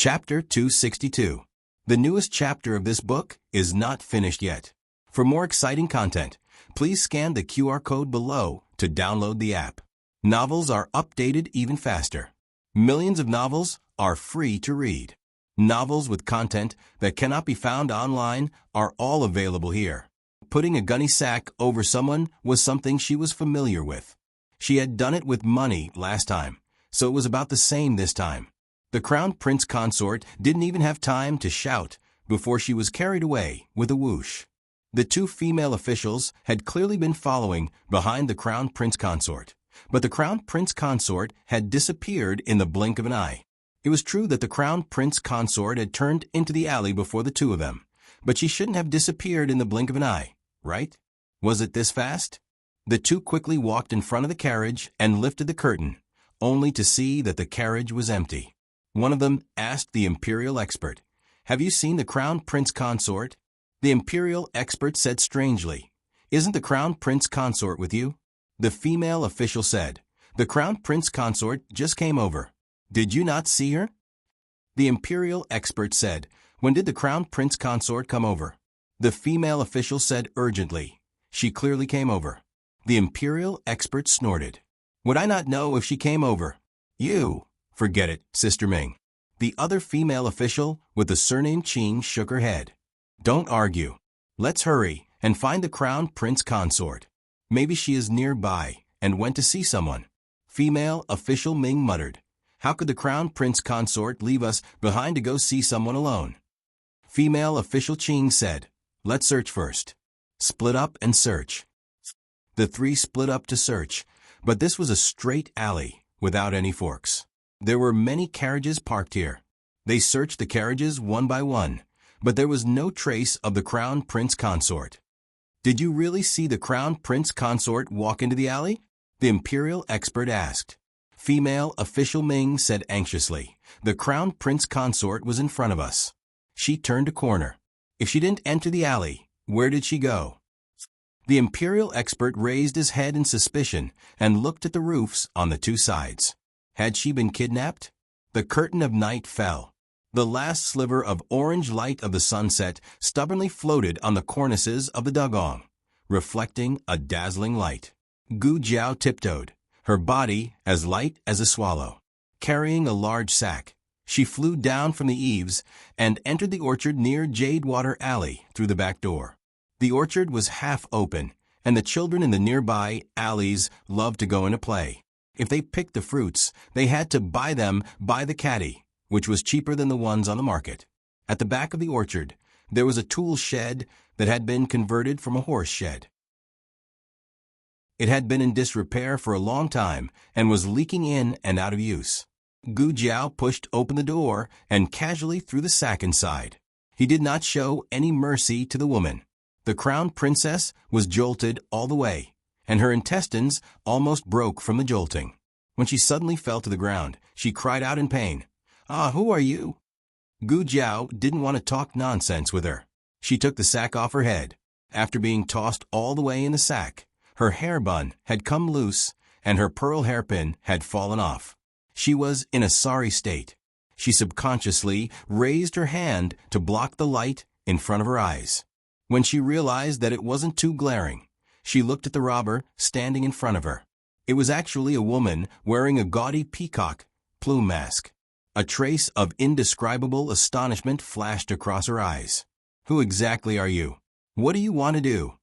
Chapter 262. The newest chapter of this book is not finished yet. For more exciting content, please scan the QR code below to download the app. Novels are updated even faster. Millions of novels are free to read. Novels with content that cannot be found online are all available here. Putting a gunny sack over someone was something she was familiar with. She had done it with money last time, so it was about the same this time. The Crown Prince Consort didn't even have time to shout before she was carried away with a whoosh. The two female officials had clearly been following behind the Crown Prince Consort, but the Crown Prince Consort had disappeared in the blink of an eye. It was true that the Crown Prince Consort had turned into the alley before the two of them, but she shouldn't have disappeared in the blink of an eye, right? Was it this fast? The two quickly walked in front of the carriage and lifted the curtain, only to see that the carriage was empty. One of them asked the Imperial expert, "Have you seen the Crown Prince Consort?" The Imperial expert said strangely, "Isn't the Crown Prince Consort with you?" The female official said, "The Crown Prince Consort just came over. Did you not see her?" The Imperial expert said, "When did the Crown Prince Consort come over?" The female official said urgently, "She clearly came over." The Imperial expert snorted, "Would I not know if she came over?" "You! Forget it, Sister Ming." The other female official with the surname Qing shook her head. "Don't argue. Let's hurry and find the Crown Prince Consort. Maybe she is nearby and went to see someone." Female official Ming muttered, "How could the Crown Prince Consort leave us behind to go see someone alone?" Female official Qing said, "Let's search first. Split up and search." The three split up to search, but this was a straight alley without any forks. There were many carriages parked here. They searched the carriages one by one, but there was no trace of the Crown Prince Consort. "Did you really see the Crown Prince Consort walk into the alley?" the Imperial expert asked. Female official Ming said anxiously, "The Crown Prince Consort was in front of us. She turned a corner. If she didn't enter the alley, where did she go?" The Imperial expert raised his head in suspicion and looked at the roofs on the two sides. Had she been kidnapped? The curtain of night fell. The last sliver of orange light of the sunset stubbornly floated on the cornices of the dugong, reflecting a dazzling light. Gu Jiao tiptoed, her body as light as a swallow. Carrying a large sack, she flew down from the eaves and entered the orchard near Jadewater Alley through the back door. The orchard was half open, and the children in the nearby alleys loved to go in to play. If they picked the fruits, they had to buy them by the caddy, which was cheaper than the ones on the market. At the back of the orchard, there was a tool shed that had been converted from a horse shed. It had been in disrepair for a long time and was leaking in and out of use. Gu Jiao pushed open the door and casually threw the sack inside. He did not show any mercy to the woman. The Crown Princess was jolted all the way, and her intestines almost broke from the jolting. When she suddenly fell to the ground, she cried out in pain, "Ah, who are you?" Gu Jiao didn't want to talk nonsense with her. She took the sack off her head. After being tossed all the way in the sack, her hair bun had come loose and her pearl hairpin had fallen off. She was in a sorry state. She subconsciously raised her hand to block the light in front of her eyes. When she realized that it wasn't too glaring, she looked at the robber standing in front of her. It was actually a woman wearing a gaudy peacock plume mask. A trace of indescribable astonishment flashed across her eyes. "Who exactly are you? What do you want to do?"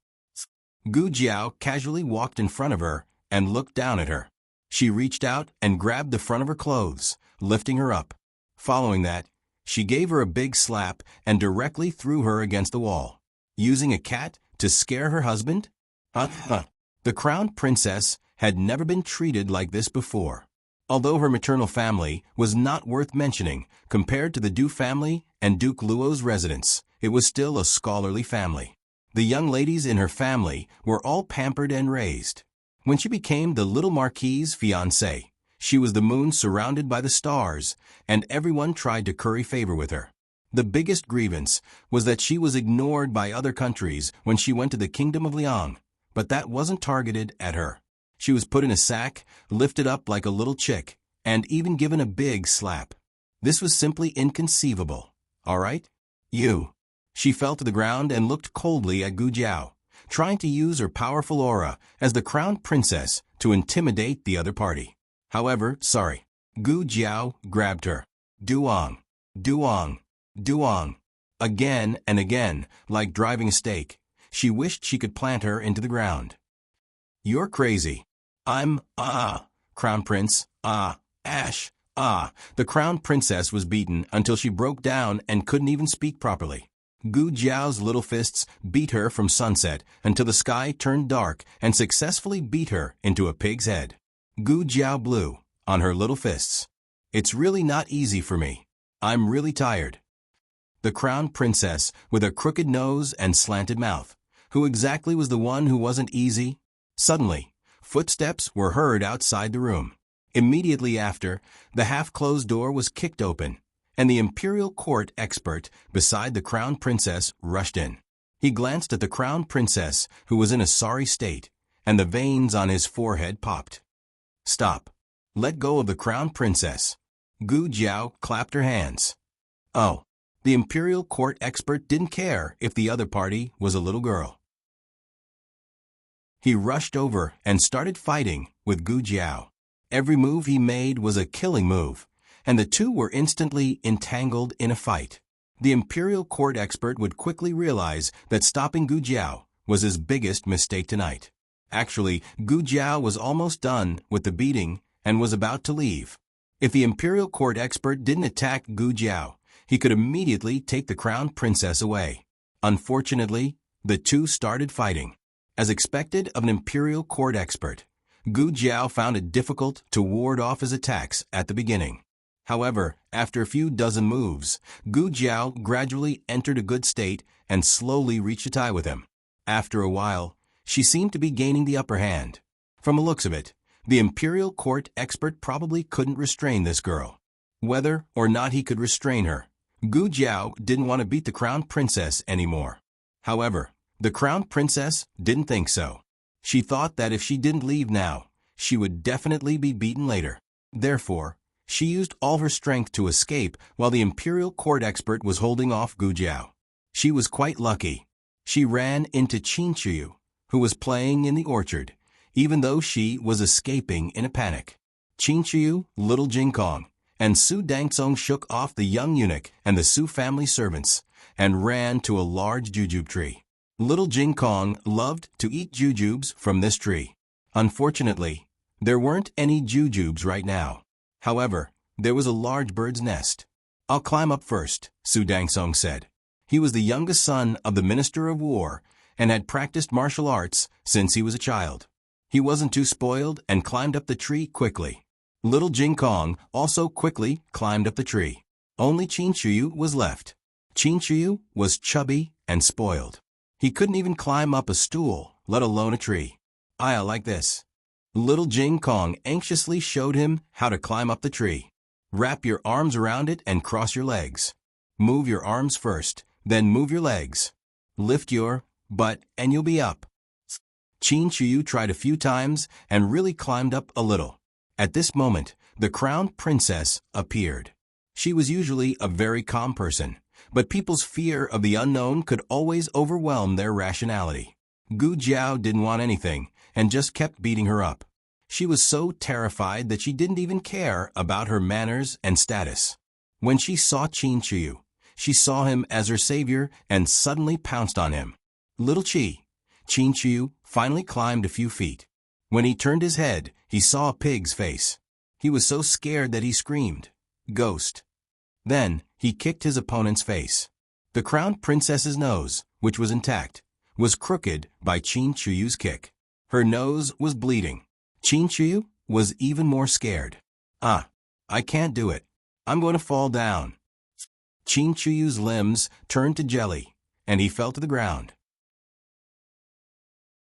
Gu Jiao casually walked in front of her and looked down at her. She reached out and grabbed the front of her clothes, lifting her up. Following that, she gave her a big slap and directly threw her against the wall. Using a cat to scare her husband? The Crown Princess had never been treated like this before. Although her maternal family was not worth mentioning compared to the Du family and Duke Luo's residence, it was still a scholarly family. The young ladies in her family were all pampered and raised. When she became the little Marquis's fiancée, she was the moon surrounded by the stars, and everyone tried to curry favor with her. The biggest grievance was that she was ignored by other countries when she went to the Kingdom of Liang, but that wasn't targeted at her. She was put in a sack, lifted up like a little chick, and even given a big slap. This was simply inconceivable. All right? You. She fell to the ground and looked coldly at Gu Jiao, trying to use her powerful aura as the crown princess to intimidate the other party. However, sorry. Gu Jiao grabbed her. Duong. Duong. Duong. Again and again, like driving a stake. She wished she could plant her into the ground. You're crazy. I'm, Crown Prince, Ash, The Crown Princess was beaten until she broke down and couldn't even speak properly. Gu Jiao's little fists beat her from sunset until the sky turned dark and successfully beat her into a pig's head. Gu Jiao blew on her little fists. It's really not easy for me. I'm really tired. The Crown Princess, with a crooked nose and slanted mouth. Who exactly was the one who wasn't easy? Suddenly, footsteps were heard outside the room. Immediately after, the half-closed door was kicked open, and the imperial court expert beside the Crown Princess rushed in. He glanced at the Crown Princess, who was in a sorry state, and the veins on his forehead popped. Stop. Let go of the Crown Princess. Gu Jiao clapped her hands. Oh, the imperial court expert didn't care if the other party was a little girl. He rushed over and started fighting with Gu Jiao. Every move he made was a killing move, and the two were instantly entangled in a fight. The imperial court expert would quickly realize that stopping Gu Jiao was his biggest mistake tonight. Actually, Gu Jiao was almost done with the beating and was about to leave. If the imperial court expert didn't attack Gu Jiao, he could immediately take the Crown Princess away. Unfortunately, the two started fighting. As expected of an imperial court expert, Gu Jiao found it difficult to ward off his attacks at the beginning. However, after a few dozen moves, Gu Jiao gradually entered a good state and slowly reached a tie with him. After a while, she seemed to be gaining the upper hand. From the looks of it, the imperial court expert probably couldn't restrain this girl. Whether or not he could restrain her, Gu Jiao didn't want to beat the Crown Princess anymore. However, the Crown Princess didn't think so. She thought that if she didn't leave now, she would definitely be beaten later. Therefore, she used all her strength to escape while the imperial court expert was holding off Gu Jiao. She was quite lucky. She ran into Qin Shiyu, who was playing in the orchard, even though she was escaping in a panic. Qin Shiyu, little Jing Kong, and Su Dangsong shook off the young eunuch and the Su family servants and ran to a large jujube tree. Little Jing Kong loved to eat jujubes from this tree. Unfortunately, there weren't any jujubes right now. However, there was a large bird's nest. I'll climb up first, Su Dangsong said. He was the youngest son of the Minister of War and had practiced martial arts since he was a child. He wasn't too spoiled and climbed up the tree quickly. Little Jing Kong also quickly climbed up the tree. Only Qin Shiyu was left. Qin Shiyu was chubby and spoiled. He couldn't even climb up a stool, let alone a tree. I like this. Little Jing Kong anxiously showed him how to climb up the tree. Wrap your arms around it and cross your legs. Move your arms first, then move your legs. Lift your butt and you'll be up. Qin Shiyu tried a few times and really climbed up a little. At this moment, the Crown Princess appeared. She was usually a very calm person, but people's fear of the unknown could always overwhelm their rationality. Gu Jiao didn't want anything and just kept beating her up. She was so terrified that she didn't even care about her manners and status. When she saw Qin Shiyu, she saw him as her savior and suddenly pounced on him. Little Qin Shiyu finally climbed a few feet. When he turned his head, he saw a pig's face. He was so scared that he screamed, "Ghost!" Then, he kicked his opponent's face. The Crown Princess's nose, which was intact, was crooked by Qin Shiyu's kick. Her nose was bleeding. Qin Shiyu was even more scared. I can't do it. I'm going to fall down. Qin Shiyu's limbs turned to jelly, and he fell to the ground.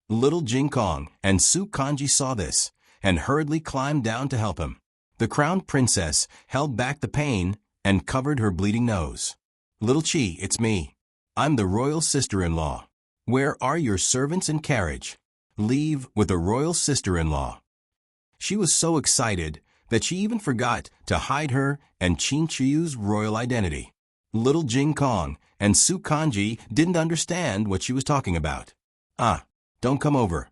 Little Jing Kong and Su Kanji saw this, and hurriedly climbed down to help him. The Crown Princess held back the pain and covered her bleeding nose. Little Qi, it's me. I'm the royal sister-in-law. Where are your servants and carriage? Leave with the royal sister-in-law. She was so excited that she even forgot to hide her and Qin Chiyu's royal identity. Little Jing Kong and Su Kanji didn't understand what she was talking about. "Ah, don't come over."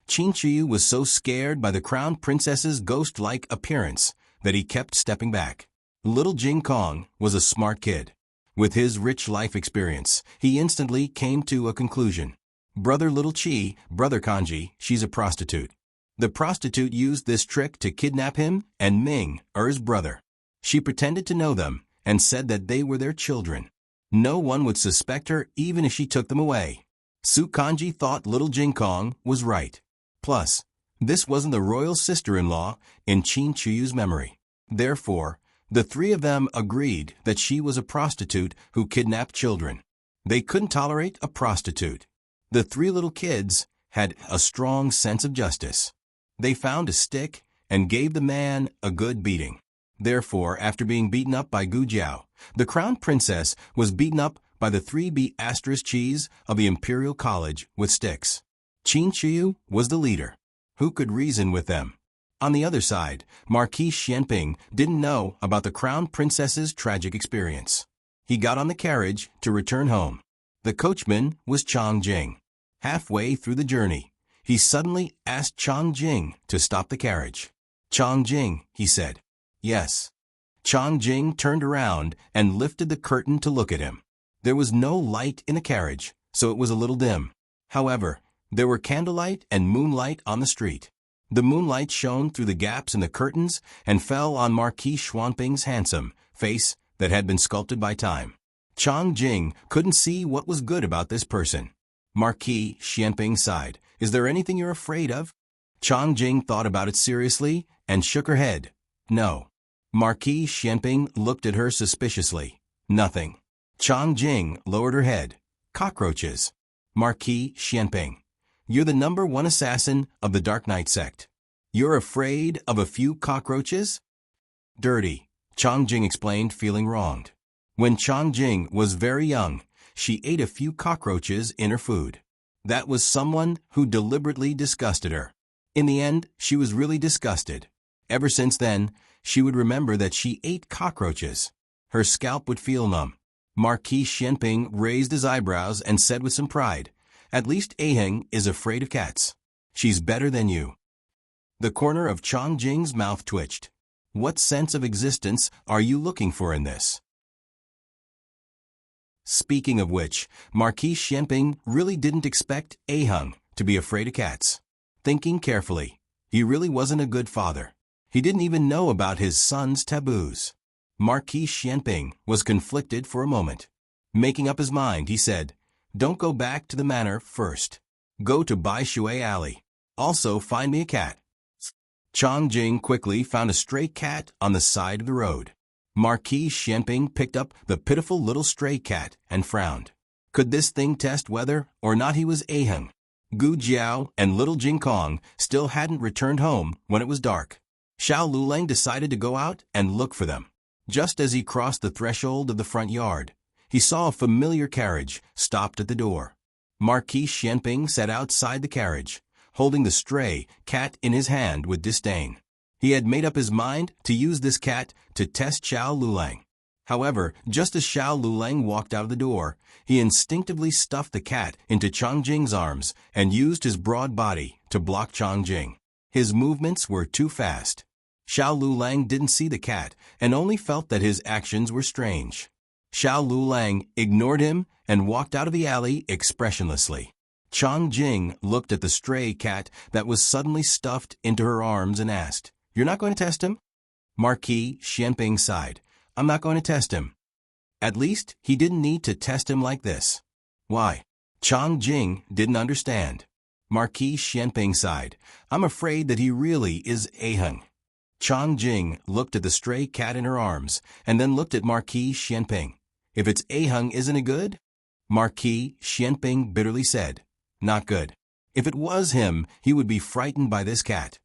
Qin Chiyu was so scared by the crown princess's ghost-like appearance that he kept stepping back. Little Jing Kong was a smart kid. With his rich life experience, he instantly came to a conclusion. "Brother Little Chi, Brother Kanji, she's a prostitute." The prostitute used this trick to kidnap him and Ming, Er's brother. She pretended to know them and said that they were their children. No one would suspect her even if she took them away. Su Kanji thought Little Jing Kong was right. Plus, this wasn't the royal sister-in-law in Qin Chiyu's memory. Therefore, the three of them agreed that she was a prostitute who kidnapped children. They couldn't tolerate a prostitute. The three little kids had a strong sense of justice. They found a stick and gave the man a good beating. Therefore, after being beaten up by Gu Jiao, the crown princess was beaten up by the 3B*Chis of the Imperial College with sticks. Qin Chiyu was the leader. Who could reason with them? On the other side, Marquis Xianping didn't know about the crown princess's tragic experience. He got on the carriage to return home. The coachman was Chang Jing. Halfway through the journey, he suddenly asked Chang Jing to stop the carriage. "Chang Jing," he said. "Yes." Chang Jing turned around and lifted the curtain to look at him. There was no light in the carriage, so it was a little dim. However, there were candlelight and moonlight on the street. The moonlight shone through the gaps in the curtains and fell on Marquis Xianping's handsome face that had been sculpted by time. Chang Jing couldn't see what was good about this person. Marquis Xianping sighed. "Is there anything you're afraid of?" Chang Jing thought about it seriously and shook her head. "No." Marquis Xianping looked at her suspiciously. "Nothing." Chang Jing lowered her head. "Cockroaches." Marquis Xianping, "You're the #1 assassin of the Dark Knight sect. You're afraid of a few cockroaches?" "Dirty," Chang Jing explained, feeling wronged. When Chang Jing was very young, she ate a few cockroaches in her food. That was someone who deliberately disgusted her. In the end, she was really disgusted. Ever since then, she would remember that she ate cockroaches. Her scalp would feel numb. Marquis Xianping raised his eyebrows and said with some pride, "At least Aheng is afraid of cats. She's better than you." The corner of Chang Jing's mouth twitched. "What sense of existence are you looking for in this?" Speaking of which, Marquis Xianping really didn't expect Aheng to be afraid of cats. Thinking carefully, he really wasn't a good father. He didn't even know about his son's taboos. Marquis Xianping was conflicted for a moment. Making up his mind, he said, "Don't go back to the manor first. Go to Bai Shui Alley. Also find me a cat." Chang Jing quickly found a stray cat on the side of the road. Marquis Xianping picked up the pitiful little stray cat and frowned. Could this thing test whether or not he was Aheng? Gu Jiao and Little Jing Kong still hadn't returned home when it was dark. Xiao Luleng decided to go out and look for them. Just as he crossed the threshold of the front yard, he saw a familiar carriage stopped at the door. Marquis Xianping sat outside the carriage, holding the stray cat in his hand with disdain. He had made up his mind to use this cat to test Xiao Luleng. However, just as Xiao Luleng walked out of the door, he instinctively stuffed the cat into Chang Jing's arms and used his broad body to block Chang Jing. His movements were too fast. Xiao Luleng didn't see the cat and only felt that his actions were strange. Xiao Luleng ignored him and walked out of the alley expressionlessly. Chang Jing looked at the stray cat that was suddenly stuffed into her arms and asked, "You're not going to test him?" Marquis Xianping sighed. "I'm not going to test him." At least he didn't need to test him like this. Why? Chang Jing didn't understand. Marquis Xianping sighed. "I'm afraid that he really is Aheng." Chang Jing looked at the stray cat in her arms and then looked at Marquis Xianping. "If it's Aheng, isn't it good?" Marquis Xianping bitterly said, "Not good. If it was him, he would be frightened by this cat."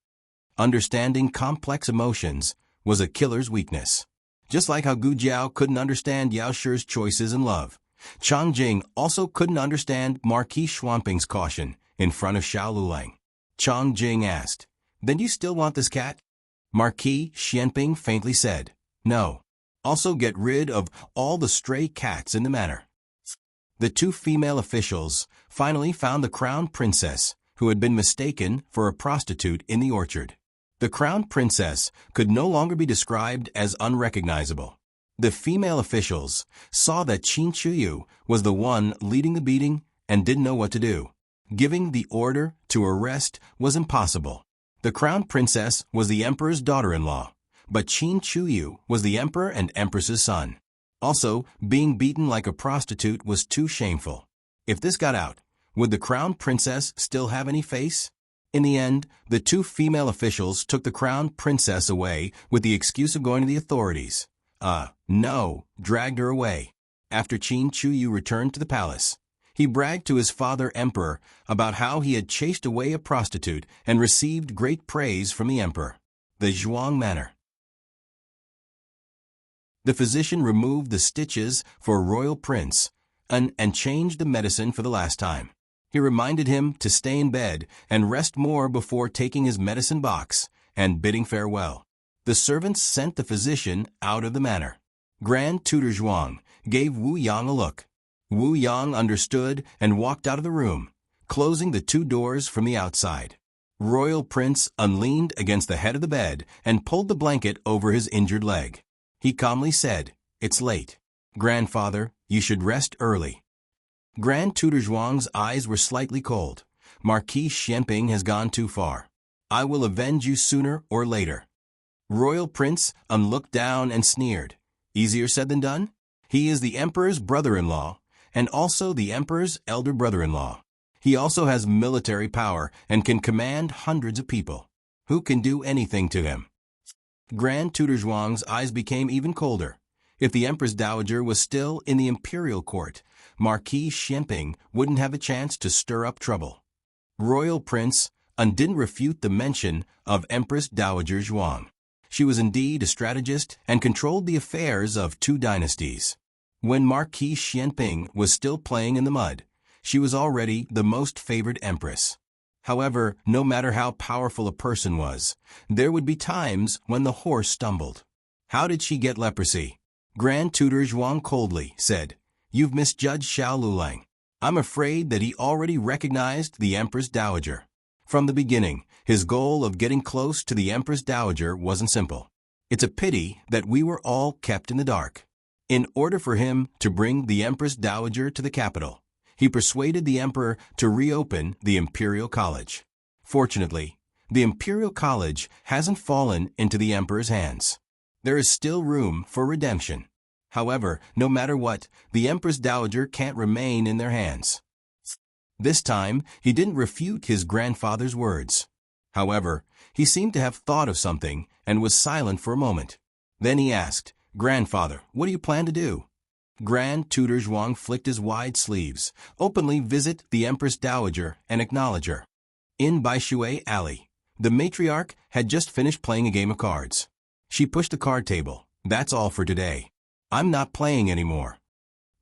Understanding complex emotions was a killer's weakness. Just like how Gu Jiao couldn't understand Yao Shi's choices in love, Chang Jing also couldn't understand Marquis Xianping's caution in front of Xiao Luleng. Chang Jing asked, "Then you still want this cat?" Marquis Xianping faintly said, "No. Also get rid of all the stray cats in the manor." The two female officials finally found the crown princess, who had been mistaken for a prostitute in the orchard. The crown princess could no longer be described as unrecognizable. The female officials saw that Qin Chuyu was the one leading the beating and didn't know what to do. Giving the order to arrest was impossible. The crown princess was the emperor's daughter-in-law, but Qin Chuyu was the emperor and empress's son. Also, being beaten like a prostitute was too shameful. If this got out, would the crown princess still have any face? In the end, the two female officials took the crown princess away with the excuse of going to the authorities. No, dragged her away. After Qin Chuyu returned to the palace, he bragged to his father emperor about how he had chased away a prostitute and received great praise from the emperor. The Zhuang Manor. The physician removed the stitches for royal prince and changed the medicine for the last time. He reminded him to stay in bed and rest more before taking his medicine box and bidding farewell. The servants sent the physician out of the manor. Grand Tutor Zhuang gave Wu Yang a look. Wu Yang understood and walked out of the room, closing the two doors from the outside. Royal Prince leaned against the head of the bed and pulled the blanket over his injured leg. He calmly said, "It's late. Grandfather, you should rest early." Grand Tutor Zhuang's eyes were slightly cold. "Marquis Xianping has gone too far. I will avenge you sooner or later." Royal Prince looked down and sneered. Easier said than done? He is the emperor's brother-in-law and also the emperor's elder brother-in-law. He also has military power and can command hundreds of people. Who can do anything to him? Grand Tutor Zhuang's eyes became even colder. If the Empress Dowager was still in the imperial court, Marquis Xianping wouldn't have a chance to stir up trouble. Royal Prince didn't refute the mention of Empress Dowager Zhuang. She was indeed a strategist and controlled the affairs of two dynasties. When Marquis Xianping was still playing in the mud, she was already the most favored empress. However, no matter how powerful a person was, there would be times when the horse stumbled. How did she get leprosy? Grand Tutor Zhuang coldly said, "You've misjudged Xiao Lulang. I'm afraid that he already recognized the Empress Dowager. From the beginning, his goal of getting close to the Empress Dowager wasn't simple. It's a pity that we were all kept in the dark." In order for him to bring the Empress Dowager to the capital, he persuaded the emperor to reopen the Imperial College. Fortunately, the Imperial College hasn't fallen into the emperor's hands. There is still room for redemption. However, no matter what, the Empress Dowager can't remain in their hands. This time, he didn't refute his grandfather's words. However, he seemed to have thought of something and was silent for a moment. Then he asked, "Grandfather, what do you plan to do?" Grand Tutor Zhuang flicked his wide sleeves, openly visit the Empress Dowager and acknowledge her. In Baishui Alley, the matriarch had just finished playing a game of cards. She pushed the card table. "That's all for today. I'm not playing anymore."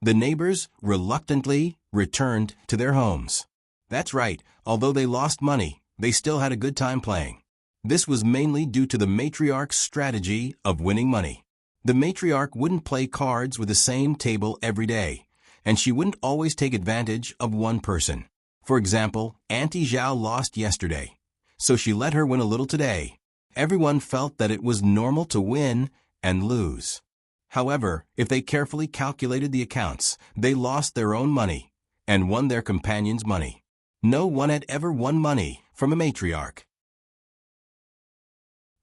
The neighbors reluctantly returned to their homes. That's right, although they lost money, they still had a good time playing. This was mainly due to the matriarch's strategy of winning money. The matriarch wouldn't play cards with the same table every day, and she wouldn't always take advantage of one person. For example, Auntie Zhao lost yesterday, so she let her win a little today. Everyone felt that it was normal to win and lose. However, if they carefully calculated the accounts, they lost their own money and won their companion's money. No one had ever won money from a matriarch.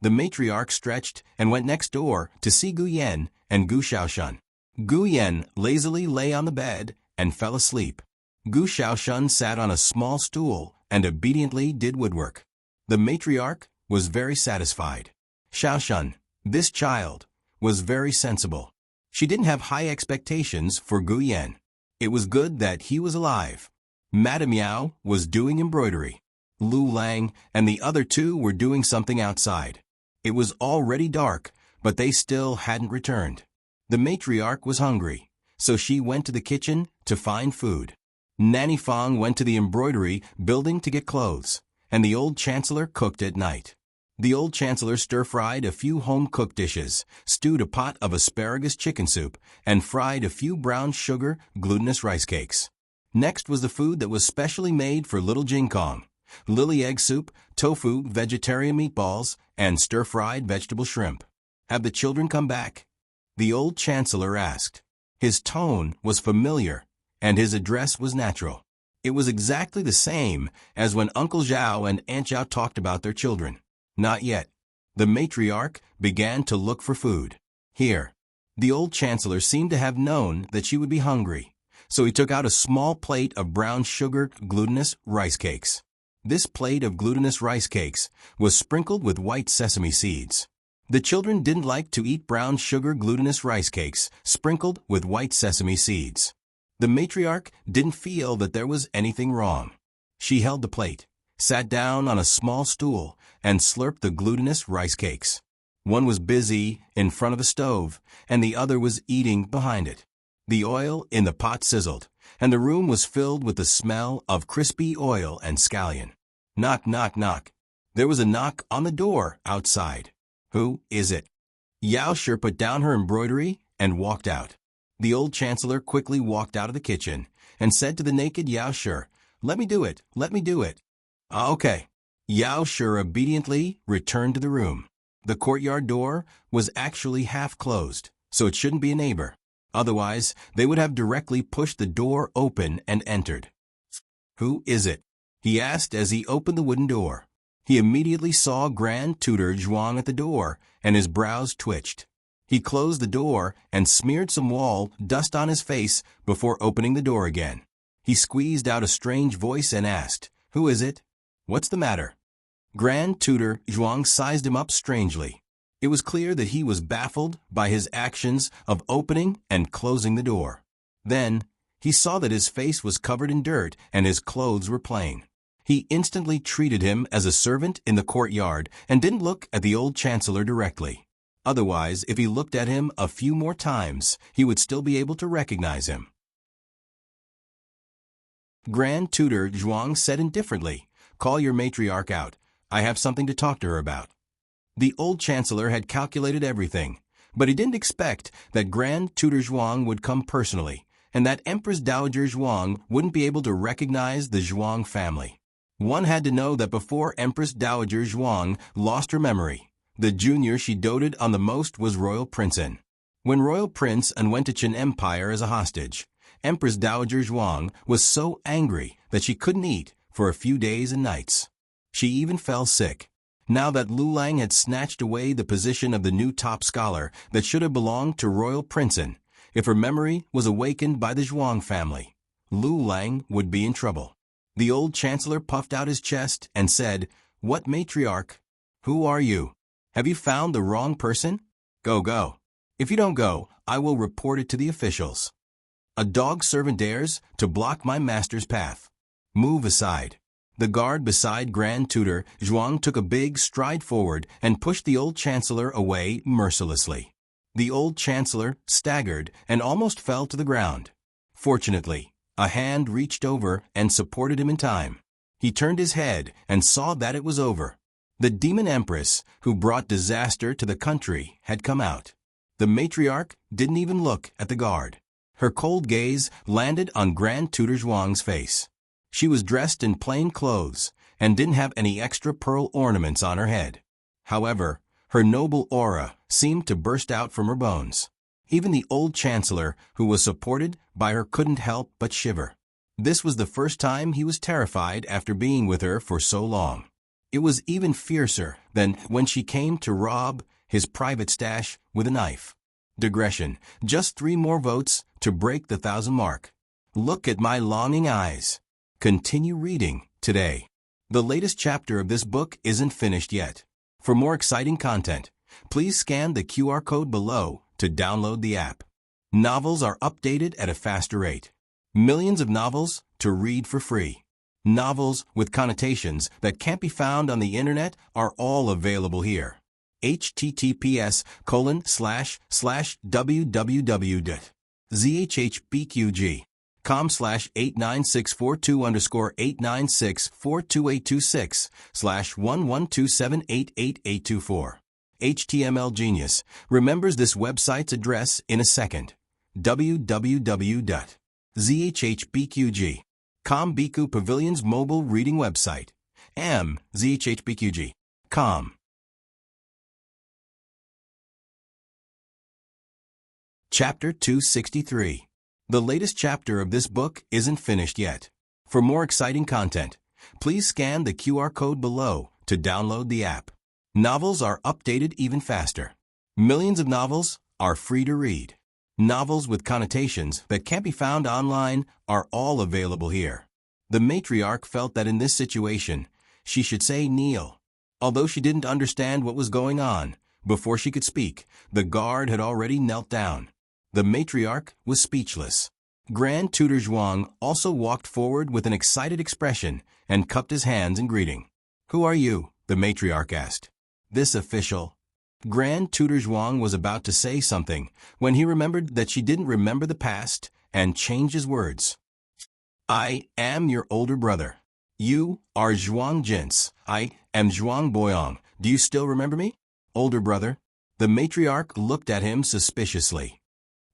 The matriarch stretched and went next door to see Gu Yan and Gu Shaoshun. Gu Yan lazily lay on the bed and fell asleep. Gu Shaoshun sat on a small stool and obediently did woodwork. The matriarch was very satisfied. Shaoshun, this child, was very sensible. She didn't have high expectations for Gu Yan. It was good that he was alive. Madame Yao was doing embroidery. Lu Lang and the other two were doing something outside. It was already dark, but they still hadn't returned. The matriarch was hungry, so she went to the kitchen to find food. Nanny Fang went to the embroidery building to get clothes, and the old chancellor cooked at night. The old chancellor stir-fried a few home-cooked dishes, stewed a pot of asparagus chicken soup, and fried a few brown sugar, glutinous rice cakes. Next was the food that was specially made for little Jing Kong: lily egg soup, tofu, vegetarian meatballs, and stir-fried vegetable shrimp. "Have the children come back?" the old chancellor asked. His tone was familiar, and his address was natural. It was exactly the same as when Uncle Zhao and Aunt Zhao talked about their children. Not yet. The matriarch began to look for food. Here. The old chancellor seemed to have known that she would be hungry, so he took out a small plate of brown sugar glutinous rice cakes. This plate of glutinous rice cakes was sprinkled with white sesame seeds. The children didn't like to eat brown sugar glutinous rice cakes sprinkled with white sesame seeds. The matriarch didn't feel that there was anything wrong. She held the plate, sat down on a small stool, and slurped the glutinous rice cakes. One was busy in front of the stove, and the other was eating behind it. The oil in the pot sizzled, and the room was filled with the smell of crispy oil and scallion. Knock, knock, knock. There was a knock on the door outside. "Who is it?" Yao Shi put down her embroidery and walked out. The old chancellor quickly walked out of the kitchen and said to the naked Yao Shi, "Let me do it, let me do it." "Okay." Yao Shi obediently returned to the room. The courtyard door was actually half closed, so it shouldn't be a neighbor. Otherwise, they would have directly pushed the door open and entered. "Who is it?" he asked as he opened the wooden door. He immediately saw Grand Tutor Zhuang at the door, and his brows twitched. He closed the door and smeared some wall dust on his face before opening the door again. He squeezed out a strange voice and asked, "Who is it? What's the matter?" Grand Tutor Zhuang sized him up strangely. It was clear that he was baffled by his actions of opening and closing the door. Then, he saw that his face was covered in dirt and his clothes were plain. He instantly treated him as a servant in the courtyard and didn't look at the old chancellor directly. Otherwise, if he looked at him a few more times, he would still be able to recognize him. Grand Tutor Zhuang said indifferently, "Call your matriarch out. I have something to talk to her about." The old chancellor had calculated everything, but he didn't expect that Grand Tutor Zhuang would come personally, and that Empress Dowager Zhuang wouldn't be able to recognize the Zhuang family. One had to know that before Empress Dowager Zhuang lost her memory, the junior she doted on the most was Royal Prince An. When Royal Prince An went to Qin Empire as a hostage, Empress Dowager Zhuang was so angry that she couldn't eat for a few days and nights. She even fell sick. Now that Lu Lang had snatched away the position of the new top scholar that should have belonged to Royal Prince An, if her memory was awakened by the Zhuang family, Lu Lang would be in trouble. The old chancellor puffed out his chest and said, "What matriarch? Who are you? Have you found the wrong person? Go. If you don't go, I will report it to the officials. A dog servant dares to block my master's path. Move aside." The guard beside Grand Tutor Zhuang took a big stride forward and pushed the old chancellor away mercilessly. The old chancellor staggered and almost fell to the ground. Fortunately, a hand reached over and supported him in time. He turned his head and saw that it was over. The demon empress who brought disaster to the country had come out. The matriarch didn't even look at the guard. Her cold gaze landed on Grand Tutor Zhuang's face. She was dressed in plain clothes and didn't have any extra pearl ornaments on her head. However, her noble aura seemed to burst out from her bones. Even the old chancellor, who was supported by her, couldn't help but shiver. This was the first time he was terrified after being with her for so long. It was even fiercer than when she came to rob his private stash with a knife. Digression. Just 3 more votes to break the 1,000 mark. Look at my longing eyes. Continue reading today. The latest chapter of this book isn't finished yet. For more exciting content, please scan the QR code below to download the app. Novels are updated at a faster rate. Millions of novels to read for free. Novels with connotations that can't be found on the internet are all available here. https://www.zhhbqg com/89642_896422826/112788824. HTML Genius remembers this website's address in a second. www.zhhbqg.com Biku Pavilion's mobile reading website. zhhbqg.com. Chapter 263. The latest chapter of this book isn't finished yet. For more exciting content, please scan the QR code below to download the app. Novels are updated even faster. Millions of novels are free to read. Novels with connotations that can't be found online are all available here. The matriarch felt that in this situation, she should say kneel. Although she didn't understand what was going on, before she could speak, the guard had already knelt down. The matriarch was speechless. Grand Tutor Zhuang also walked forward with an excited expression and cupped his hands in greeting. "Who are you?" the matriarch asked. "This official." Grand Tutor Zhuang was about to say something when he remembered that she didn't remember the past and changed his words. "I am your older brother. You are Zhuang Jins. I am Zhuang Boyong. Do you still remember me?" "Older brother?" The matriarch looked at him suspiciously.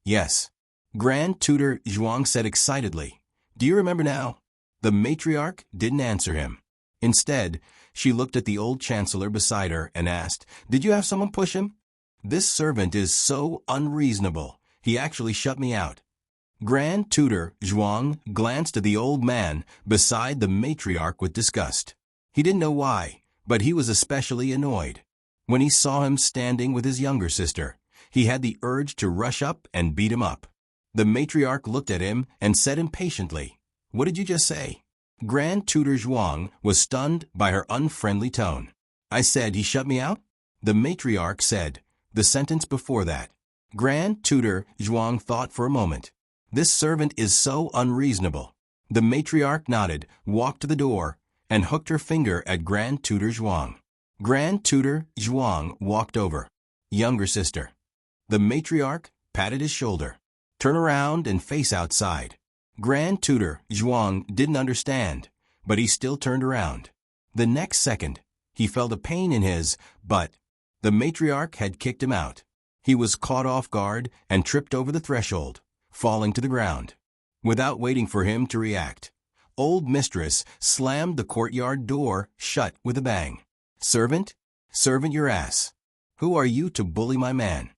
"Yes." Grand Tutor Zhuang said excitedly. "Do you remember now?" The matriarch didn't answer him. Instead, she looked at the old chancellor beside her and asked, "Did you have someone push him?" "This servant is so unreasonable. He actually shut me out." Grand Tutor Zhuang glanced at the old man beside the matriarch with disgust. He didn't know why, but he was especially annoyed. When he saw him standing with his younger sister, he had the urge to rush up and beat him up. The matriarch looked at him and said impatiently, "What did you just say?" Grand Tutor Zhuang was stunned by her unfriendly tone. "I said he shut me out?" The matriarch said the sentence before that. Grand Tutor Zhuang thought for a moment. This servant is so unreasonable. The matriarch nodded, walked to the door, and hooked her finger at Grand Tutor Zhuang. Grand Tutor Zhuang walked over. "Younger sister." The matriarch patted his shoulder. "Turn around and face outside." Grand Tutor Zhuang didn't understand, but he still turned around. The next second, he felt a pain in his butt. The matriarch had kicked him out. He was caught off guard and tripped over the threshold, falling to the ground. Without waiting for him to react, old mistress slammed the courtyard door shut with a bang. "Servant? Servant your ass. Who are you to bully my man?"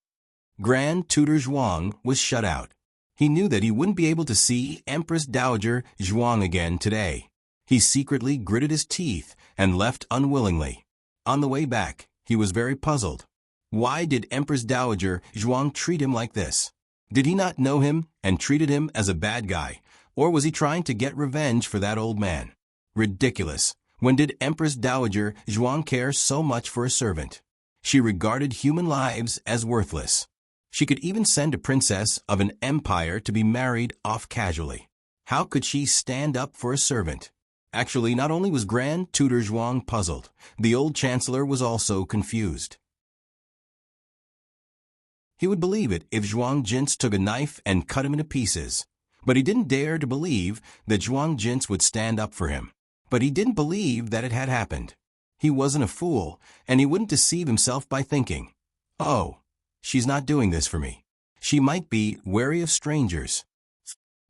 Grand Tutor Zhuang was shut out. He knew that he wouldn't be able to see Empress Dowager Zhuang again today. He secretly gritted his teeth and left unwillingly. On the way back, he was very puzzled. Why did Empress Dowager Zhuang treat him like this? Did he not know him and treated him as a bad guy, or was he trying to get revenge for that old man? Ridiculous. When did Empress Dowager Zhuang care so much for a servant? She regarded human lives as worthless. She could even send a princess of an empire to be married off casually. How could she stand up for a servant? Actually, not only was Grand Tutor Zhuang puzzled, the old chancellor was also confused. He would believe it if Zhuang Jins took a knife and cut him into pieces, but he didn't dare to believe that Zhuang Jins would stand up for him. But he didn't believe that it had happened. He wasn't a fool, and he wouldn't deceive himself by thinking, "Oh, she's not doing this for me. She might be wary of strangers."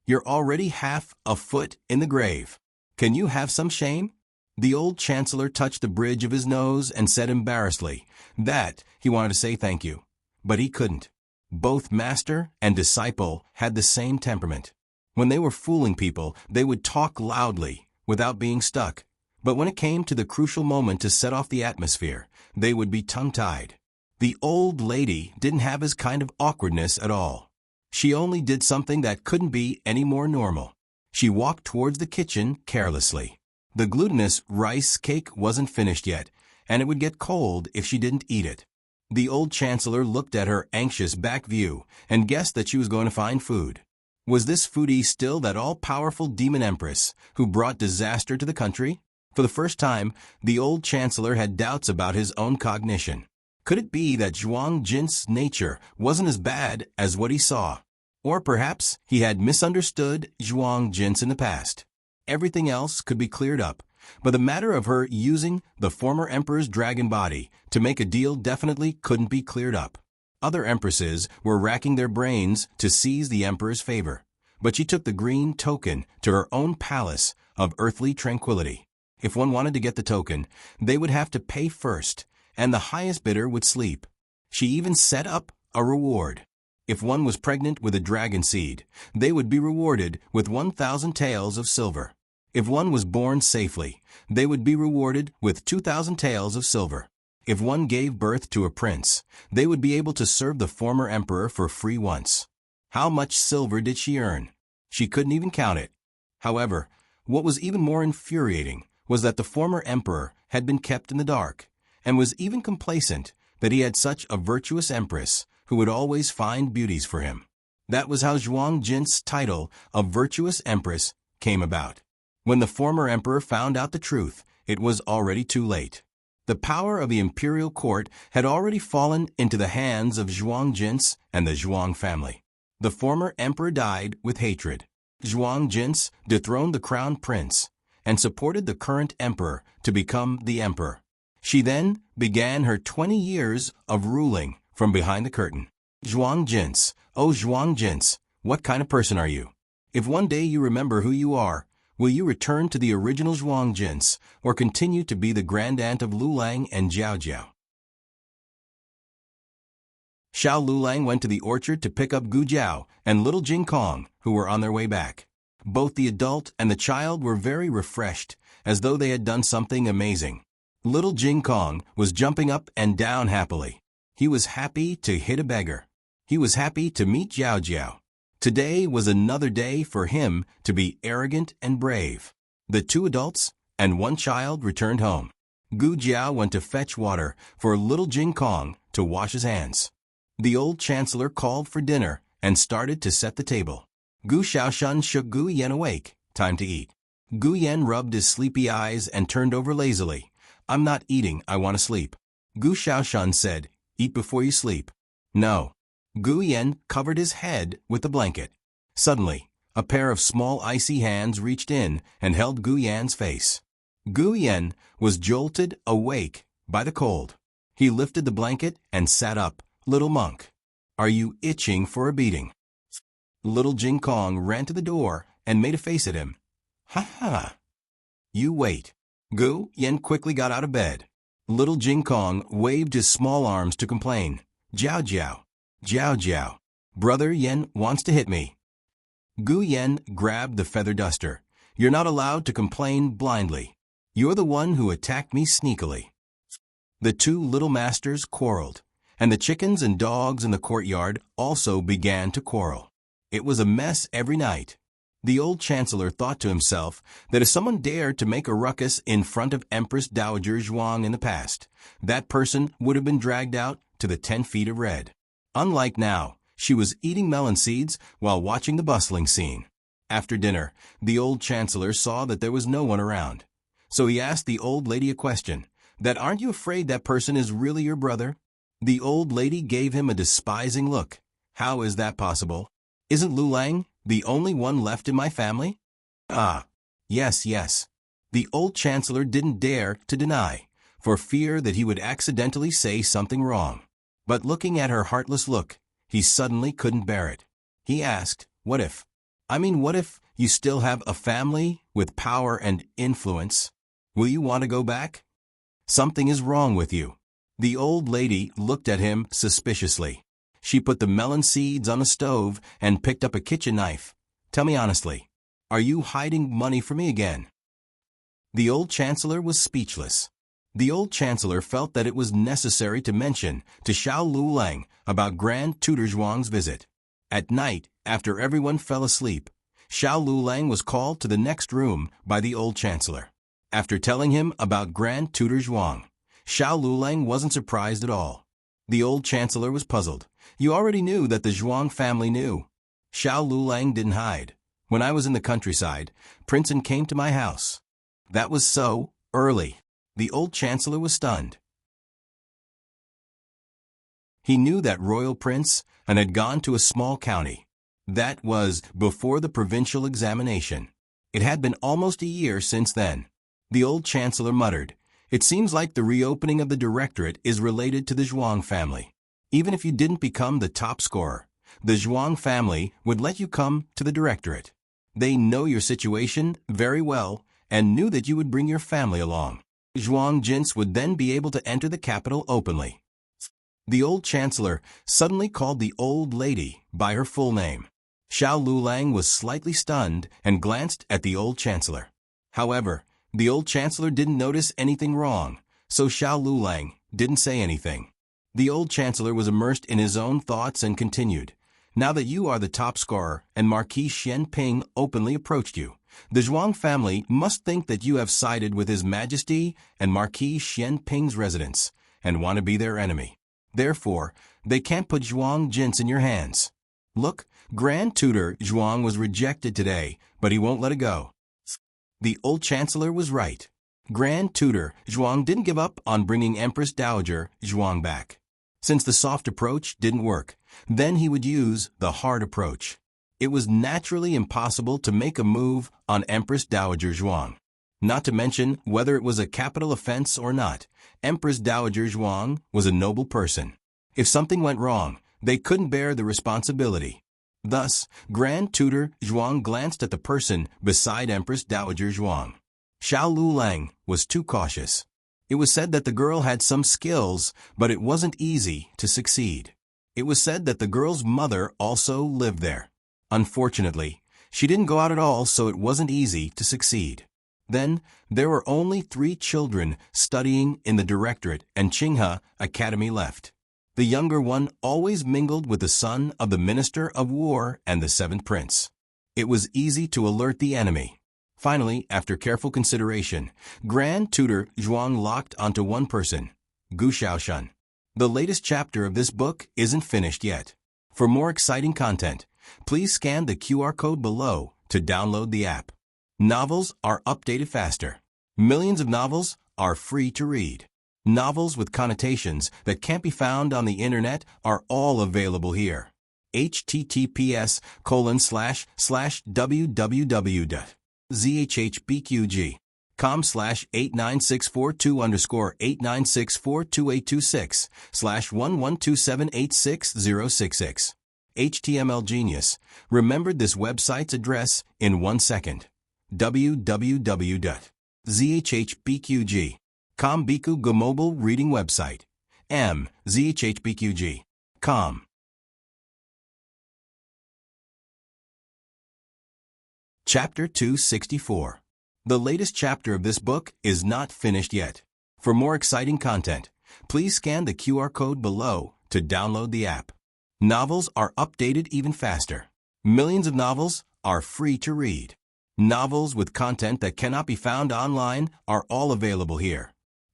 You're already half a foot in the grave. Can you have some shame? The old chancellor touched the bridge of his nose and said embarrassedly that he wanted to say thank you, but he couldn't. Both master and disciple had the same temperament. When they were fooling people, they would talk loudly without being stuck. But when it came to the crucial moment to set off the atmosphere, they would be tongue-tied. The old lady didn't have his kind of awkwardness at all. She only did something that couldn't be any more normal. She walked towards the kitchen carelessly. The glutinous rice cake wasn't finished yet, and it would get cold if she didn't eat it. The old chancellor looked at her anxious back view and guessed that she was going to find food. Was this foodie still that all-powerful demon empress who brought disaster to the country? For the first time, the old chancellor had doubts about his own cognition. Could it be that Zhuang Jin's nature wasn't as bad as what he saw? Or perhaps he had misunderstood Zhuang Jin's in the past. Everything else could be cleared up, but the matter of her using the former emperor's dragon body to make a deal definitely couldn't be cleared up. Other empresses were racking their brains to seize the emperor's favor, but she took the green token to her own palace of earthly tranquility. If one wanted to get the token, they would have to pay first, and the highest bidder would sleep. She even set up a reward. If one was pregnant with a dragon seed, they would be rewarded with 1,000 taels of silver. If one was born safely, they would be rewarded with 2,000 taels of silver. If one gave birth to a prince, they would be able to serve the former emperor for free once. How much silver did she earn? She couldn't even count it. However, what was even more infuriating was that the former emperor had been kept in the dark, and was even complacent that he had such a virtuous empress who would always find beauties for him. That was how Zhuang Jin's title of virtuous empress came about. When the former emperor found out the truth, it was already too late. The power of the imperial court had already fallen into the hands of Zhuang Jin's and the Zhuang family. The former emperor died with hatred. Zhuang Jin's dethroned the crown prince and supported the current emperor to become the emperor. She then began her 20 years of ruling from behind the curtain. Zhuang Jin's, oh Zhuang Jin's, what kind of person are you? If one day you remember who you are, will you return to the original Zhuang Jin's or continue to be the grandaunt of Lulang and Jiao Jiao? Xiao Lulang went to the orchard to pick up Gu Jiao and little Jing Kong, who were on their way back. Both the adult and the child were very refreshed, as though they had done something amazing. Little Jing Kong was jumping up and down happily. He was happy to hit a beggar. He was happy to meet Jiao Jiao. Today was another day for him to be arrogant and brave. The two adults and one child returned home. Gu Jiao went to fetch water for little Jing Kong to wash his hands. The old chancellor called for dinner and started to set the table. Gu Xiaoshan shook Gu Yan awake. Time to eat. Gu Yan rubbed his sleepy eyes and turned over lazily. I'm not eating, I want to sleep. Gu Xiaoshan said, eat before you sleep. No. Gu Yan covered his head with the blanket. Suddenly, a pair of small icy hands reached in and held Gu Yan's face. Gu Yan was jolted awake by the cold. He lifted the blanket and sat up. Little monk, are you itching for a beating? Little Jing Kong ran to the door and made a face at him. Ha ha. You wait. Gu Yan quickly got out of bed. Little Jing Kong waved his small arms to complain. Jiao Jiao. Jiao Jiao. Brother Yan wants to hit me. Gu Yan grabbed the feather duster. You're not allowed to complain blindly. You're the one who attacked me sneakily. The two little masters quarreled, and the chickens and dogs in the courtyard also began to quarrel. It was a mess every night. The old chancellor thought to himself that if someone dared to make a ruckus in front of Empress Dowager Zhuang in the past, that person would have been dragged out to the 10 feet of red. Unlike now, she was eating melon seeds while watching the bustling scene. After dinner, the old chancellor saw that there was no one around. So he asked the old lady a question, that aren't you afraid that person is really your brother? The old lady gave him a despising look. How is that possible? Isn't Lulang the only one left in my family? Ah, yes, yes. The old chancellor didn't dare to deny, for fear that he would accidentally say something wrong. But looking at her heartless look, he suddenly couldn't bear it. He asked, what if? What if you still have a family with power and influence? Will you want to go back? Something is wrong with you. The old lady looked at him suspiciously. She put the melon seeds on the stove and picked up a kitchen knife. Tell me honestly, are you hiding money from me again? The old chancellor was speechless. The old chancellor felt that it was necessary to mention to Xiao Lulang about Grand Tutor Zhuang's visit. At night, after everyone fell asleep, Xiao Lulang was called to the next room by the old chancellor. After telling him about Grand Tutor Zhuang, Xiao Lulang wasn't surprised at all. The old chancellor was puzzled. You already knew that the Zhuang family knew. Xiao Lulang didn't hide. When I was in the countryside, Princeton came to my house. That was so early. The old chancellor was stunned. He knew that royal prince and had gone to a small county. That was before the provincial examination. It had been almost a year since then. The old chancellor muttered, "It seems like the reopening of the directorate is related to the Zhuang family. Even if you didn't become the top scorer, the Zhuang family would let you come to the directorate. They know your situation very well and knew that you would bring your family along. Zhuang Jins would then be able to enter the capital openly." The old chancellor suddenly called the old lady by her full name. Xiao Lulang was slightly stunned and glanced at the old chancellor. However, the old chancellor didn't notice anything wrong, so Xiao Lulang didn't say anything. The old chancellor was immersed in his own thoughts and continued, "Now that you are the top scorer and Marquis Xian Ping openly approached you, the Zhuang family must think that you have sided with His Majesty and Marquis Xian Ping's residence and want to be their enemy. Therefore, they can't put Zhuang Jins in your hands. Look, Grand Tutor Zhuang was rejected today, but he won't let it go." The old chancellor was right. Grand Tutor Zhuang didn't give up on bringing Empress Dowager Zhuang back. Since the soft approach didn't work, then he would use the hard approach. It was naturally impossible to make a move on Empress Dowager Zhuang. Not to mention whether it was a capital offense or not, Empress Dowager Zhuang was a noble person. If something went wrong, they couldn't bear the responsibility. Thus, Grand Tutor Zhuang glanced at the person beside Empress Dowager Zhuang. Xiao Lulang was too cautious. It was said that the girl had some skills, but it wasn't easy to succeed. It was said that the girl's mother also lived there. Unfortunately, she didn't go out at all, so it wasn't easy to succeed. Then, there were only 3 children studying in the directorate and Qinghe Academy left. The younger one always mingled with the son of the Minister of War and the 7th Prince. It was easy to alert the enemy. Finally, after careful consideration, Grand Tutor Zhuang locked onto one person, Gu Xiaoshan. The latest chapter of this book isn't finished yet. For more exciting content, please scan the QR code below to download the app. Novels are updated faster. Millions of novels are free to read. Novels with connotations that can't be found on the internet are all available here. https://www.zhbqg.com/89642_896/1127860066. HTML Genius remembered this website's address in 1 second. www.zhbqg.com Biku Go mobile reading website. zhbqg.com. Chapter 264. The latest chapter of this book is not finished yet. For more exciting content, please scan the QR code below to download the app. Novels are updated even faster. Millions of novels are free to read. Novels with content that cannot be found online are all available here.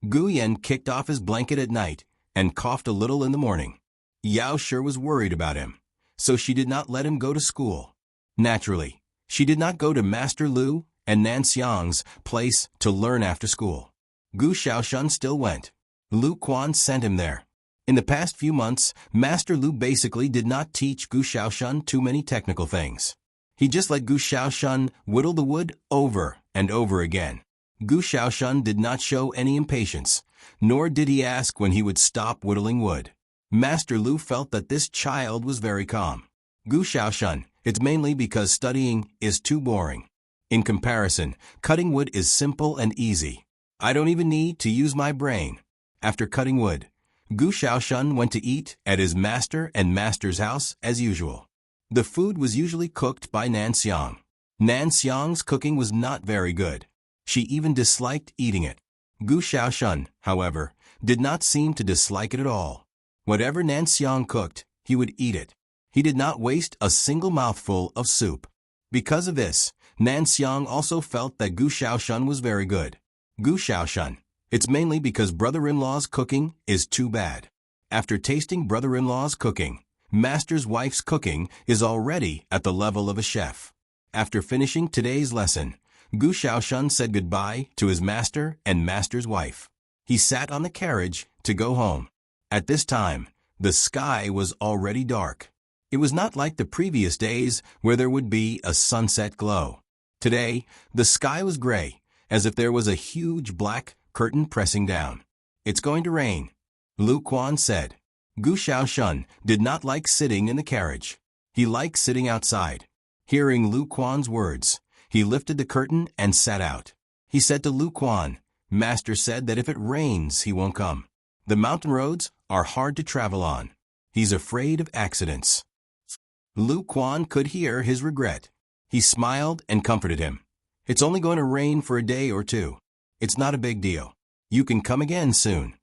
Gu Yan kicked off his blanket at night and coughed a little in the morning. Yao sure was worried about him, so she did not let him go to school. Naturally, she did not go to Master Lu and Nan Xiang's place to learn after school. Gu Xiaoshan still went. Lu Quan sent him there. In the past few months, Master Lu basically did not teach Gu Xiaoshan too many technical things. He just let Gu Xiaoshan whittle the wood over and over again. Gu Xiaoshan did not show any impatience, nor did he ask when he would stop whittling wood. Master Lu felt that this child was very calm. Gu Xiaoshan, it's mainly because studying is too boring. In comparison, cutting wood is simple and easy. I don't even need to use my brain. After cutting wood, Gu Xiaoshan went to eat at his master and master's house as usual. The food was usually cooked by Nan Xiang. Nan Xiang's cooking was not very good. She even disliked eating it. Gu Xiaoshan, however, did not seem to dislike it at all. Whatever Nan Xiang cooked, he would eat it. He did not waste a single mouthful of soup. Because of this, Nan Xiang also felt that Gu Xiaoshan was very good. Gu Xiaoshan, it's mainly because brother-in-law's cooking is too bad. After tasting brother-in-law's cooking, master's wife's cooking is already at the level of a chef. After finishing today's lesson, Gu Xiaoshan said goodbye to his master and master's wife. He sat on the carriage to go home. At this time, the sky was already dark. It was not like the previous days where there would be a sunset glow. Today, the sky was gray, as if there was a huge black curtain pressing down. "It's going to rain," Lu Quan said. Gu Xiaoshun did not like sitting in the carriage. He liked sitting outside. Hearing Lu Quan's words, he lifted the curtain and sat out. He said to Lu Quan, "Master said that if it rains, he won't come. The mountain roads are hard to travel on. He's afraid of accidents." Lu Quan could hear his regret. He smiled and comforted him. "It's only going to rain for a day or two. It's not a big deal. You can come again soon."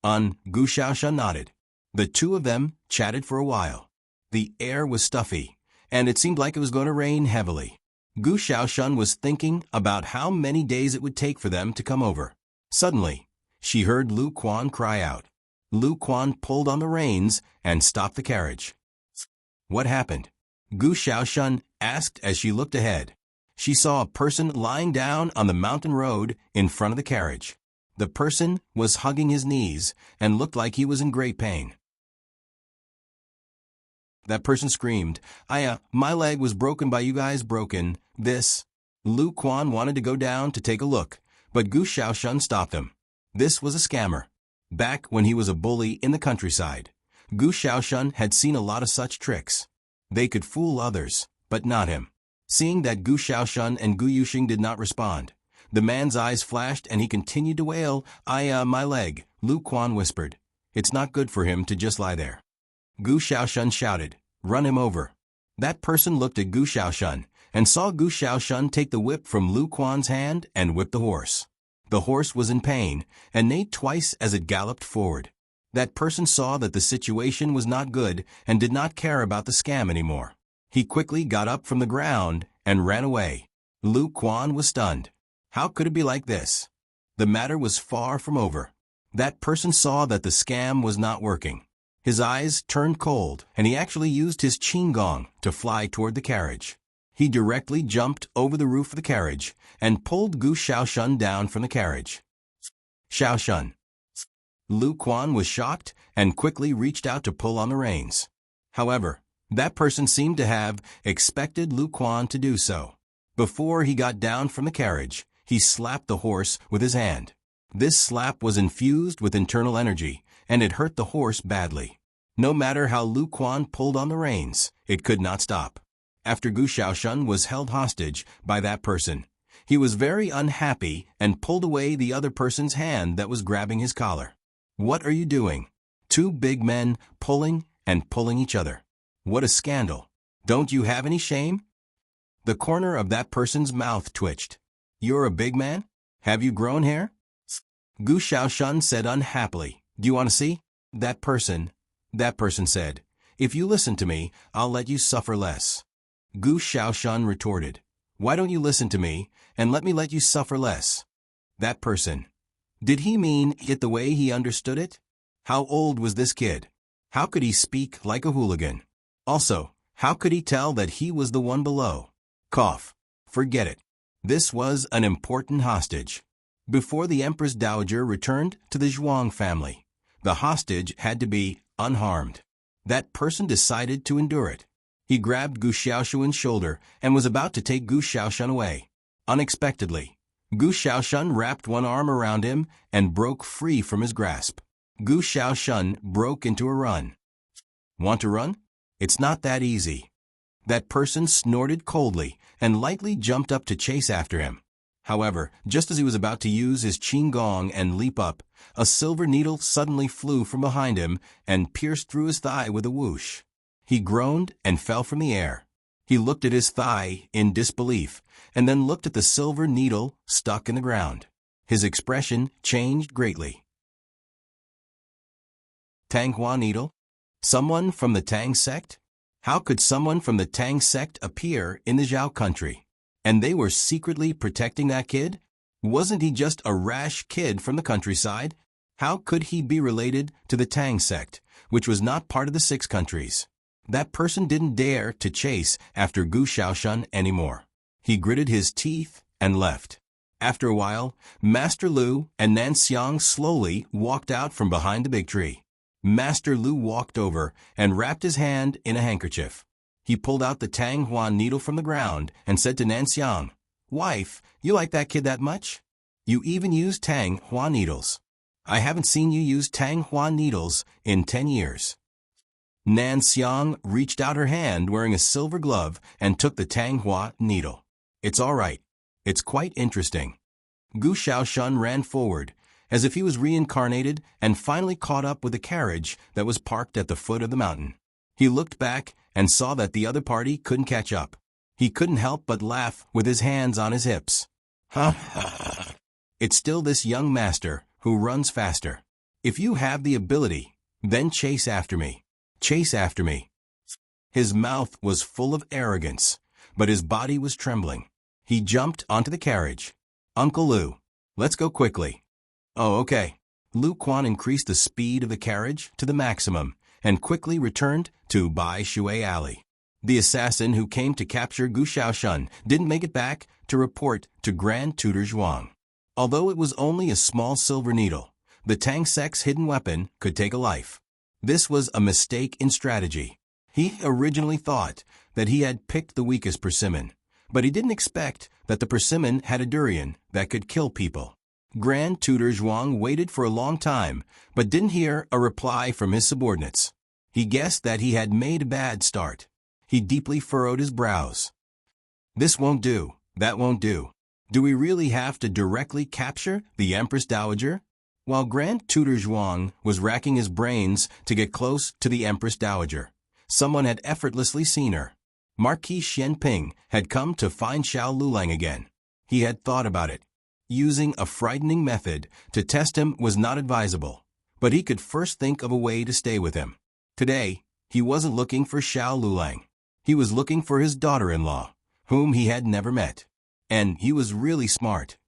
Gu Xiaoshun nodded. The two of them chatted for a while. The air was stuffy, and it seemed like it was going to rain heavily. Gu Xiaoshun was thinking about how many days it would take for them to come over. Suddenly, she heard Lu Quan cry out. Lu Quan pulled on the reins and stopped the carriage. "What happened?" Gu Xiaoshun asked as she looked ahead. She saw a person lying down on the mountain road in front of the carriage. The person was hugging his knees and looked like he was in great pain. That person screamed, My leg was broken by you guys broken. This." Lu Quan wanted to go down to take a look, but Gu Xiaoshun stopped him. This was a scammer. Back when he was a bully in the countryside, Gu Xiaoshun had seen a lot of such tricks. They could fool others, but not him. Seeing that Gu Xiaoshun and Gu Yuxing did not respond, the man's eyes flashed and he continued to wail, My leg," Lu Quan whispered. "It's not good for him to just lie there." Gu Xiaoshun shouted, "Run him over." That person looked at Gu Xiaoshun and saw Gu Xiaoshun take the whip from Lu Quan's hand and whip the horse. The horse was in pain and neighed twice as it galloped forward. That person saw that the situation was not good and did not care about the scam anymore. He quickly got up from the ground and ran away. Lu Quan was stunned. How could it be like this? The matter was far from over. That person saw that the scam was not working. His eyes turned cold, and he actually used his qinggong to fly toward the carriage. He directly jumped over the roof of the carriage and pulled Gu Xiaoshun down from the carriage. "Xiaoshun." Lu Quan was shocked and quickly reached out to pull on the reins. However, that person seemed to have expected Lu Quan to do so. Before he got down from the carriage, he slapped the horse with his hand. This slap was infused with internal energy, and it hurt the horse badly. No matter how Lu Quan pulled on the reins, it could not stop. After Gu Xiaoshun was held hostage by that person, he was very unhappy and pulled away the other person's hand that was grabbing his collar. "What are you doing?" Two big men pulling and pulling each other. What a scandal. Don't you have any shame? The corner of that person's mouth twitched. "You're a big man? Have you grown hair?" Gu Xiaoshun said unhappily, "Do you want to see?" That person said, "If you listen to me, I'll let you suffer less." Gu Xiaoshun retorted, "Why don't you listen to me and let me let you suffer less?" That person. Did he mean it the way he understood it? How old was this kid? How could he speak like a hooligan? Also, how could he tell that he was the one below? Cough. Forget it. This was an important hostage. Before the Empress Dowager returned to the Zhuang family, the hostage had to be unharmed. That person decided to endure it. He grabbed Gu Xiaoshun's shoulder and was about to take Gu Xiaoshun away. Unexpectedly, Gu Xiaoshun wrapped one arm around him and broke free from his grasp. Gu Xiaoshun broke into a run. Want to run? It's not that easy. That person snorted coldly and lightly jumped up to chase after him. However, just as he was about to use his qinggong and leap up, a silver needle suddenly flew from behind him and pierced through his thigh with a whoosh. He groaned and fell from the air. He looked at his thigh in disbelief and then looked at the silver needle stuck in the ground. His expression changed greatly. Tanghua needle? Someone from the Tang sect? How could someone from the Tang sect appear in the Zhao country? And they were secretly protecting that kid? Wasn't he just a rash kid from the countryside? How could he be related to the Tang sect, which was not part of the 6 countries? That person didn't dare to chase after Gu Xiaoshun anymore. He gritted his teeth and left. After a while, Master Lu and Nan Xiang slowly walked out from behind the big tree. Master Lu walked over and wrapped his hand in a handkerchief. He pulled out the Tang Hua needle from the ground and said to Nanxiang, "Wife, you like that kid that much? You even use Tang Hua needles. I haven't seen you use Tang Hua needles in 10 years. Nanxiang reached out her hand wearing a silver glove and took the Tang Hua needle. "It's all right. It's quite interesting." Gu Shaoshan ran forward, as if he was reincarnated, and finally caught up with the carriage that was parked at the foot of the mountain. He looked back and saw that the other party couldn't catch up. He couldn't help but laugh with his hands on his hips. "Ha ha! It's still this young master who runs faster. If you have the ability, then chase after me. Chase after me." His mouth was full of arrogance, but his body was trembling. He jumped onto the carriage. "Uncle Lu, let's go quickly." "Oh, okay." Lu Quan increased the speed of the carriage to the maximum and quickly returned to Bai Shui Alley. The assassin who came to capture Gu Shaoshan didn't make it back to report to Grand Tutor Zhuang. Although it was only a small silver needle, the Tang sect's hidden weapon could take a life. This was a mistake in strategy. He originally thought that he had picked the weakest persimmon, but he didn't expect that the persimmon had a durian that could kill people. Grand Tutor Zhuang waited for a long time, but didn't hear a reply from his subordinates. He guessed that he had made a bad start. He deeply furrowed his brows. "This won't do, that won't do. Do we really have to directly capture the Empress Dowager?" While Grand Tutor Zhuang was racking his brains to get close to the Empress Dowager, someone had effortlessly seen her. Marquis Xianping had come to find Xiao Lulang again. He had thought about it. Using a frightening method to test him was not advisable, but he could first think of a way to stay with him. Today, he wasn't looking for Xiao Lulang. He was looking for his daughter-in-law, whom he had never met. And he was really smart.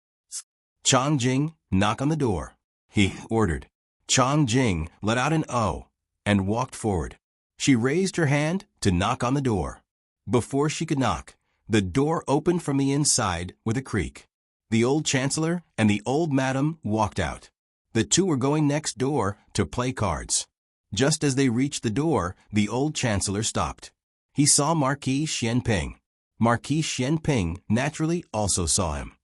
"Chang Jing, knock on the door," he ordered. Chang Jing let out an "oh" and walked forward. She raised her hand to knock on the door. Before she could knock, the door opened from the inside with a creak. The old chancellor and the old madam walked out. The two were going next door to play cards. Just as they reached the door, the old chancellor stopped. He saw Marquis Xianping. Marquis Xianping naturally also saw him.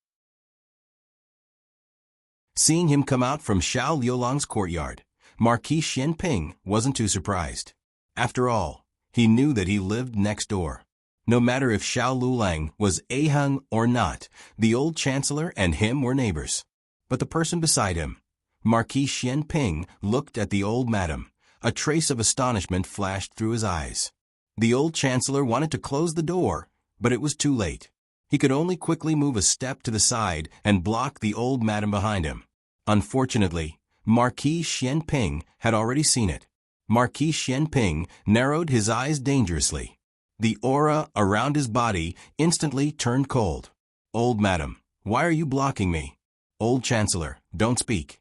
Seeing him come out from Xiao Liulang's courtyard, Marquis Xianping wasn't too surprised. After all, he knew that he lived next door. No matter if Xiao Lulang was Aheng or not, the old chancellor and him were neighbors. But the person beside him, Marquis Xianping, looked at the old madam. A trace of astonishment flashed through his eyes. The old chancellor wanted to close the door, but it was too late. He could only quickly move a step to the side and block the old madam behind him. Unfortunately, Marquis Xianping had already seen it. Marquis Xianping narrowed his eyes dangerously. The aura around his body instantly turned cold. "Old madam, why are you blocking me?" "Old chancellor, don't speak."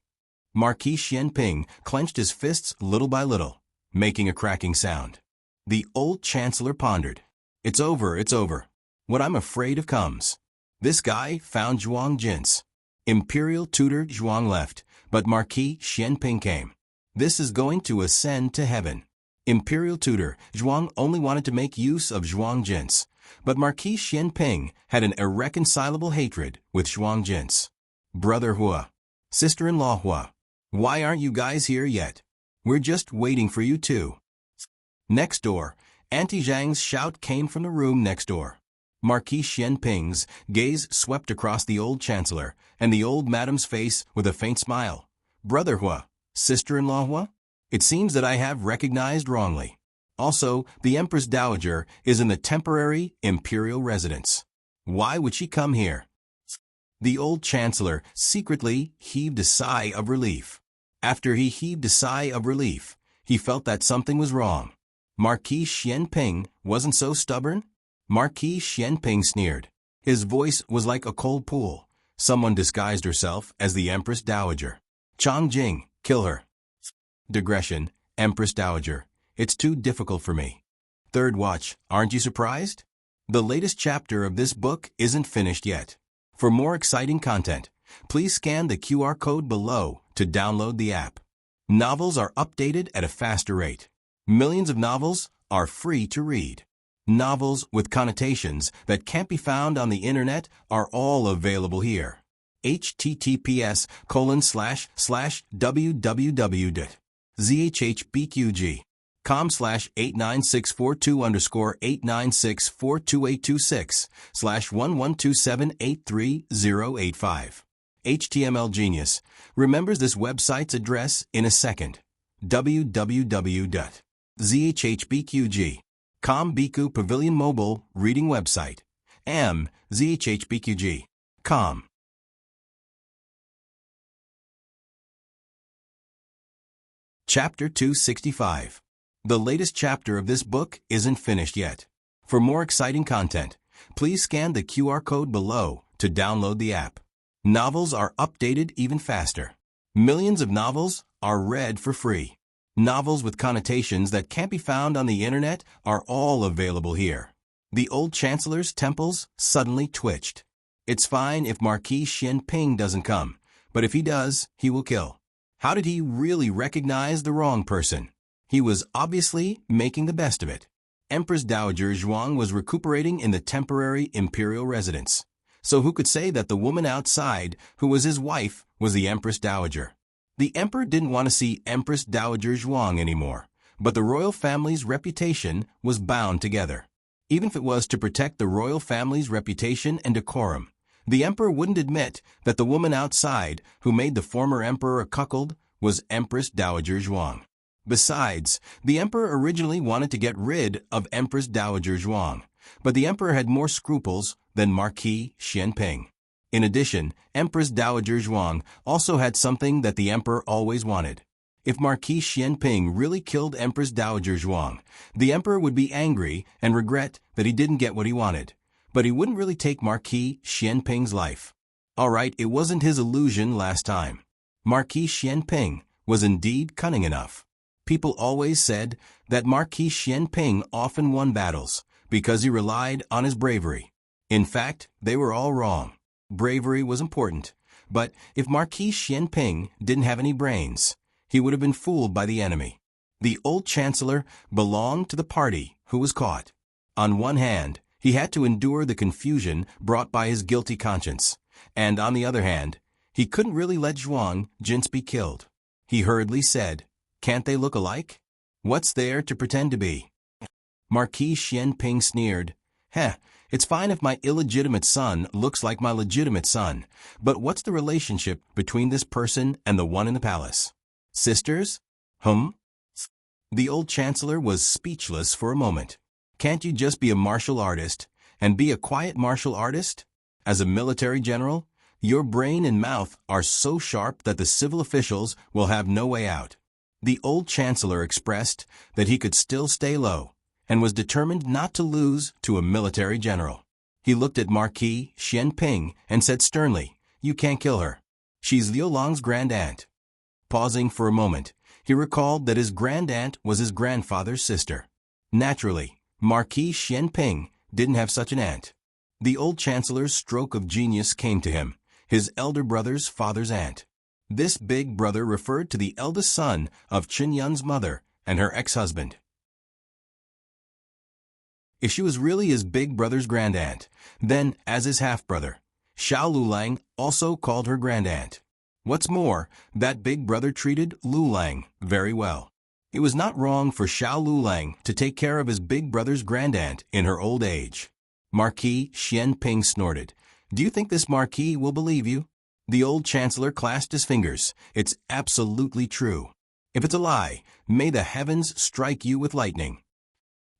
Marquis Xianping clenched his fists little by little, making a cracking sound. The old chancellor pondered. It's over. What I'm afraid of comes." This guy found Zhuang Jin's. Imperial Tutor Zhuang left, but Marquis Xianping came. This is going to ascend to heaven. Imperial Tutor Zhuang only wanted to make use of Zhuang Jin's, but Marquis Xianping had an irreconcilable hatred with Zhuang Jin's. "Brother Hua, sister-in-law Hua, why aren't you guys here yet? We're just waiting for you too." Next door, Auntie Zhang's shout came from the room next door. Marquis Xianping's gaze swept across the old chancellor and the old madam's face with a faint smile. "Brother Hua, sister-in-law Hua? It seems that I have recognized wrongly. Also, the Empress Dowager is in the temporary imperial residence. Why would she come here?" The old chancellor secretly heaved a sigh of relief. After he heaved a sigh of relief, he felt that something was wrong. Marquis Xianping wasn't so stubborn? Marquis Xianping sneered. His voice was like a cold pool. Someone disguised herself as the Empress Dowager. "Chang Jing, kill her." Digression, Empress Dowager. It's too difficult for me. Third watch, aren't you surprised? The latest chapter of this book isn't finished yet. For more exciting content, please scan the QR code below to download the app. Novels are updated at a faster rate. Millions of novels are free to read. Novels with connotations that can't be found on the internet are all available here. https://www.zhbqg.com/89642_896/11278385. HTML Genius remembers this website's address in a second. www.zhbqg.com Biku Pavilion Mobile Reading Website. zhbqg.com. Chapter 265. The latest chapter of this book isn't finished yet. For more exciting content, please scan the QR code below to download the app. Novels are updated even faster. Millions of novels are read for free. Novels with connotations that can't be found on the internet are all available here. The old chancellor's temples suddenly twitched. It's fine if Marquis Xianping doesn't come, but if he does, he will kill. How did he really recognize the wrong person? He was obviously making the best of it. Empress Dowager Zhuang was recuperating in the temporary imperial residence. So who could say that the woman outside, who was his wife, was the Empress Dowager? The emperor didn't want to see Empress Dowager Zhuang anymore, but the royal family's reputation was bound together. Even if it was to protect the royal family's reputation and decorum, the emperor wouldn't admit that the woman outside, who made the former emperor a cuckold, was Empress Dowager Zhuang. Besides, the emperor originally wanted to get rid of Empress Dowager Zhuang, but the emperor had more scruples than Marquis Xianping. In addition, Empress Dowager Zhuang also had something that the emperor always wanted. If Marquis Xianping really killed Empress Dowager Zhuang, the emperor would be angry and regret that he didn't get what he wanted. But he wouldn't really take Marquis Xianping's life. Alright, it wasn't his illusion last time. Marquis Xianping was indeed cunning enough. People always said that Marquis Xianping often won battles because he relied on his bravery. In fact, they were all wrong. Bravery was important, but if Marquis Xianping didn't have any brains, he would have been fooled by the enemy. The old chancellor belonged to the party who was caught. On one hand, he had to endure the confusion brought by his guilty conscience, and on the other hand, he couldn't really let Zhuang Jin's be killed. He hurriedly said, "Can't they look alike? What's there to pretend to be?" Marquis Xianping sneered, "Heh, it's fine if my illegitimate son looks like my legitimate son, but what's the relationship between this person and the one in the palace? Sisters? The old chancellor was speechless for a moment. Can't you just be a martial artist, and be a quiet martial artist? As a military general, your brain and mouth are so sharp that the civil officials will have no way out." The old chancellor expressed that he could still stay low, and was determined not to lose to a military general. He looked at Marquis Xianping and said sternly, "You can't kill her. She's Liu Long's grand-aunt." Pausing for a moment, he recalled that his grand-aunt was his grandfather's sister. Naturally, Marquis Xianping didn't have such an aunt. The old chancellor's stroke of genius came to him, his elder brother's father's aunt. This big brother referred to the eldest son of Chen Yun's mother and her ex-husband. If she was really his big brother's grand-aunt, then, as his half-brother, Xiao Lulang also called her grand-aunt. What's more, that big brother treated Lulang very well. It was not wrong for Xiao Lulang to take care of his big brother's grand-aunt in her old age. Marquis Xianping snorted. "Do you think this marquis will believe you?" The old chancellor clasped his fingers. "It's absolutely true. If it's a lie, may the heavens strike you with lightning."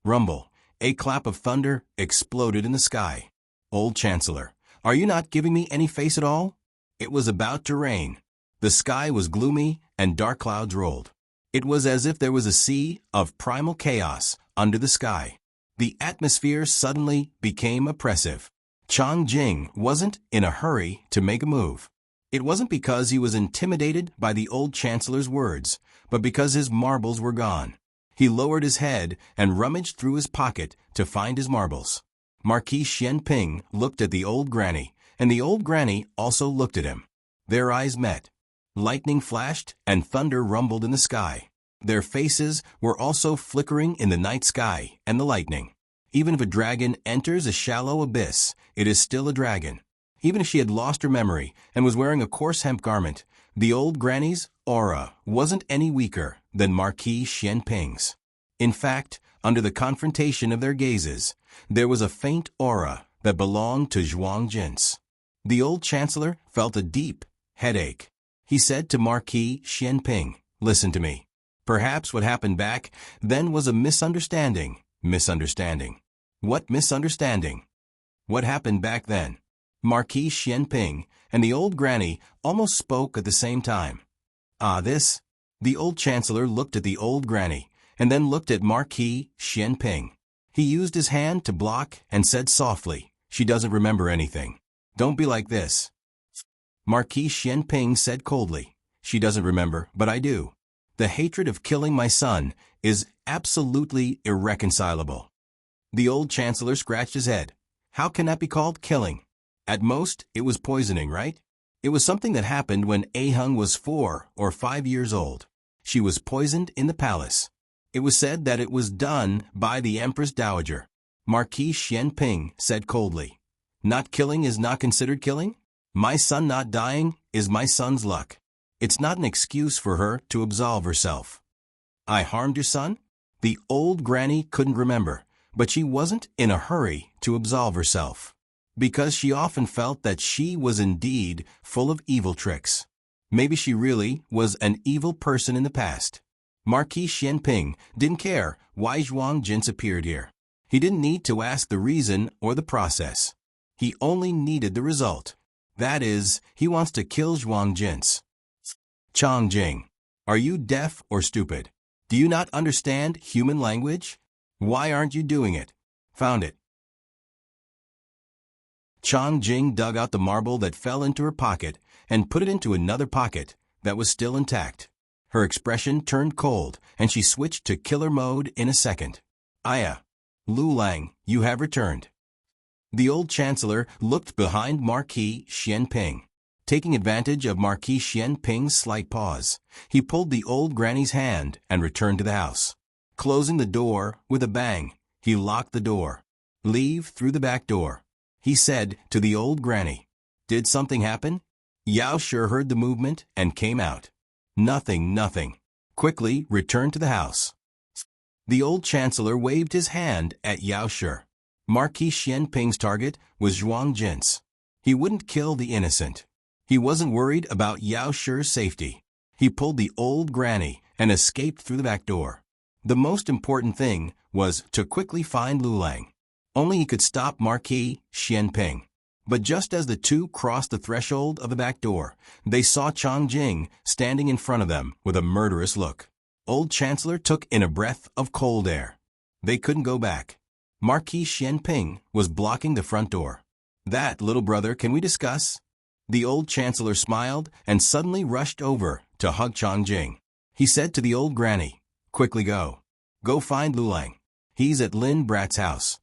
Rumble. A clap of thunder exploded in the sky. "Old chancellor, are you not giving me any face at all?" It was about to rain. The sky was gloomy and dark clouds rolled. It was as if there was a sea of primal chaos under the sky. The atmosphere suddenly became oppressive. Chang Jing wasn't in a hurry to make a move. It wasn't because he was intimidated by the old chancellor's words, but because his marbles were gone. He lowered his head and rummaged through his pocket to find his marbles. Marquis Xianping looked at the old granny, and the old granny also looked at him. Their eyes met. Lightning flashed and thunder rumbled in the sky. Their faces were also flickering in the night sky and the lightning. Even if a dragon enters a shallow abyss, it is still a dragon. Even if she had lost her memory and was wearing a coarse hemp garment, the old granny's aura wasn't any weaker than Marquis Xianping's. In fact, under the confrontation of their gazes, there was a faint aura that belonged to Zhuang Jin's. The old chancellor felt a deep headache. He said to Marquis Xianping, "Listen to me. Perhaps what happened back then was a misunderstanding. Misunderstanding. What misunderstanding? What happened back then?" Marquis Xianping and the old granny almost spoke at the same time. This? The old chancellor looked at the old granny and then looked at Marquis Xianping. He used his hand to block and said softly, "She doesn't remember anything. Don't be like this." Marquis Xianping said coldly, "She doesn't remember, but I do. The hatred of killing my son is absolutely irreconcilable." The old chancellor scratched his head. How can that be called killing? At most, it was poisoning, right? It was something that happened when Ahung was 4 or 5 years old. She was poisoned in the palace. It was said that it was done by the Empress Dowager. Marquis Xianping said coldly, "Not killing is not considered killing? My son not dying is my son's luck. It's not an excuse for her to absolve herself." "I harmed your son?" The old granny couldn't remember, but she wasn't in a hurry to absolve herself, because she often felt that she was indeed full of evil tricks. Maybe she really was an evil person in the past. Marquis Xianping didn't care why Zhuang Jin appeared here. He didn't need to ask the reason or the process. He only needed the result. That is, he wants to kill Zhuang Jin. Chang Jing, are you deaf or stupid? Do you not understand human language? Why aren't you doing it? Found it. Chang Jing dug out the marble that fell into her pocket and put it into another pocket that was still intact. Her expression turned cold and she switched to killer mode in a second. "Aya, Lu Lang, you have returned." The old chancellor looked behind Marquis Xianping. Taking advantage of Marquis Xianping's slight pause, he pulled the old granny's hand and returned to the house. Closing the door with a bang, he locked the door. "Leave through the back door," he said to the old granny. Did something happen? Yao Shi heard the movement and came out. Nothing. Quickly returned to the house. The old chancellor waved his hand at Yao Shi. Marquis Xianping's target was Zhuang Jin's. He wouldn't kill the innocent. He wasn't worried about Yao Shi's safety. He pulled the old granny and escaped through the back door. The most important thing was to quickly find Lu Lang. Only he could stop Marquis Xianping. But just as the two crossed the threshold of the back door, they saw Chang Jing standing in front of them with a murderous look. Old Chancellor took in a breath of cold air. They couldn't go back. Marquis Xianping was blocking the front door. "That, little brother, can we discuss?" The old chancellor smiled and suddenly rushed over to hug Chang Jing. He said to the old granny, "Quickly go. Go find Lu Lang. He's at Lin Brat's house."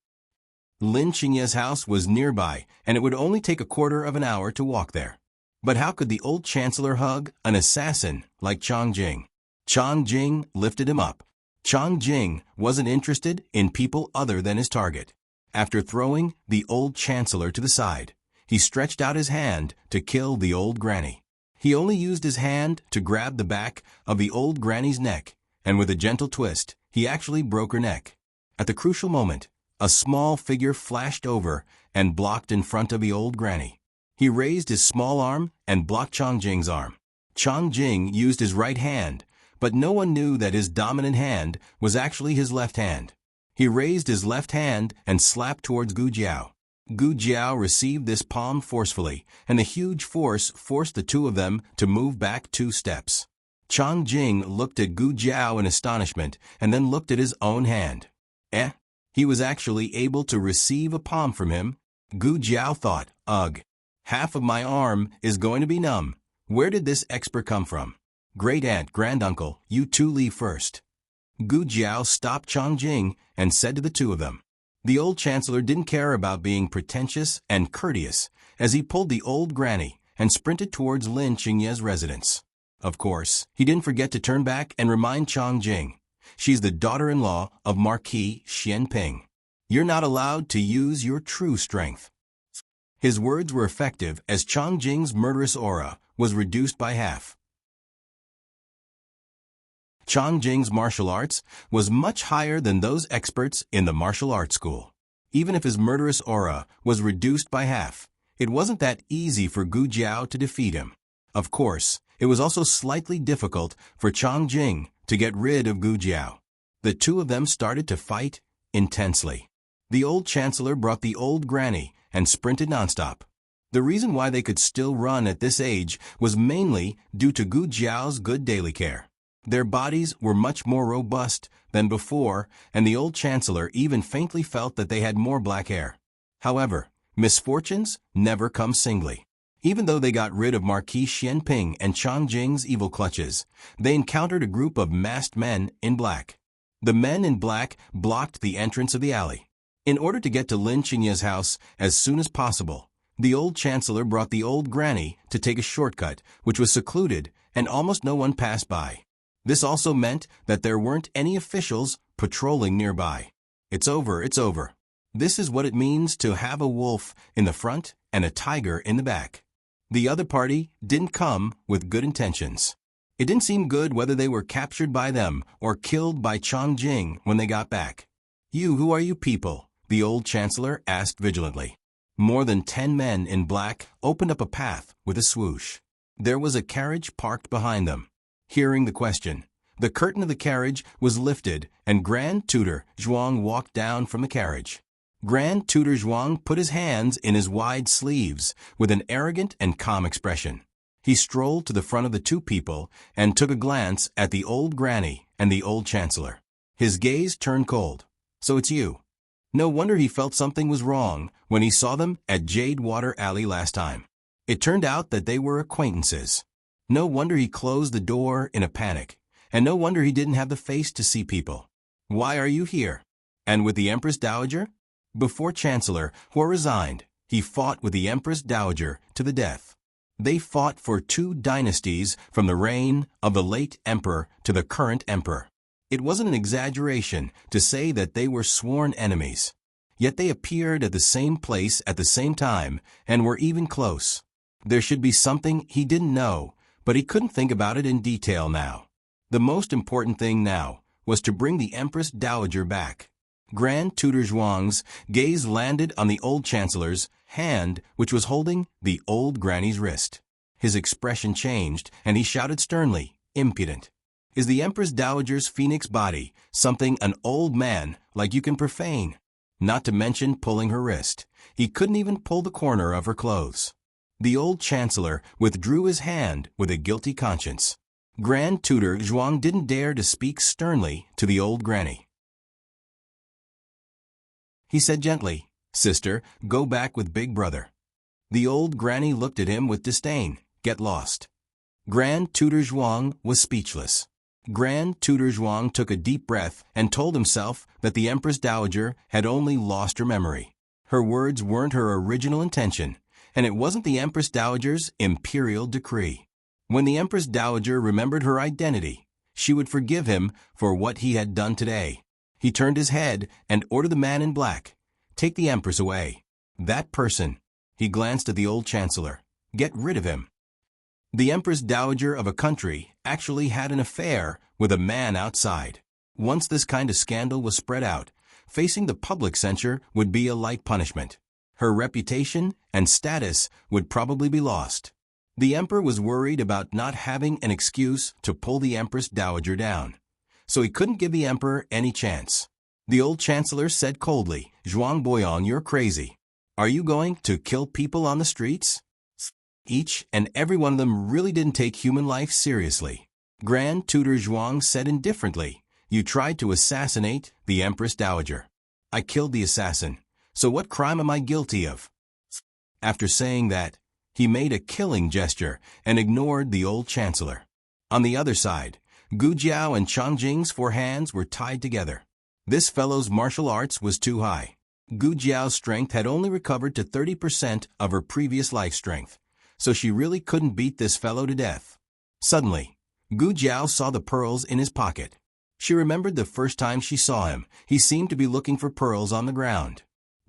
Lin Qingye's house was nearby, and it would only take a quarter of an hour to walk there. But how could the old chancellor hug an assassin like Chang Jing? Chang Jing lifted him up. Chang Jing wasn't interested in people other than his target. After throwing the old chancellor to the side, he stretched out his hand to kill the old granny. He only used his hand to grab the back of the old granny's neck, and with a gentle twist, he actually broke her neck. At the crucial moment, a small figure flashed over and blocked in front of the old granny. He raised his small arm and blocked Chang Jing's arm. Chang Jing used his right hand, but no one knew that his dominant hand was actually his left hand. He raised his left hand and slapped towards Gu Jiao. Gu Jiao received this palm forcefully, and the huge force forced the two of them to move back 2 steps. Chang Jing looked at Gu Jiao in astonishment and then looked at his own hand. He was actually able to receive a palm from him. Gu Jiao thought, "Ugh, half of my arm is going to be numb. Where did this expert come from? Great-aunt, granduncle, you two leave first." Gu Jiao stopped Chang Jing and said to the two of them. The old chancellor didn't care about being pretentious and courteous as he pulled the old granny and sprinted towards Lin Qingye's residence. Of course, he didn't forget to turn back and remind Chongjing. She's the daughter-in-law of Marquis Xianping. You're not allowed to use your true strength. His words were effective as Chongjing's murderous aura was reduced by half. Chongjing's martial arts was much higher than those experts in the martial arts school. Even if his murderous aura was reduced by half, it wasn't that easy for Gu Jiao to defeat him. Of course, it was also slightly difficult for Chongjing to get rid of Gu Jiao. The two of them started to fight intensely. The old chancellor brought the old granny and sprinted nonstop. The reason why they could still run at this age was mainly due to Gu Jiao's good daily care. Their bodies were much more robust than before, and the old chancellor even faintly felt that they had more black hair. However, misfortunes never come singly. Even though they got rid of Marquis Xianping and Chongjing's evil clutches, they encountered a group of masked men in black. The men in black blocked the entrance of the alley. In order to get to Lin Qingye's house as soon as possible, the old chancellor brought the old granny to take a shortcut, which was secluded, and almost no one passed by. This also meant that there weren't any officials patrolling nearby. It's over, it's over. This is what it means to have a wolf in the front and a tiger in the back. The other party didn't come with good intentions. It didn't seem good whether they were captured by them or killed by Chongjing when they got back. Who are you people?" the old chancellor asked vigilantly. More than 10 men in black opened up a path with a swoosh. There was a carriage parked behind them. Hearing the question, the curtain of the carriage was lifted and Grand Tutor Zhuang walked down from the carriage. Grand Tutor Zhuang put his hands in his wide sleeves with an arrogant and calm expression. He strolled to the front of the two people and took a glance at the old granny and the old chancellor. His gaze turned cold. "So it's you." No wonder he felt something was wrong when he saw them at Jade Water Alley last time. It turned out that they were acquaintances. No wonder he closed the door in a panic, and no wonder he didn't have the face to see people. "Why are you here? And with the Empress Dowager?" Before Chancellor Huo resigned, he fought with the Empress Dowager to the death. They fought for 2 dynasties from the reign of the late emperor to the current emperor. It wasn't an exaggeration to say that they were sworn enemies. Yet they appeared at the same place at the same time and were even close. There should be something he didn't know, but he couldn't think about it in detail now. The most important thing now was to bring the Empress Dowager back. Grand Tutor Zhuang's gaze landed on the old chancellor's hand, which was holding the old granny's wrist. His expression changed, and he shouted sternly, "Impudent! Is the Empress Dowager's phoenix body something an old man like you can profane? Not to mention pulling her wrist. He couldn't even pull the corner of her clothes." The old chancellor withdrew his hand with a guilty conscience. Grand Tutor Zhuang didn't dare to speak sternly to the old granny. He said gently, "Sister, go back with Big Brother." The old granny looked at him with disdain. "Get lost." Grand Tutor Zhuang was speechless. Grand Tutor Zhuang took a deep breath and told himself that the Empress Dowager had only lost her memory. Her words weren't her original intention, and it wasn't the Empress Dowager's imperial decree. When the Empress Dowager remembered her identity, she would forgive him for what he had done today. He turned his head and ordered the man in black, "Take the Empress away. That person," he glanced at the old chancellor, "get rid of him." The Empress Dowager of a country actually had an affair with a man outside. Once this kind of scandal was spread out, facing the public censure would be a light punishment. Her reputation and status would probably be lost. The emperor was worried about not having an excuse to pull the Empress Dowager down, so he couldn't give the emperor any chance. The old chancellor said coldly, "Zhuang Boyong, you're crazy. Are you going to kill people on the streets?" Each and every one of them really didn't take human life seriously. Grand Tutor Zhuang said indifferently, "You tried to assassinate the Empress Dowager. I killed the assassin, so what crime am I guilty of?" After saying that, he made a killing gesture and ignored the old chancellor. On the other side, Gu Jiao and Chongjing's 4 hands were tied together. This fellow's martial arts was too high. Gu Jiao's strength had only recovered to 30% of her previous life strength, so she really couldn't beat this fellow to death. Suddenly, Gu Jiao saw the pearls in his pocket. She remembered the first time she saw him. He seemed to be looking for pearls on the ground.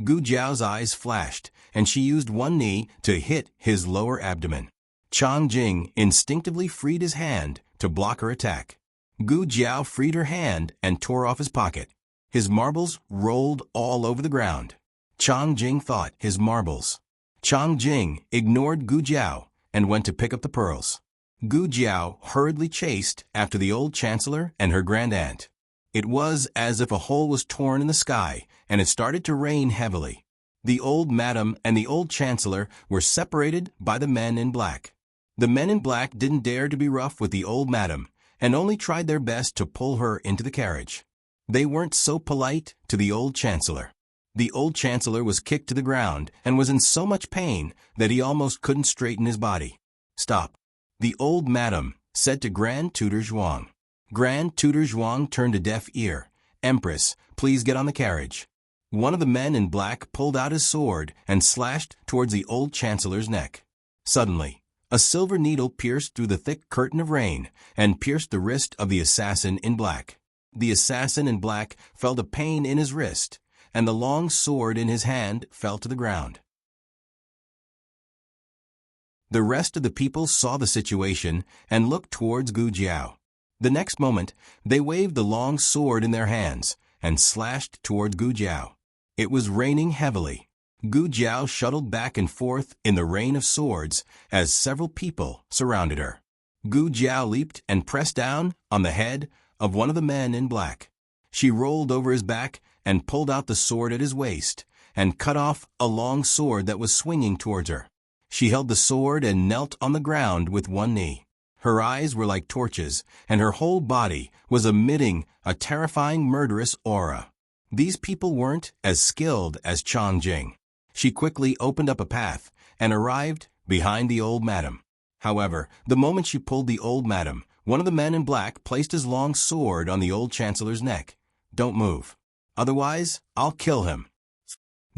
Gu Jiao's eyes flashed, and she used one knee to hit his lower abdomen. Chang Jing instinctively freed his hand to block her attack. Gu Jiao freed her hand and tore off his pocket. His marbles rolled all over the ground. Chang Jing thought, his marbles. Chang Jing ignored Gu Jiao and went to pick up the pearls. Gu Jiao hurriedly chased after the old chancellor and her grand-aunt. It was as if a hole was torn in the sky, and it started to rain heavily. The old madam and the old chancellor were separated by the men in black. The men in black didn't dare to be rough with the old madam, and only tried their best to pull her into the carriage. They weren't so polite to the old chancellor. The old chancellor was kicked to the ground and was in so much pain that he almost couldn't straighten his body. "Stop," the old madam said to Grand Tutor Zhuang. Grand Tutor Zhuang turned a deaf ear. "Empress, please get on the carriage." One of the men in black pulled out his sword and slashed towards the old chancellor's neck. Suddenly, a silver needle pierced through the thick curtain of rain and pierced the wrist of the assassin in black. The assassin in black felt a pain in his wrist, and the long sword in his hand fell to the ground. The rest of the people saw the situation and looked towards Gu Jiao. The next moment, they waved the long sword in their hands and slashed towards Gu Jiao. It was raining heavily. Gu Jiao shuttled back and forth in the rain of swords as several people surrounded her. Gu Jiao leaped and pressed down on the head of one of the men in black. She rolled over his back and pulled out the sword at his waist and cut off a long sword that was swinging towards her. She held the sword and knelt on the ground with one knee. Her eyes were like torches, and her whole body was emitting a terrifying murderous aura. These people weren't as skilled as Chang Jing. She quickly opened up a path and arrived behind the old madam. However, the moment she pulled the old madam, one of the men in black placed his long sword on the old chancellor's neck. "Don't move. Otherwise, I'll kill him."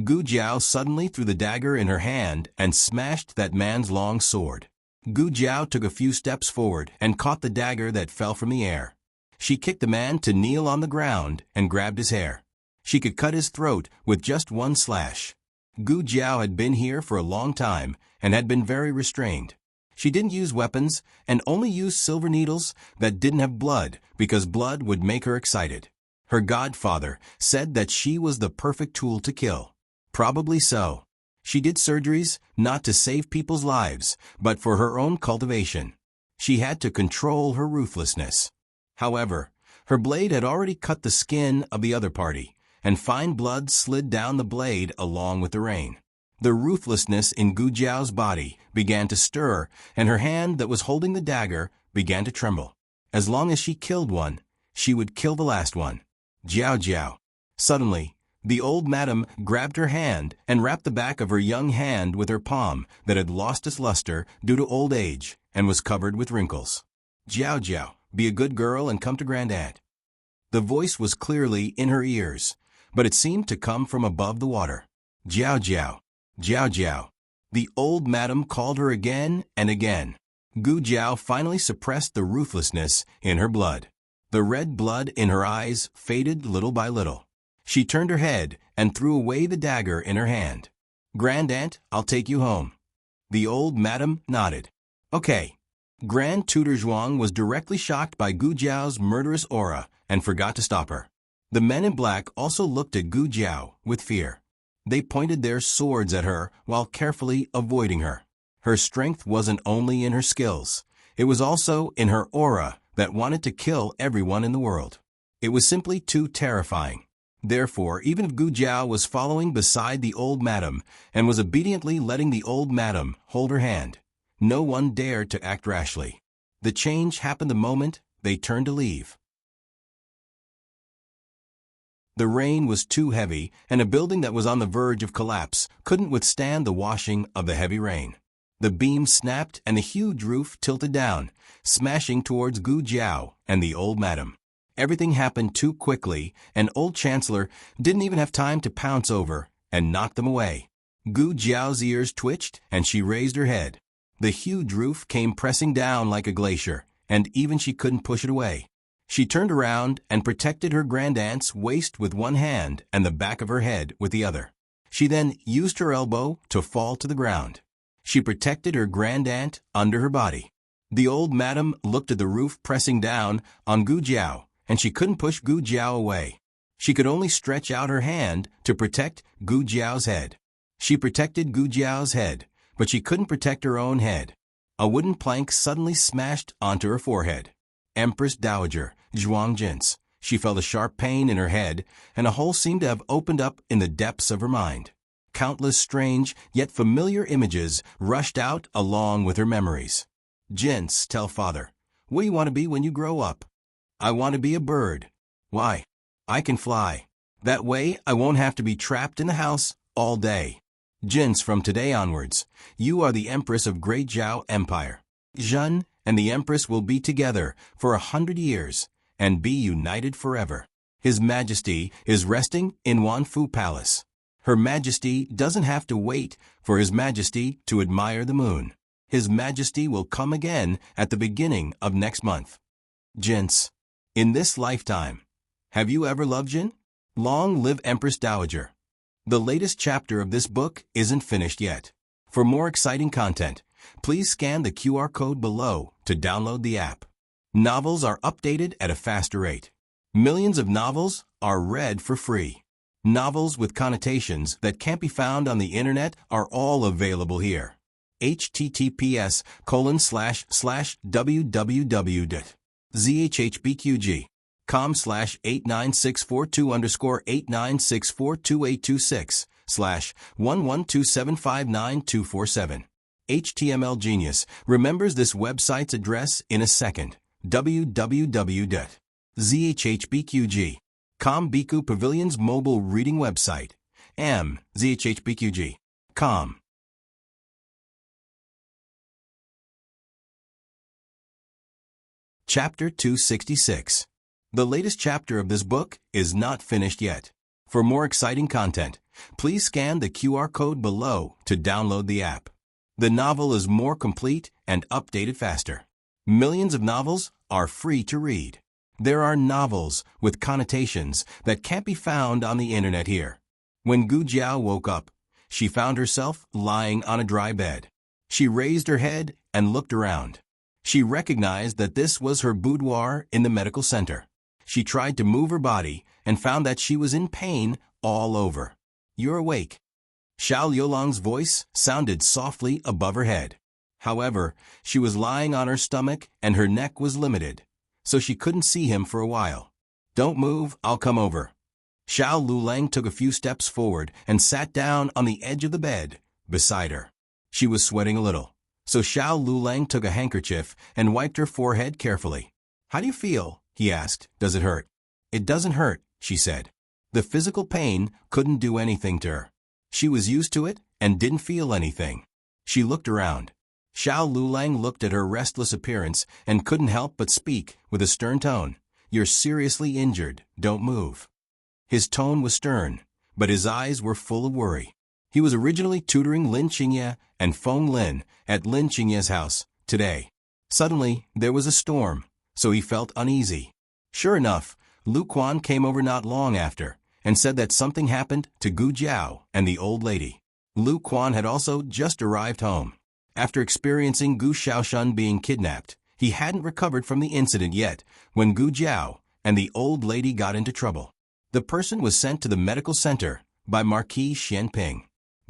Gu Jiao suddenly threw the dagger in her hand and smashed that man's long sword. Gu Jiao took a few steps forward and caught the dagger that fell from the air. She kicked the man to kneel on the ground and grabbed his hair. She could cut his throat with just one slash. Gu Jiao had been here for a long time and had been very restrained. She didn't use weapons and only used silver needles that didn't have blood because blood would make her excited. Her godfather said that she was the perfect tool to kill. Probably so. She did surgeries not to save people's lives, but for her own cultivation. She had to control her ruthlessness. However, her blade had already cut the skin of the other party, and fine blood slid down the blade along with the rain. The ruthlessness in Gu Jiao's body began to stir, and her hand that was holding the dagger began to tremble. As long as she killed one, she would kill the last one. Jiao Jiao. Suddenly, the old madam grabbed her hand and wrapped the back of her young hand with her palm that had lost its luster due to old age and was covered with wrinkles. "Jiao Jiao, be a good girl and come to Grand-aunt." The voice was clearly in her ears, but it seemed to come from above the water. "Jiao Jiao, Jiao Jiao." The old madam called her again and again. Gu Jiao finally suppressed the ruthlessness in her blood. The red blood in her eyes faded little by little. She turned her head and threw away the dagger in her hand. "Grand-aunt, I'll take you home." The old madam nodded. "Okay." Grand Tutor Zhuang was directly shocked by Gu Jiao's murderous aura and forgot to stop her. The men in black also looked at Gu Jiao with fear. They pointed their swords at her while carefully avoiding her. Her strength wasn't only in her skills. It was also in her aura that wanted to kill everyone in the world. It was simply too terrifying. Therefore, even if Gu Jiao was following beside the old madam and was obediently letting the old madam hold her hand, no one dared to act rashly. The change happened the moment they turned to leave. The rain was too heavy, and a building that was on the verge of collapse couldn't withstand the washing of the heavy rain. The beam snapped and the huge roof tilted down, smashing towards Gu Jiao and the old madam. Everything happened too quickly, and old chancellor didn't even have time to pounce over and knock them away. Gu Jiao's ears twitched and she raised her head. The huge roof came pressing down like a glacier, and even she couldn't push it away. She turned around and protected her grandaunt's waist with one hand and the back of her head with the other. She then used her elbow to fall to the ground. She protected her grandaunt under her body. The old madam looked at the roof pressing down on Gu Jiao, and she couldn't push Gu Jiao away. She could only stretch out her hand to protect Gu Jiao's head. She protected Gu Jiao's head, but she couldn't protect her own head. A wooden plank suddenly smashed onto her forehead. Empress Dowager Zhuang Jin's. She felt a sharp pain in her head, and a hole seemed to have opened up in the depths of her mind. Countless strange yet familiar images rushed out along with her memories. Jin's, tell father, what do you want to be when you grow up? I want to be a bird. Why? I can fly. That way I won't have to be trapped in the house all day. Jin's, from today onwards, you are the Empress of Great Zhao Empire. Zhen and the Empress will be together for 100 years and be united forever. His Majesty is resting in Wanfu Palace. Her Majesty doesn't have to wait for His Majesty to admire the moon. His Majesty will come again at the beginning of next month. Jin's, in this lifetime, have you ever loved Jin? Long live Empress Dowager. The latest chapter of this book isn't finished yet. For more exciting content, please scan the QR code below to download the app. Novels are updated at a faster rate. Millions of novels are read for free. Novels with connotations that can't be found on the internet are all available here. https://www.zhbqg.com/89642_89642826/112759247. HTML Genius remembers this website's address in a second. www.zhhbqg.com Biku Pavilion's mobile reading website. zhhbqg.com. Chapter 266. The latest chapter of this book is not finished yet. For more exciting content, please scan the QR code below to download the app. The novel is more complete and updated faster. Millions of novels are free to read. There are novels with connotations that can't be found on the internet here. When Gu Jiao woke up, she found herself lying on a dry bed. She raised her head and looked around. She recognized that this was her boudoir in the medical center. She tried to move her body and found that she was in pain all over. You're awake. Xiao Liulong's voice sounded softly above her head. However, she was lying on her stomach and her neck was limited, so she couldn't see him for a while. Don't move, I'll come over. Xiao Liulang took a few steps forward and sat down on the edge of the bed beside her. She was sweating a little, so Xiao Liulang took a handkerchief and wiped her forehead carefully. How do you feel? He asked. Does it hurt? It doesn't hurt, she said. The physical pain couldn't do anything to her. She was used to it and didn't feel anything. She looked around. Xiao Liulang looked at her restless appearance and couldn't help but speak with a stern tone. You're seriously injured. Don't move. His tone was stern, but his eyes were full of worry. He was originally tutoring Lin Qingye and Feng Lin at Lin Qingye's house today. Suddenly, there was a storm, so he felt uneasy. Sure enough, Lu Quan came over not long after and said that something happened to Gu Jiao and the old lady. Lu Quan had also just arrived home. After experiencing Gu Xiaoshun being kidnapped, he hadn't recovered from the incident yet when Gu Jiao and the old lady got into trouble. The person was sent to the medical center by Marquis Xianping.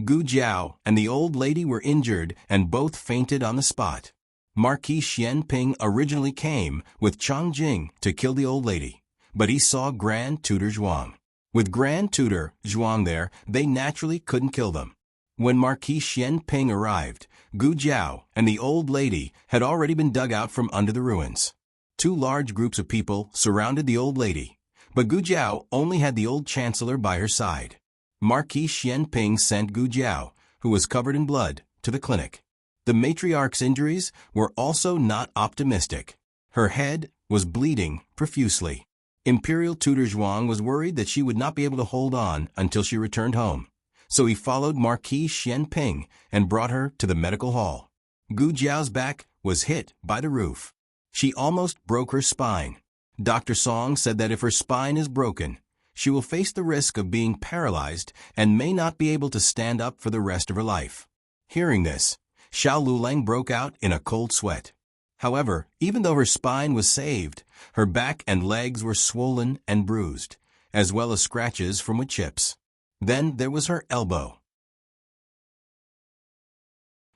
Gu Jiao and the old lady were injured and both fainted on the spot. Marquis Xianping originally came with Chang Jing to kill the old lady, but he saw Grand Tutor Zhuang. With Grand Tutor Zhuang there, they naturally couldn't kill them. When Marquis Xianping arrived, Gu Jiao and the old lady had already been dug out from under the ruins. Two large groups of people surrounded the old lady, but Gu Jiao only had the old chancellor by her side. Marquis Xianping sent Gu Jiao, who was covered in blood, to the clinic. The matriarch's injuries were also not optimistic. Her head was bleeding profusely. Imperial Tutor Zhuang was worried that she would not be able to hold on until she returned home, so he followed Marquis Xianping and brought her to the medical hall. Gu Jiao's back was hit by the roof. She almost broke her spine. Dr. Song said that if her spine is broken, she will face the risk of being paralyzed and may not be able to stand up for the rest of her life. Hearing this, Xiao Lulang broke out in a cold sweat. However, even though her spine was saved, her back and legs were swollen and bruised, as well as scratches from wood chips. Then there was her elbow.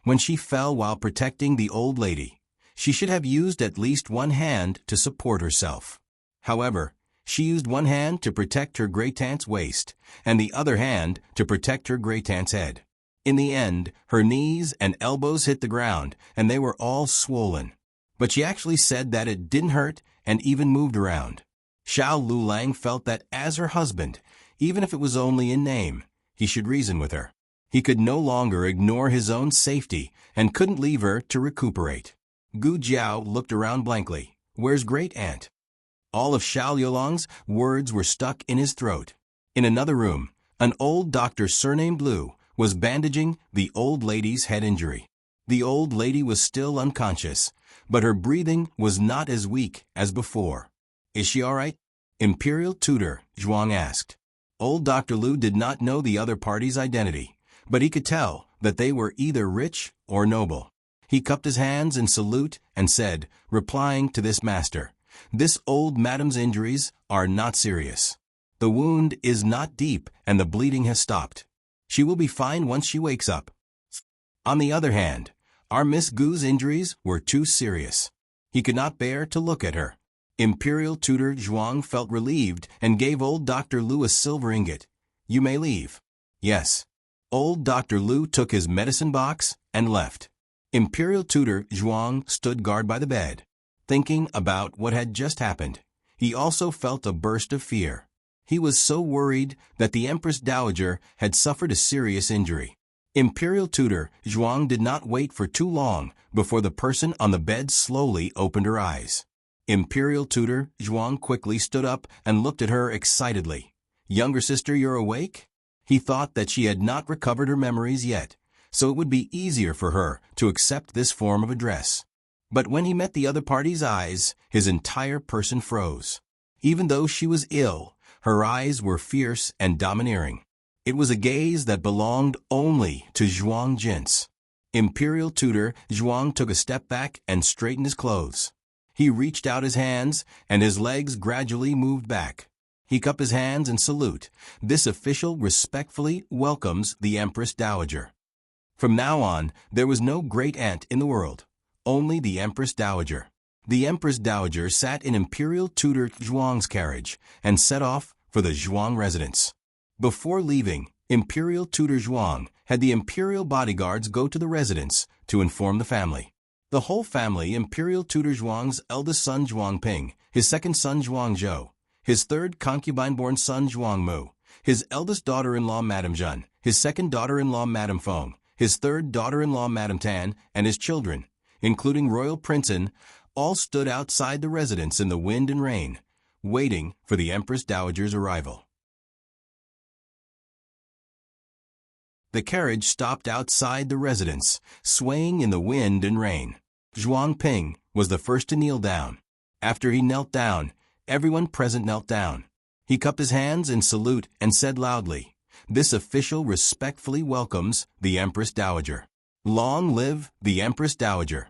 When she fell while protecting the old lady, she should have used at least one hand to support herself. However, she used one hand to protect her great-aunt's waist and the other hand to protect her great-aunt's head. In the end, her knees and elbows hit the ground and they were all swollen. But she actually said that it didn't hurt and even moved around. Xiao Lulang felt that as her husband, even if it was only in name, he should reason with her. He could no longer ignore his own safety and couldn't leave her to recuperate. Gu Jiao looked around blankly. Where's great-aunt? All of Xiao Lulang's words were stuck in his throat. In another room, an old doctor surnamed Lu was bandaging the old lady's head injury. The old lady was still unconscious, but her breathing was not as weak as before. Is she all right? Imperial tutor Zhuang asked. Old Dr. Lu did not know the other party's identity, but he could tell that they were either rich or noble. He cupped his hands in salute and said, replying to this master, "This old madam's injuries are not serious. The wound is not deep and the bleeding has stopped. She will be fine once she wakes up." On the other hand, our Miss Gu's injuries were too serious. He could not bear to look at her. Imperial tutor Zhuang felt relieved and gave old Dr. Lu a silver ingot. "You may leave." Yes. Old Dr. Lu took his medicine box and left. Imperial tutor Zhuang stood guard by the bed, thinking about what had just happened. He also felt a burst of fear. He was so worried that the Empress Dowager had suffered a serious injury. Imperial tutor Zhuang did not wait for too long before the person on the bed slowly opened her eyes. Imperial tutor Zhuang quickly stood up and looked at her excitedly. "Younger sister, you're awake?" He thought that she had not recovered her memories yet, so it would be easier for her to accept this form of address. But when he met the other party's eyes, his entire person froze. Even though she was ill, her eyes were fierce and domineering. It was a gaze that belonged only to Zhuang Jin's. Imperial tutor Zhuang took a step back and straightened his clothes. He reached out his hands, and his legs gradually moved back. He cupped his hands in salute. This official respectfully welcomes the Empress Dowager. From now on, there was no great-aunt in the world, only the Empress Dowager. The Empress Dowager sat in Imperial tutor Zhuang's carriage and set off for the Zhuang residence. Before leaving, Imperial tutor Zhuang had the imperial bodyguards go to the residence to inform the family. The whole family, Imperial tutor Zhuang's eldest son Zhuang Ping, his second son Zhuang Zhou, his third concubine-born son Zhuang Mu, his eldest daughter-in-law Madame Zhen, his second daughter-in-law Madame Feng, his third daughter-in-law Madame Tan, and his children, including Royal Princeton, all stood outside the residence in the wind and rain, waiting for the Empress Dowager's arrival. The carriage stopped outside the residence, swaying in the wind and rain. Zhuang Ping was the first to kneel down. After he knelt down, everyone present knelt down. He cupped his hands in salute and said loudly, "This official respectfully welcomes the Empress Dowager. Long live the Empress Dowager."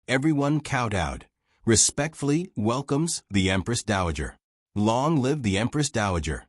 Everyone kowtowed. "Respectfully welcomes the Empress Dowager. Long live the Empress Dowager."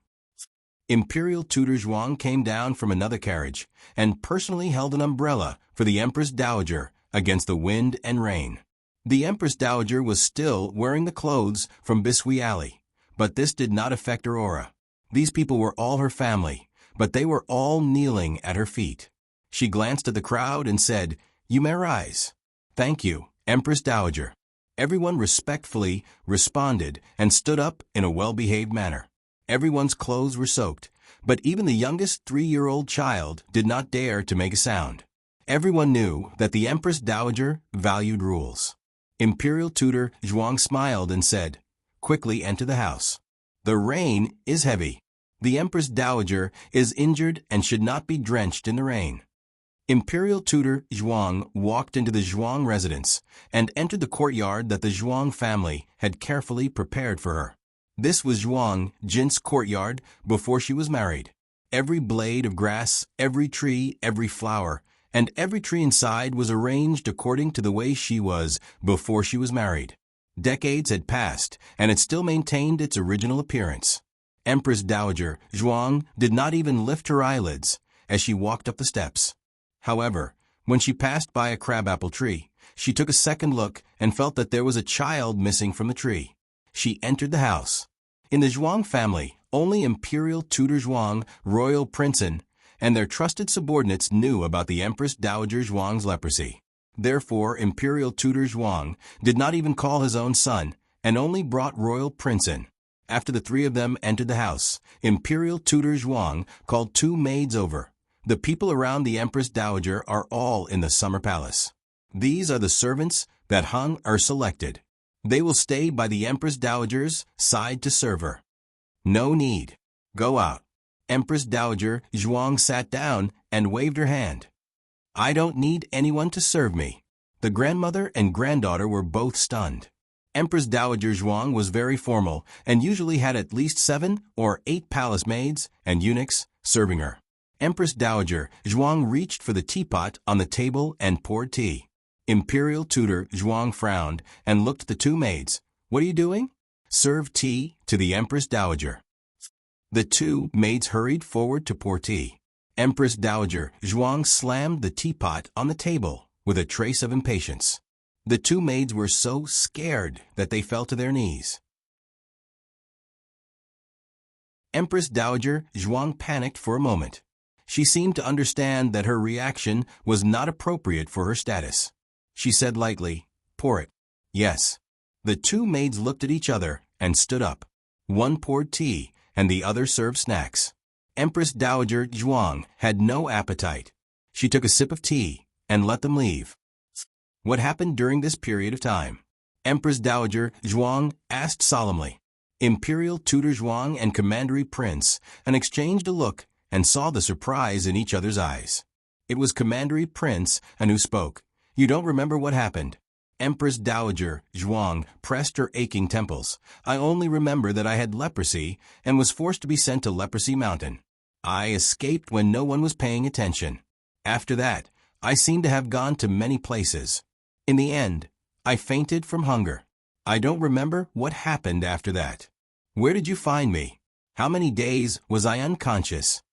Imperial tutor Zhuang came down from another carriage and personally held an umbrella for the Empress Dowager against the wind and rain. The Empress Dowager was still wearing the clothes from Bisui Alley, but this did not affect her aura. These people were all her family, but they were all kneeling at her feet. She glanced at the crowd and said, "You may rise." "Thank you, Empress Dowager." Everyone respectfully responded and stood up in a well-behaved manner. Everyone's clothes were soaked, but even the youngest 3-year-old child did not dare to make a sound. Everyone knew that the Empress Dowager valued rules. Imperial tutor Zhuang smiled and said, "Quickly enter the house. The rain is heavy. The Empress Dowager is injured and should not be drenched in the rain." Imperial tutor Zhuang walked into the Zhuang residence and entered the courtyard that the Zhuang family had carefully prepared for her. This was Zhuang Jin's courtyard before she was married. Every blade of grass, every tree, every flower, and every tree inside was arranged according to the way she was before she was married. Decades had passed, and it still maintained its original appearance. Empress Dowager Zhuang did not even lift her eyelids as she walked up the steps. However, when she passed by a crabapple tree, she took a second look and felt that there was a child missing from the tree. She entered the house. In the Zhuang family, only Imperial Tutor Zhuang, Royal Princein, and their trusted subordinates knew about the Empress Dowager Zhuang's leprosy. Therefore, Imperial Tutor Zhuang did not even call his own son, and only brought Royal Princein. After the three of them entered the house, Imperial Tutor Zhuang called two maids over. The people around the Empress Dowager are all in the summer palace. These are the servants that Hung are selected. They will stay by the Empress Dowager's side to serve her. No need. Go out. Empress Dowager Zhuang sat down and waved her hand. I don't need anyone to serve me. The grandmother and granddaughter were both stunned. Empress Dowager Zhuang was very formal and usually had at least 7 or 8 palace maids and eunuchs serving her. Empress Dowager Zhuang reached for the teapot on the table and poured tea. Imperial Tutor Zhuang frowned and looked at the two maids. What are you doing? Serve tea to the Empress Dowager. The two maids hurried forward to pour tea. Empress Dowager Zhuang slammed the teapot on the table with a trace of impatience. The two maids were so scared that they fell to their knees. Empress Dowager Zhuang panicked for a moment. She seemed to understand that her reaction was not appropriate for her status. She said lightly, "Pour it." "Yes." The two maids looked at each other and stood up. One poured tea and the other served snacks. Empress Dowager Zhuang had no appetite. She took a sip of tea and let them leave. What happened during this period of time? Empress Dowager Zhuang asked solemnly. Imperial Tutor Zhuang and Commandery Prince exchanged a look and saw the surprise in each other's eyes. It was Commandery Prince who spoke. You don't remember what happened? Empress Dowager Zhuang pressed her aching temples. I only remember that I had leprosy and was forced to be sent to Leprosy Mountain. I escaped when no one was paying attention. After that, I seem to have gone to many places. In the end, I fainted from hunger. I don't remember what happened after that. Where did you find me? How many days was I unconscious?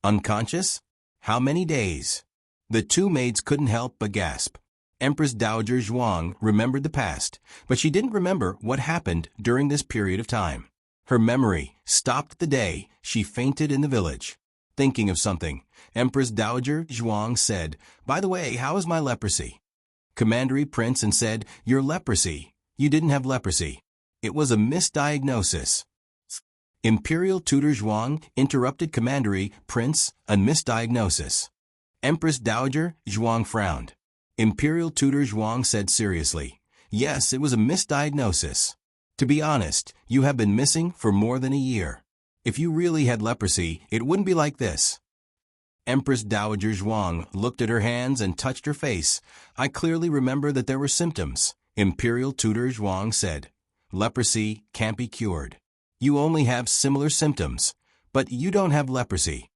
Unconscious? How many days? The two maids couldn't help but gasp. Empress Dowager Zhuang remembered the past, but she didn't remember what happened during this period of time. Her memory stopped the day she fainted in the village. Thinking of something, Empress Dowager Zhuang said, "By the way, how is my leprosy?" Commandery Prince said, "Your leprosy. You didn't have leprosy. It was a misdiagnosis." Imperial Tutor Zhuang interrupted Commandery Prince a misdiagnosis. Empress Dowager Zhuang frowned. Imperial Tutor Zhuang said seriously, "Yes, it was a misdiagnosis. To be honest, you have been missing for more than a year. If you really had leprosy, it wouldn't be like this." Empress Dowager Zhuang looked at her hands and touched her face. "I clearly remember that there were symptoms." Imperial Tutor Zhuang said, "Leprosy can't be cured. You only have similar symptoms, but you don't have leprosy."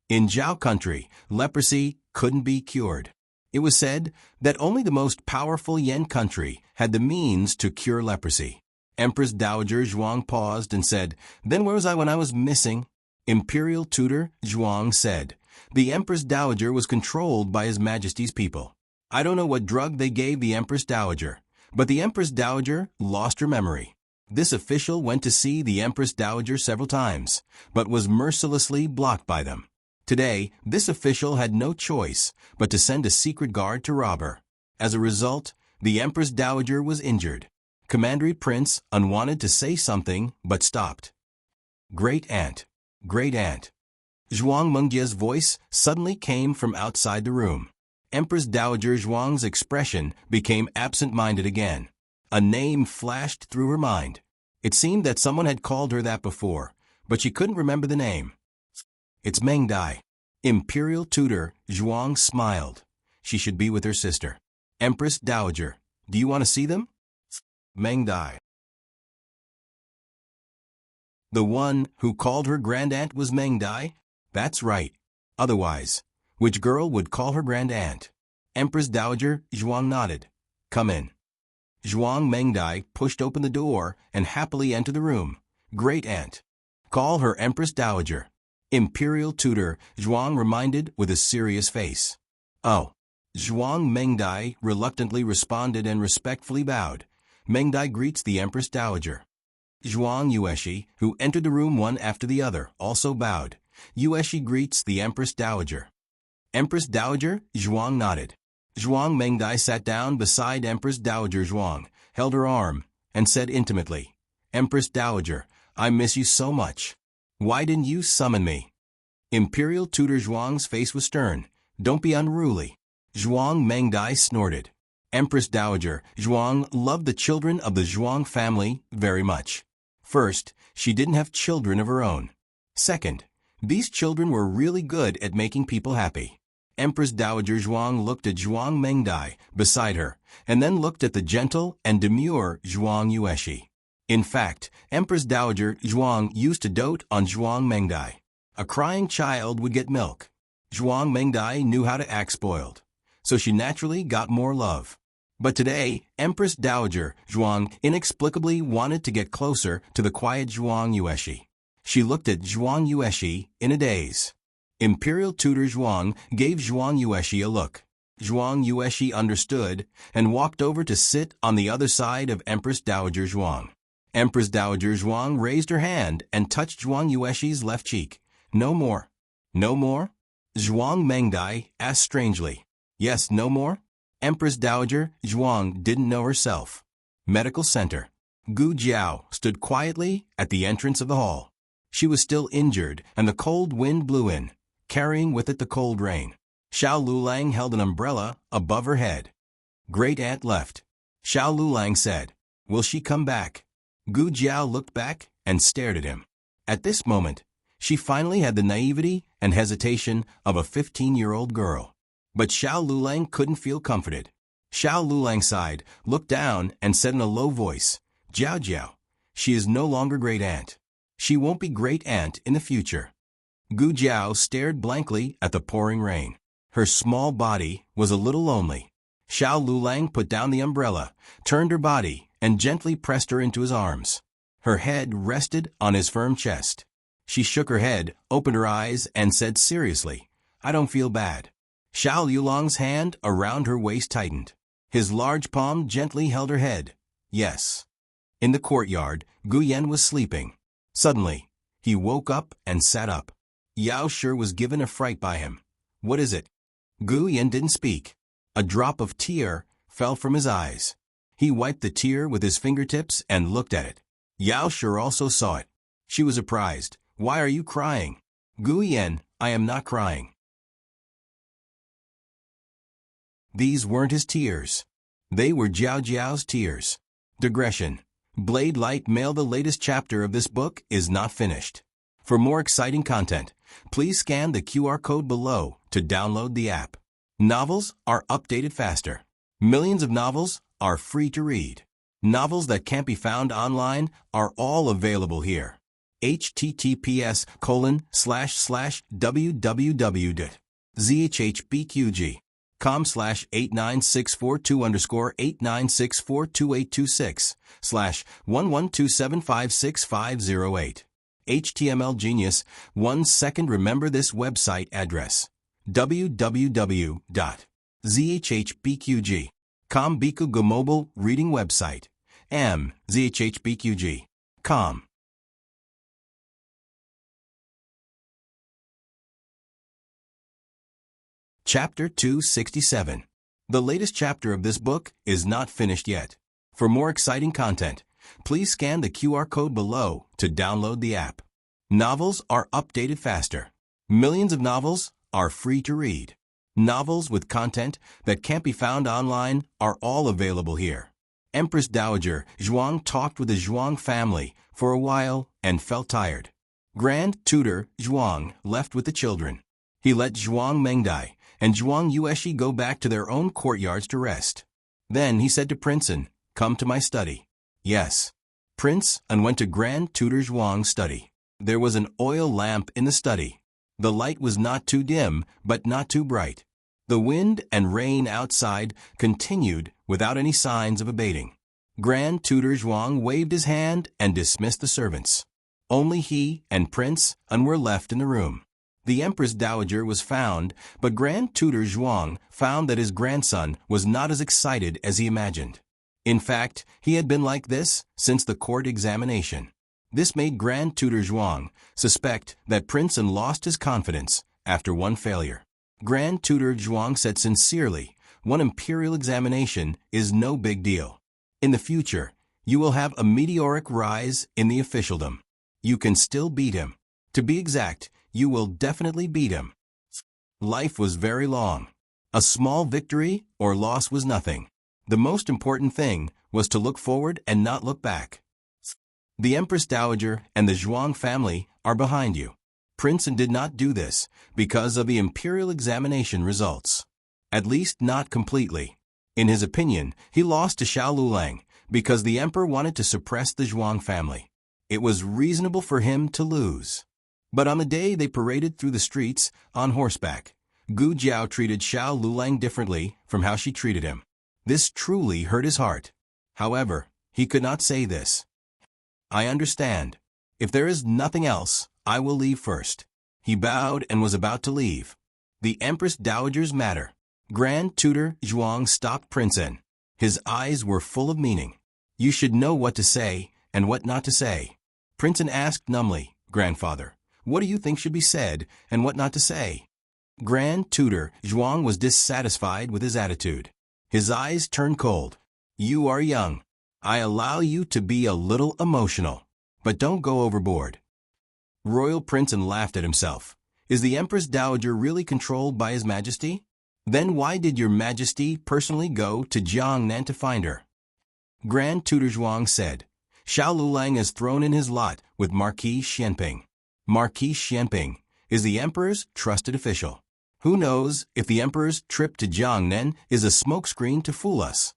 In Zhao country, leprosy couldn't be cured. It was said that only the most powerful Yan country had the means to cure leprosy. Empress Dowager Zhuang paused and said, "Then where was I when I was missing?" Imperial Tutor Zhuang said, "The Empress Dowager was controlled by His Majesty's people. I don't know what drug they gave the Empress Dowager, but the Empress Dowager lost her memory. This official went to see the Empress Dowager several times, but was mercilessly blocked by them. Today, this official had no choice but to send a secret guard to rob her. As a result, the Empress Dowager was injured." Commandery Prince wanted to say something but stopped. "Great Aunt, Great Aunt." Zhuang Mengjia's voice suddenly came from outside the room. Empress Dowager Zhuang's expression became absent-minded again. A name flashed through her mind. It seemed that someone had called her that before, but she couldn't remember the name. "It's Meng Dai." Imperial tutor Zhuang smiled. She should be with her sister. Empress Dowager, do you want to see them? Meng Dai. The one who called her grand-aunt was Meng Dai? That's right. Otherwise, which girl would call her grand-aunt? Empress Dowager Zhuang nodded. Come in. Zhuang Meng Dai pushed open the door and happily entered the room. Great-aunt. Call her Empress Dowager. Imperial tutor Zhuang reminded with a serious face. Oh. Zhuang Meng Dai reluctantly responded and respectfully bowed. Meng Dai greets the Empress Dowager. Zhuang Yueshi, who entered the room one after the other, also bowed. Yueshi greets the Empress Dowager. Empress Dowager Zhuang nodded. Zhuang Meng Dai sat down beside Empress Dowager Zhuang, held her arm, and said intimately, Empress Dowager, I miss you so much. Why didn't you summon me? Imperial tutor Zhuang's face was stern. Don't be unruly. Zhuang Meng Dai snorted. Empress Dowager Zhuang loved the children of the Zhuang family very much. First, she didn't have children of her own. Second, these children were really good at making people happy. Empress Dowager Zhuang looked at Zhuang Meng Dai beside her, and then looked at the gentle and demure Zhuang Yueshi. In fact, Empress Dowager Zhuang used to dote on Zhuang Meng Dai. A crying child would get milk. Zhuang Meng Dai knew how to act spoiled, so she naturally got more love. But today, Empress Dowager Zhuang inexplicably wanted to get closer to the quiet Zhuang Yueshi. She looked at Zhuang Yueshi in a daze. Imperial tutor Zhuang gave Zhuang Yueshi a look. Zhuang Yueshi understood and walked over to sit on the other side of Empress Dowager Zhuang. Empress Dowager Zhuang raised her hand and touched Zhuang Yueshi's left cheek. No more. No more? Zhuang Meng Dai asked strangely. Yes, no more? Empress Dowager Zhuang didn't know herself. Medical Center. Gu Jiao stood quietly at the entrance of the hall. She was still injured, and the cold wind blew in, carrying with it the cold rain. Xiao Lulang held an umbrella above her head. Great-aunt left. Xiao Lulang said, Will she come back? Gu Jiao looked back and stared at him. At this moment, she finally had the naivety and hesitation of a 15-year-old girl. But Xiao Lulang couldn't feel comforted. Xiao Lulang sighed, looked down, and said in a low voice, Jiao Jiao, she is no longer great-aunt. She won't be great-aunt in the future. Gu Jiao stared blankly at the pouring rain. Her small body was a little lonely. Xiao Lulang put down the umbrella, turned her body, and gently pressed her into his arms. Her head rested on his firm chest. She shook her head, opened her eyes, and said seriously, I don't feel bad. Xiao Lulang's hand around her waist tightened. His large palm gently held her head. Yes. In the courtyard, Gu Yan was sleeping. Suddenly, he woke up and sat up. Yao Shi was given a fright by him. What is it? Gu Yan didn't speak. A drop of tear fell from his eyes. He wiped the tear with his fingertips and looked at it. Yao Shi also saw it. She was surprised. Why are you crying? Gu Yan, I am not crying. These weren't his tears. They were Jiao Jiao's tears. Digression. Blade Light Mail. The latest chapter of this book is not finished. For more exciting content, please scan the QR code below to download the app. Novels are updated faster. Millions of novels are free to read. Novels that can't be found online are all available here. https://www.zhbqg.com/89642_896428226/112756508. HTML Genius. 1 second. Remember this website address. www.zhbqg.com. Bikugo mobile reading website. zhbqg.com. Chapter 267. The latest chapter of this book is not finished yet. For more exciting content, please scan the QR code below to download the app. Novels are updated faster. Millions of novels are free to read. Novels with content that can't be found online are all available here. Empress Dowager Zhuang talked with the Zhuang family for a while and felt tired. Grand Tutor Zhuang left with the children. He let Zhuang Mengdai and Zhuang Yueshi go back to their own courtyards to rest. Then he said to Prince An, "Come to my study." Yes. Prince An went to Grand Tutor Zhuang's study. There was an oil lamp in the study. The light was not too dim, but not too bright. The wind and rain outside continued without any signs of abating. Grand Tutor Zhuang waved his hand and dismissed the servants. Only he and Prince An were left in the room. The Empress Dowager was found, but Grand Tutor Zhuang found that his grandson was not as excited as he imagined. In fact, he had been like this since the court examination. This made Grand Tutor Zhuang suspect that Prince An lost his confidence after one failure. Grand Tutor Zhuang said sincerely, "One imperial examination is no big deal. In the future, you will have a meteoric rise in the officialdom. You can still beat him. To be exact, you will definitely beat him." Life was very long. A small victory or loss was nothing. The most important thing was to look forward and not look back. The Empress Dowager and the Zhuang family are behind you. Prince An did not do this because of the imperial examination results. At least not completely. In his opinion, he lost to Xiao Lulang because the emperor wanted to suppress the Zhuang family. It was reasonable for him to lose. But on the day they paraded through the streets on horseback, Gu Jiao treated Xiao Lulang differently from how she treated him. This truly hurt his heart. However, he could not say this. "I understand. If there is nothing else, I will leave first." He bowed and was about to leave. The Empress Dowager's matter. Grand Tutor Zhuang stopped Prince An. His eyes were full of meaning. "You should know what to say and what not to say." Prince An asked numbly, "Grandfather, what do you think should be said and what not to say?" Grand Tutor Zhuang was dissatisfied with his attitude. His eyes turned cold. "You are young. I allow you to be a little emotional, but don't go overboard." Royal Prince An laughed at himself. Is the Empress Dowager really controlled by His Majesty? Then why did Your Majesty personally go to Jiangnan to find her? Grand Tutor Zhuang said, "Xiao Lulang has thrown in his lot with Marquis Xianping. Marquis Xianping is the Emperor's trusted official. Who knows if the Emperor's trip to Jiangnan is a smokescreen to fool us?"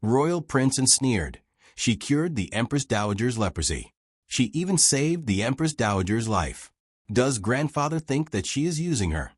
Royal Prince An sneered. She cured the Empress Dowager's leprosy. She even saved the Empress Dowager's life. Does grandfather think that she is using her?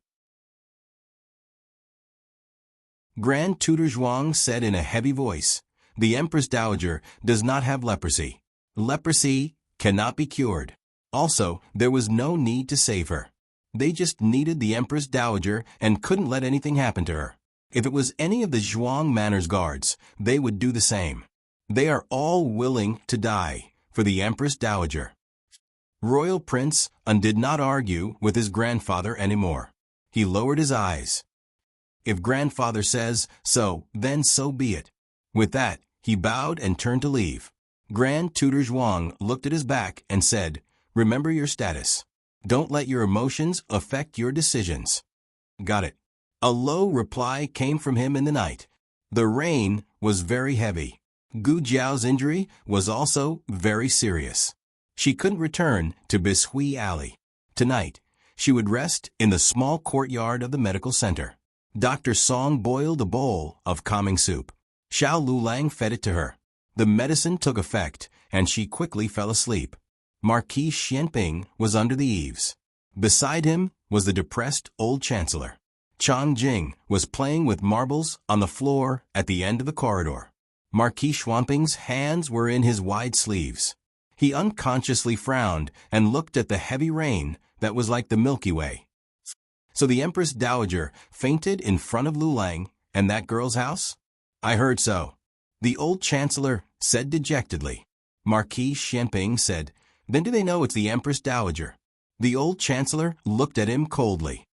Grand Tutor Zhuang said in a heavy voice, "The Empress Dowager does not have leprosy. Leprosy cannot be cured. Also, there was no need to save her. They just needed the Empress Dowager and couldn't let anything happen to her. If it was any of the Zhuang Manor's guards, they would do the same. They are all willing to die for the Empress Dowager." Royal Prince An did not argue with his grandfather anymore. He lowered his eyes. If grandfather says so, then so be it. With that, he bowed and turned to leave. Grand Tutor Zhuang looked at his back and said, "Remember your status. Don't let your emotions affect your decisions." Got it. A low reply came from him in the night. The rain was very heavy. Gu Jiao's injury was also very serious. She couldn't return to Bishui Alley. Tonight, she would rest in the small courtyard of the medical center. Dr. Song boiled a bowl of calming soup. Xiao Lulang fed it to her. The medicine took effect, and she quickly fell asleep. Marquis Xianping was under the eaves. Beside him was the depressed old chancellor. Chang Jing was playing with marbles on the floor at the end of the corridor. Marquis Xuanping's hands were in his wide sleeves. He unconsciously frowned and looked at the heavy rain that was like the Milky Way. So the Empress Dowager fainted in front of Lulang and that girl's house? I heard so. The old chancellor said dejectedly. Marquis Xianping said, "Then do they know it's the Empress Dowager?" The old chancellor looked at him coldly.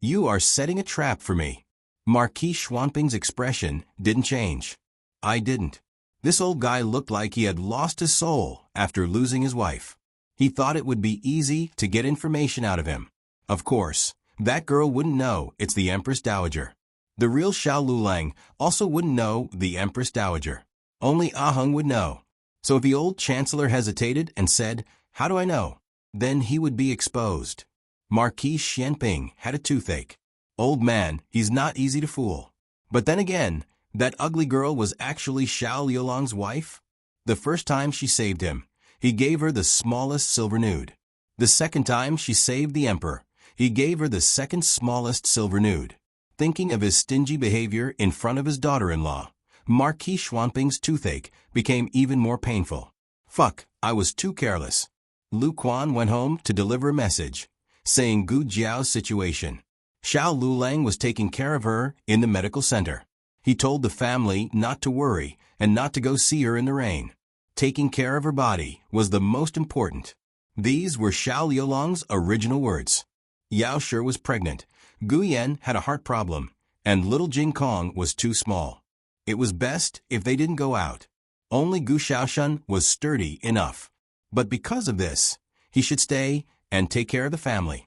"You are setting a trap for me." Marquis Xuanping's expression didn't change. I didn't. This old guy looked like he had lost his soul after losing his wife. He thought it would be easy to get information out of him. Of course, that girl wouldn't know it's the Empress Dowager. The real Xiao Lulang also wouldn't know the Empress Dowager. Only Aheng would know. So if the old chancellor hesitated and said, "How do I know?" then he would be exposed. Marquis Xianping had a toothache. Old man, he's not easy to fool. But then again, that ugly girl was actually Xiao Liulong's wife. The first time she saved him, he gave her the smallest silver nude. The second time she saved the emperor, he gave her the second smallest silver nude. Thinking of his stingy behavior in front of his daughter-in-law, Marquis Xuanping's toothache became even more painful. Fuck, I was too careless. Lu Quan went home to deliver a message, saying Gu Jiao's situation. Xiao Lulang was taking care of her in the medical center. He told the family not to worry and not to go see her in the rain. Taking care of her body was the most important. These were Xiao Liulong's original words. Yao Shi was pregnant, Gu Yan had a heart problem, and little Jing Kong was too small. It was best if they didn't go out. Only Gu Xiaoshan was sturdy enough. But because of this, he should stay and take care of the family.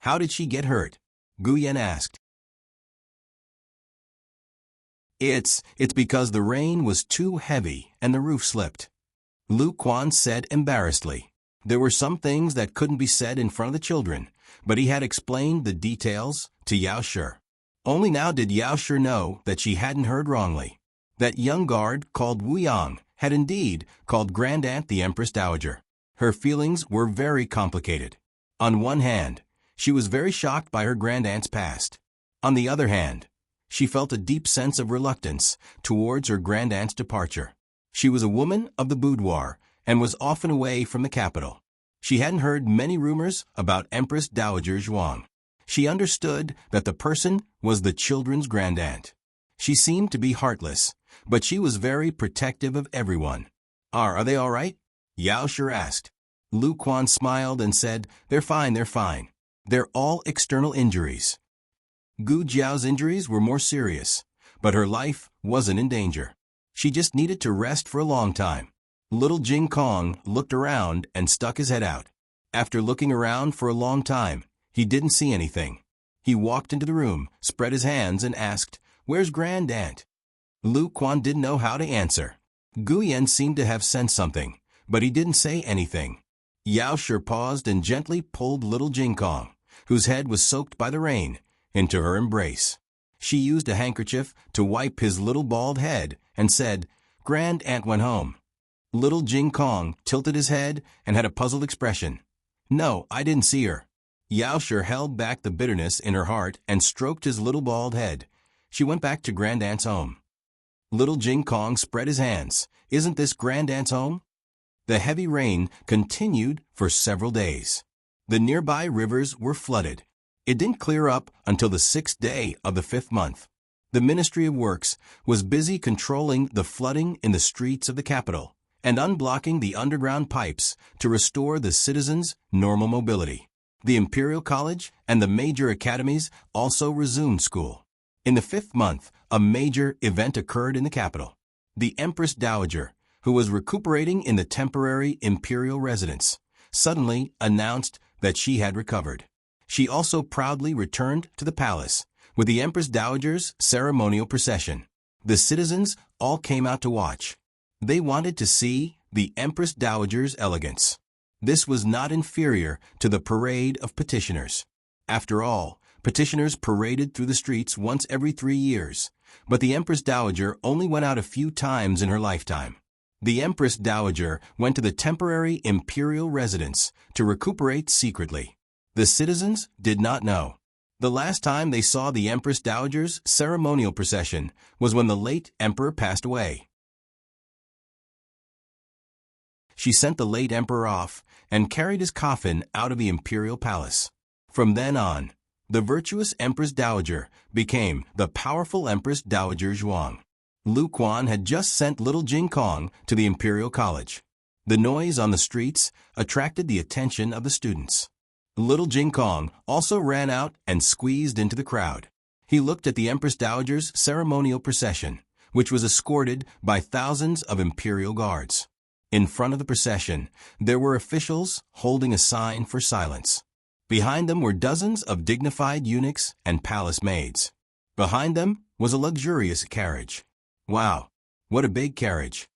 How did she get hurt? Gu Yan asked. It's because the rain was too heavy and the roof slipped. Lu Quan said embarrassedly. There were some things that couldn't be said in front of the children, but he had explained the details to Yao Shi. Only now did Yao Shi know that she hadn't heard wrongly. That young guard called Wu Yang had indeed called Grand-Aunt the Empress Dowager. Her feelings were very complicated. On one hand, she was very shocked by her grand-aunt's past. On the other hand, she felt a deep sense of reluctance towards her grand-aunt's departure. She was a woman of the boudoir and was often away from the capital. She hadn't heard many rumors about Empress Dowager Zhuang. She understood that the person was the children's grand-aunt. She seemed to be heartless, but she was very protective of everyone. Are they all right? Yao Shi asked. Lu Quan smiled and said, they're fine. They're all external injuries. Gu Jiao's injuries were more serious, but her life wasn't in danger. She just needed to rest for a long time. Little Jing Kong looked around and stuck his head out. After looking around for a long time, he didn't see anything. He walked into the room, spread his hands, and asked, where's Grand-Aunt? Lu Quan didn't know how to answer. Gu Yan seemed to have sensed something, but he didn't say anything. Yao Shi paused and gently pulled little Jing Kong, whose head was soaked by the rain, into her embrace. She used a handkerchief to wipe his little bald head and said, Grand-Aunt went home. Little Jing Kong tilted his head and had a puzzled expression. No, I didn't see her. Yao Shi held back the bitterness in her heart and stroked his little bald head. She went back to Grand-Aunt's home. Little Jing Kong spread his hands. Isn't this Grand-Aunt's home? The heavy rain continued for several days. The nearby rivers were flooded. It didn't clear up until the 6th day of the 5th month. The Ministry of Works was busy controlling the flooding in the streets of the capital and unblocking the underground pipes to restore the citizens' normal mobility. The Imperial College and the major academies also resumed school. In the 5th month, a major event occurred in the capital. The Empress Dowager, who was recuperating in the temporary imperial residence, suddenly announced that she had recovered. She also proudly returned to the palace with the Empress Dowager's ceremonial procession. The citizens all came out to watch. They wanted to see the Empress Dowager's elegance. This was not inferior to the parade of petitioners. After all, petitioners paraded through the streets once every 3 years, but the Empress Dowager only went out a few times in her lifetime. The Empress Dowager went to the temporary imperial residence to recuperate secretly. The citizens did not know. The last time they saw the Empress Dowager's ceremonial procession was when the late emperor passed away. She sent the late emperor off and carried his coffin out of the imperial palace. From then on, the virtuous Empress Dowager became the powerful Empress Dowager Zhuang. Lu Quan had just sent little Jing Kong to the Imperial College. The noise on the streets attracted the attention of the students. Little Jing Kong also ran out and squeezed into the crowd. He looked at the Empress Dowager's ceremonial procession, which was escorted by thousands of imperial guards. In front of the procession, there were officials holding a sign for silence. Behind them were dozens of dignified eunuchs and palace maids. Behind them was a luxurious carriage. Wow, what a big carriage!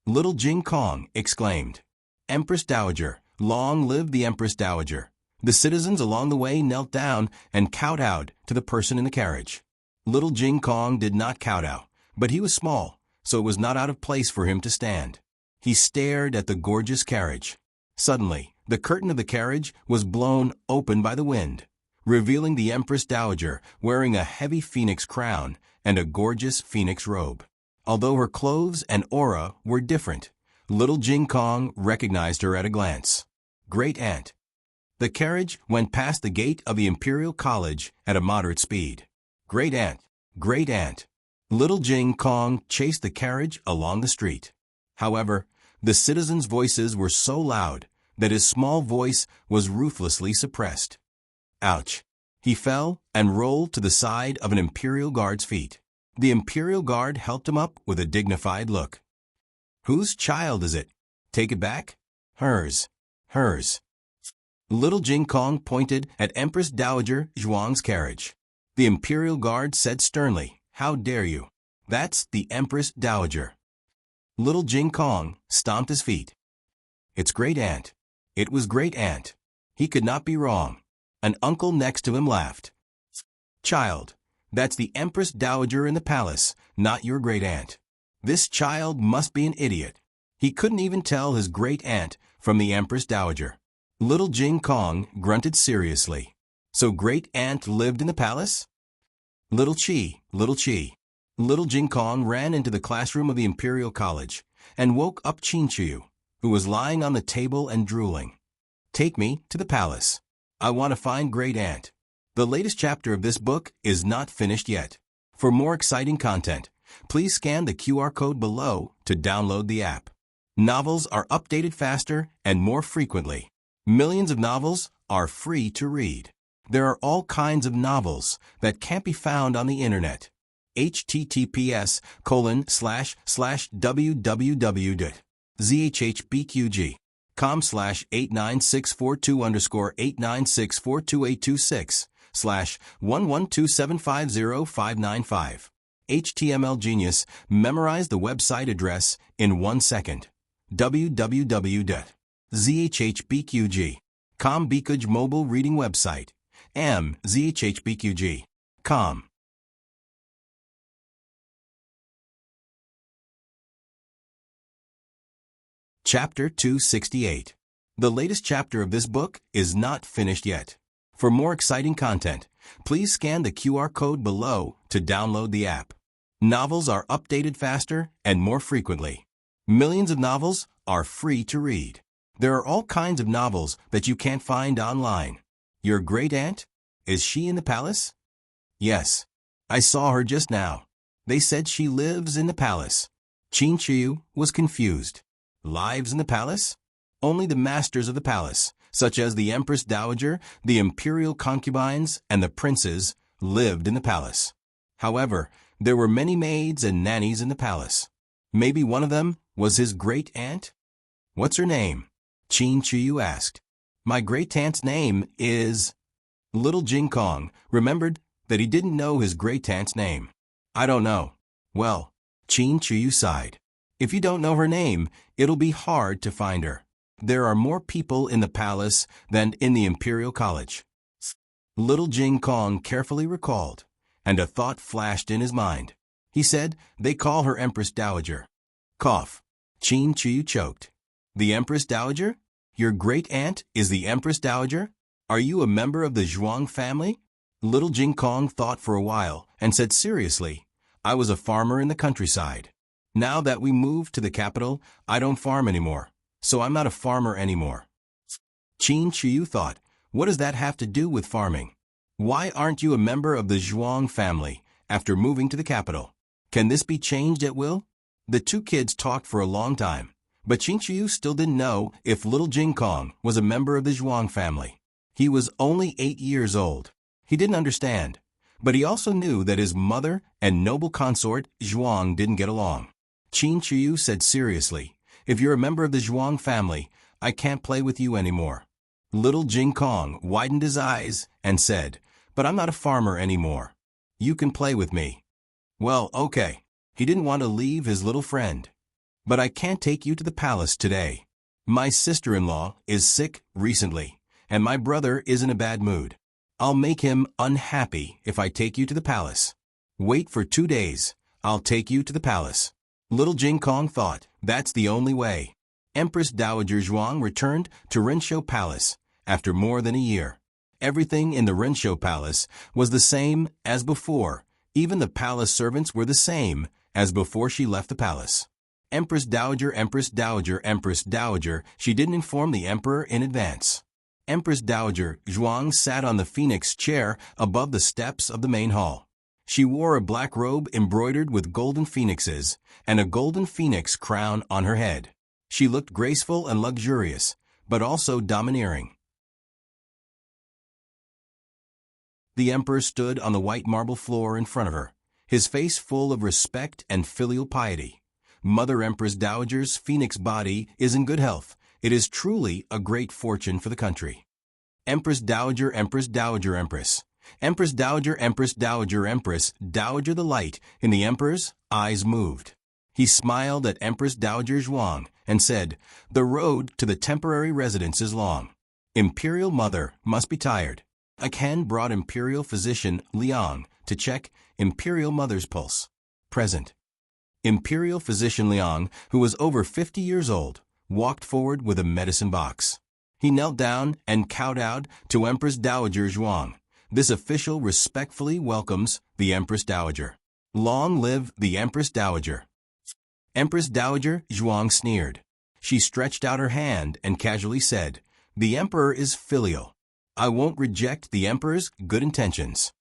Little Jing Kong exclaimed. Empress Dowager, long live the Empress Dowager! The citizens along the way knelt down and kowtowed to the person in the carriage. Little Jing Kong did not kowtow, but he was small, so it was not out of place for him to stand. He stared at the gorgeous carriage. Suddenly, the curtain of the carriage was blown open by the wind, revealing the Empress Dowager wearing a heavy phoenix crown and a gorgeous phoenix robe. Although her clothes and aura were different, little Jing Kong recognized her at a glance. Great Aunt. The carriage went past the gate of the Imperial College at a moderate speed. Great Aunt, Great Aunt. Little Jing Kong chased the carriage along the street. However, the citizens' voices were so loud that his small voice was ruthlessly suppressed. Ouch! He fell and rolled to the side of an Imperial Guard's feet. The Imperial Guard helped him up with a dignified look. Whose child is it? Take it back? Hers. Hers. Little Jing Kong pointed at Empress Dowager Zhuang's carriage. The Imperial Guard said sternly, "How dare you? That's the Empress Dowager." Little Jing Kong stomped his feet. It's Great Aunt. It was Great Aunt. He could not be wrong. An uncle next to him laughed. Child, that's the Empress Dowager in the palace, not your great aunt. This child must be an idiot. He couldn't even tell his great aunt from the Empress Dowager. Little Jing Kong grunted seriously. So Great Aunt lived in the palace? Little Chi, Little Chi. Little Jing Kong ran into the classroom of the Imperial College and woke up Chin Chiu, who was lying on the table and drooling. Take me to the palace. I want to find Great Aunt. The latest chapter of this book is not finished yet. For more exciting content, please scan the QR code below to download the app. Novels are updated faster and more frequently. Millions of novels are free to read. There are all kinds of novels that can't be found on the internet. https://www.zhpqg.com/89642_8964226/112750595. HTML Genius memorized the website address in 1 second. www.zhpqg.com Bikuj mobile reading website. zhpqg.com. Chapter 268. The latest chapter of this book is not finished yet. For more exciting content, please scan the QR code below to download the app. Novels are updated faster and more frequently. Millions of novels are free to read. There are all kinds of novels that you can't find online. Your great aunt? Is she in the palace? Yes. I saw her just now. They said she lives in the palace. Chin Chiu was confused. Lives in the palace? Only the masters of the palace, such as the Empress Dowager, the imperial concubines, and the princes, lived in the palace. However, there were many maids and nannies in the palace. Maybe one of them was his great aunt? What's her name? Chin Chiu asked. My great aunt's name is... Little Jing Kong remembered that he didn't know his great aunt's name. I don't know. Well, Chin Chiu sighed. If you don't know her name, it'll be hard to find her. There are more people in the palace than in the Imperial College. Little Jing Kong carefully recalled, and a thought flashed in his mind. He said, they call her Empress Dowager. Cough. Chin Chiu choked. The Empress Dowager? Your great aunt is the Empress Dowager? Are you a member of the Zhuang family? Little Jing Kong thought for a while and said seriously, I was a farmer in the countryside. Now that we moved to the capital, I don't farm anymore, so I'm not a farmer anymore. Chin Chiu thought, what does that have to do with farming? Why aren't you a member of the Zhuang family after moving to the capital? Can this be changed at will? The two kids talked for a long time, but Chin Chiu still didn't know if Little Jing Kong was a member of the Zhuang family. He was only 8 years old. He didn't understand, but he also knew that his mother and noble consort Zhuang didn't get along. Chin Chiu said seriously, if you're a member of the Zhuang family, I can't play with you anymore. Little Jing Kong widened his eyes and said, but I'm not a farmer anymore. You can play with me. Well, okay. He didn't want to leave his little friend. But I can't take you to the palace today. My sister-in-law is sick recently, and my brother is in a bad mood. I'll make him unhappy if I take you to the palace. Wait for 2 days. I'll take you to the palace. Little Jing Kong thought, that's the only way. Empress Dowager Zhuang returned to Rinshou Palace after more than a year. Everything in the Rinshou Palace was the same as before. Even the palace servants were the same as before she left the palace. Empress Dowager, Empress Dowager, Empress Dowager, she didn't inform the emperor in advance. Empress Dowager Zhuang sat on the phoenix chair above the steps of the main hall. She wore a black robe embroidered with golden phoenixes and a golden phoenix crown on her head. She looked graceful and luxurious, but also domineering. The emperor stood on the white marble floor in front of her, his face full of respect and filial piety. Mother Empress Dowager's phoenix body is in good health. It is truly a great fortune for the country. Empress Dowager, Empress Dowager, Empress. Empress Dowager, Empress Dowager, Empress. Dowager, the light in the emperor's eyes moved. He smiled at Empress Dowager Zhuang and said, the road to the temporary residence is long. Imperial Mother must be tired. A Ken brought Imperial Physician Liang to check Imperial Mother's pulse. Present. Imperial Physician Liang, who was over 50 years old, walked forward with a medicine box. He knelt down and kowtowed to Empress Dowager Zhuang. This official respectfully welcomes the Empress Dowager. Long live the Empress Dowager. Empress Dowager Zhuang sneered. She stretched out her hand and casually said, the emperor is filial. I won't reject the emperor's good intentions.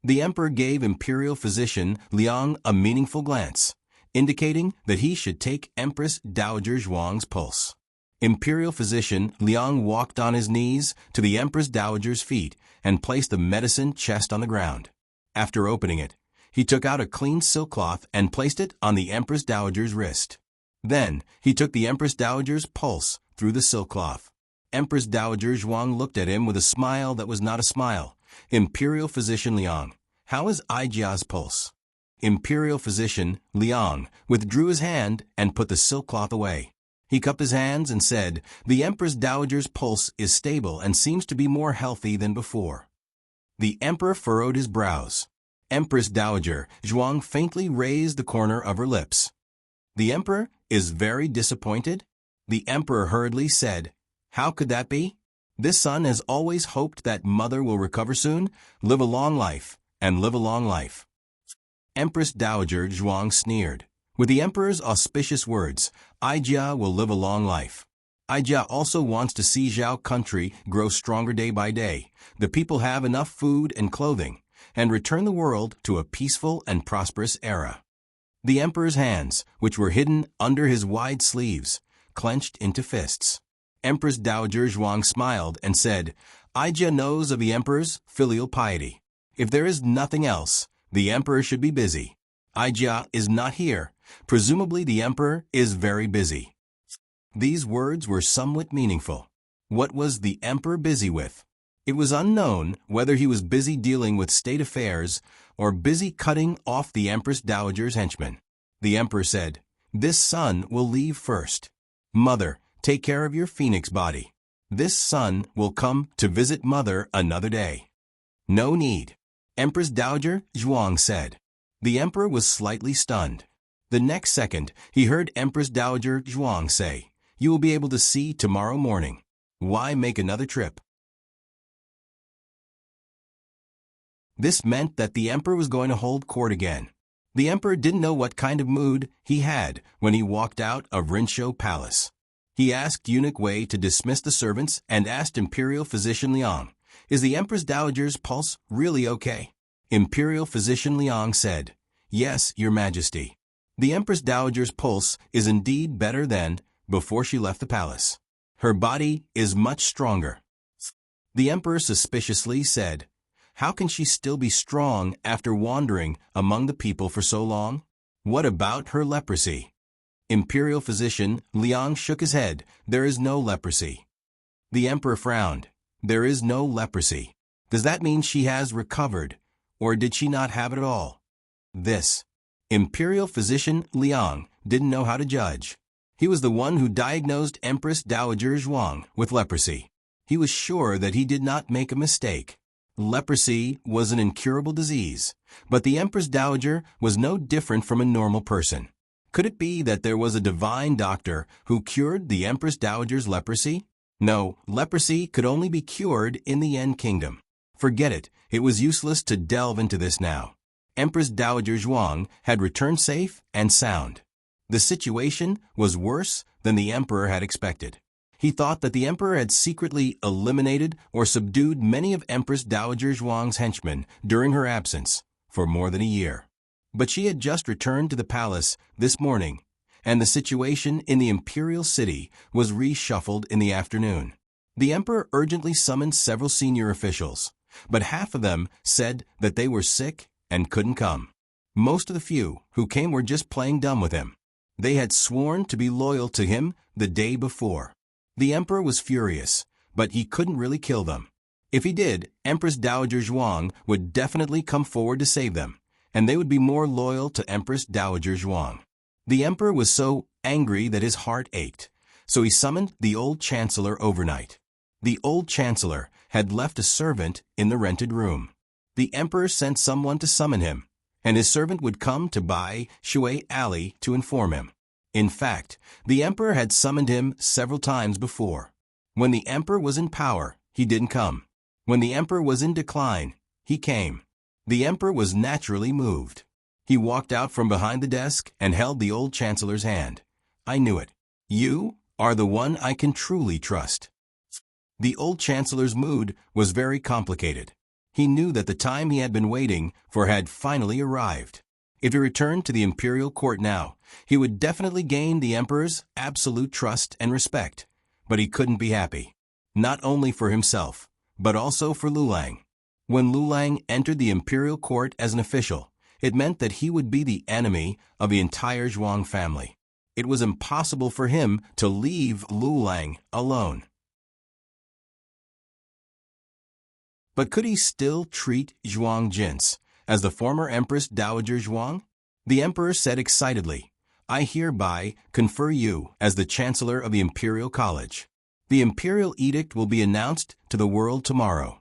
The emperor gave Imperial Physician Liang a meaningful glance, indicating that he should take Empress Dowager Zhuang's pulse. Imperial Physician Liang walked on his knees to the Empress Dowager's feet and placed the medicine chest on the ground. After opening it, he took out a clean silk cloth and placed it on the Empress Dowager's wrist. Then, he took the Empress Dowager's pulse through the silk cloth. Empress Dowager Zhuang looked at him with a smile that was not a smile. Imperial Physician Liang, how is Aijia's pulse? Imperial Physician Liang withdrew his hand and put the silk cloth away. He cupped his hands and said, the Empress Dowager's pulse is stable and seems to be more healthy than before. The emperor furrowed his brows. Empress Dowager Zhuang faintly raised the corner of her lips. The emperor is very disappointed? The emperor hurriedly said, how could that be? This son has always hoped that mother will recover soon, live a long life, and live a long life. Empress Dowager Zhuang sneered. With the emperor's auspicious words, Aijia will live a long life. Aijia also wants to see Zhao country grow stronger day by day, the people have enough food and clothing, and return the world to a peaceful and prosperous era. The emperor's hands, which were hidden under his wide sleeves, clenched into fists. Empress Dowager Zhuang smiled and said, Aijia knows of the emperor's filial piety. If there is nothing else, the emperor should be busy. Aijia is not here. Presumably the emperor is very busy. These words were somewhat meaningful. What was the emperor busy with? It was unknown whether he was busy dealing with state affairs or busy cutting off the Empress Dowager's henchmen. The emperor said, this son will leave first. Mother, take care of your phoenix body. This son will come to visit mother another day. No need. Empress Dowager Zhuang said. The emperor was slightly stunned. The next second, he heard Empress Dowager Zhuang say, you will be able to see tomorrow morning. Why make another trip? This meant that the emperor was going to hold court again. The emperor didn't know what kind of mood he had when he walked out of Rinshou Palace. He asked Eunuch Wei to dismiss the servants and asked Imperial Physician Liang, is the Empress Dowager's pulse really okay? Imperial Physician Liang said, yes, Your Majesty. The Empress Dowager's pulse is indeed better than before she left the palace. Her body is much stronger. The emperor suspiciously said, how can she still be strong after wandering among the people for so long? What about her leprosy? Imperial Physician Liang shook his head. There is no leprosy. The emperor frowned. There is no leprosy. Does that mean she has recovered, or did she not have it at all? This. Imperial Physician Liang didn't know how to judge. He was the one who diagnosed Empress Dowager Zhuang with leprosy. He was sure that he did not make a mistake. Leprosy was an incurable disease, but the Empress Dowager was no different from a normal person. Could it be that there was a divine doctor who cured the Empress Dowager's leprosy? No, leprosy could only be cured in the End Kingdom. Forget it, it was useless to delve into this now. Empress Dowager Zhuang had returned safe and sound. The situation was worse than the emperor had expected. He thought that the emperor had secretly eliminated or subdued many of Empress Dowager Zhuang's henchmen during her absence for more than a year. But she had just returned to the palace this morning, and the situation in the imperial city was reshuffled in the afternoon. The emperor urgently summoned several senior officials, but half of them said that they were sick and couldn't come. Most of the few who came were just playing dumb with him. They had sworn to be loyal to him the day before. The emperor was furious, but he couldn't really kill them. If he did, Empress Dowager Zhuang would definitely come forward to save them, and they would be more loyal to Empress Dowager Zhuang. The emperor was so angry that his heart ached, so he summoned the old chancellor overnight. The old chancellor had left a servant in the rented room. The emperor sent someone to summon him, and his servant would come to Bai Shui Alley to inform him. In fact, the emperor had summoned him several times before. When the emperor was in power, he didn't come. When the emperor was in decline, he came. The emperor was naturally moved. He walked out from behind the desk and held the old chancellor's hand. I knew it. You are the one I can truly trust. The old chancellor's mood was very complicated. He knew that the time he had been waiting for had finally arrived. If he returned to the imperial court now, he would definitely gain the emperor's absolute trust and respect. But he couldn't be happy. Not only for himself, but also for Lulang. When Lulang entered the imperial court as an official, it meant that he would be the enemy of the entire Zhuang family. It was impossible for him to leave Lulang alone. But could he still treat Zhuang Jins as the former Empress Dowager Zhuang? The emperor said excitedly, I hereby confer you as the Chancellor of the Imperial College. The imperial edict will be announced to the world tomorrow.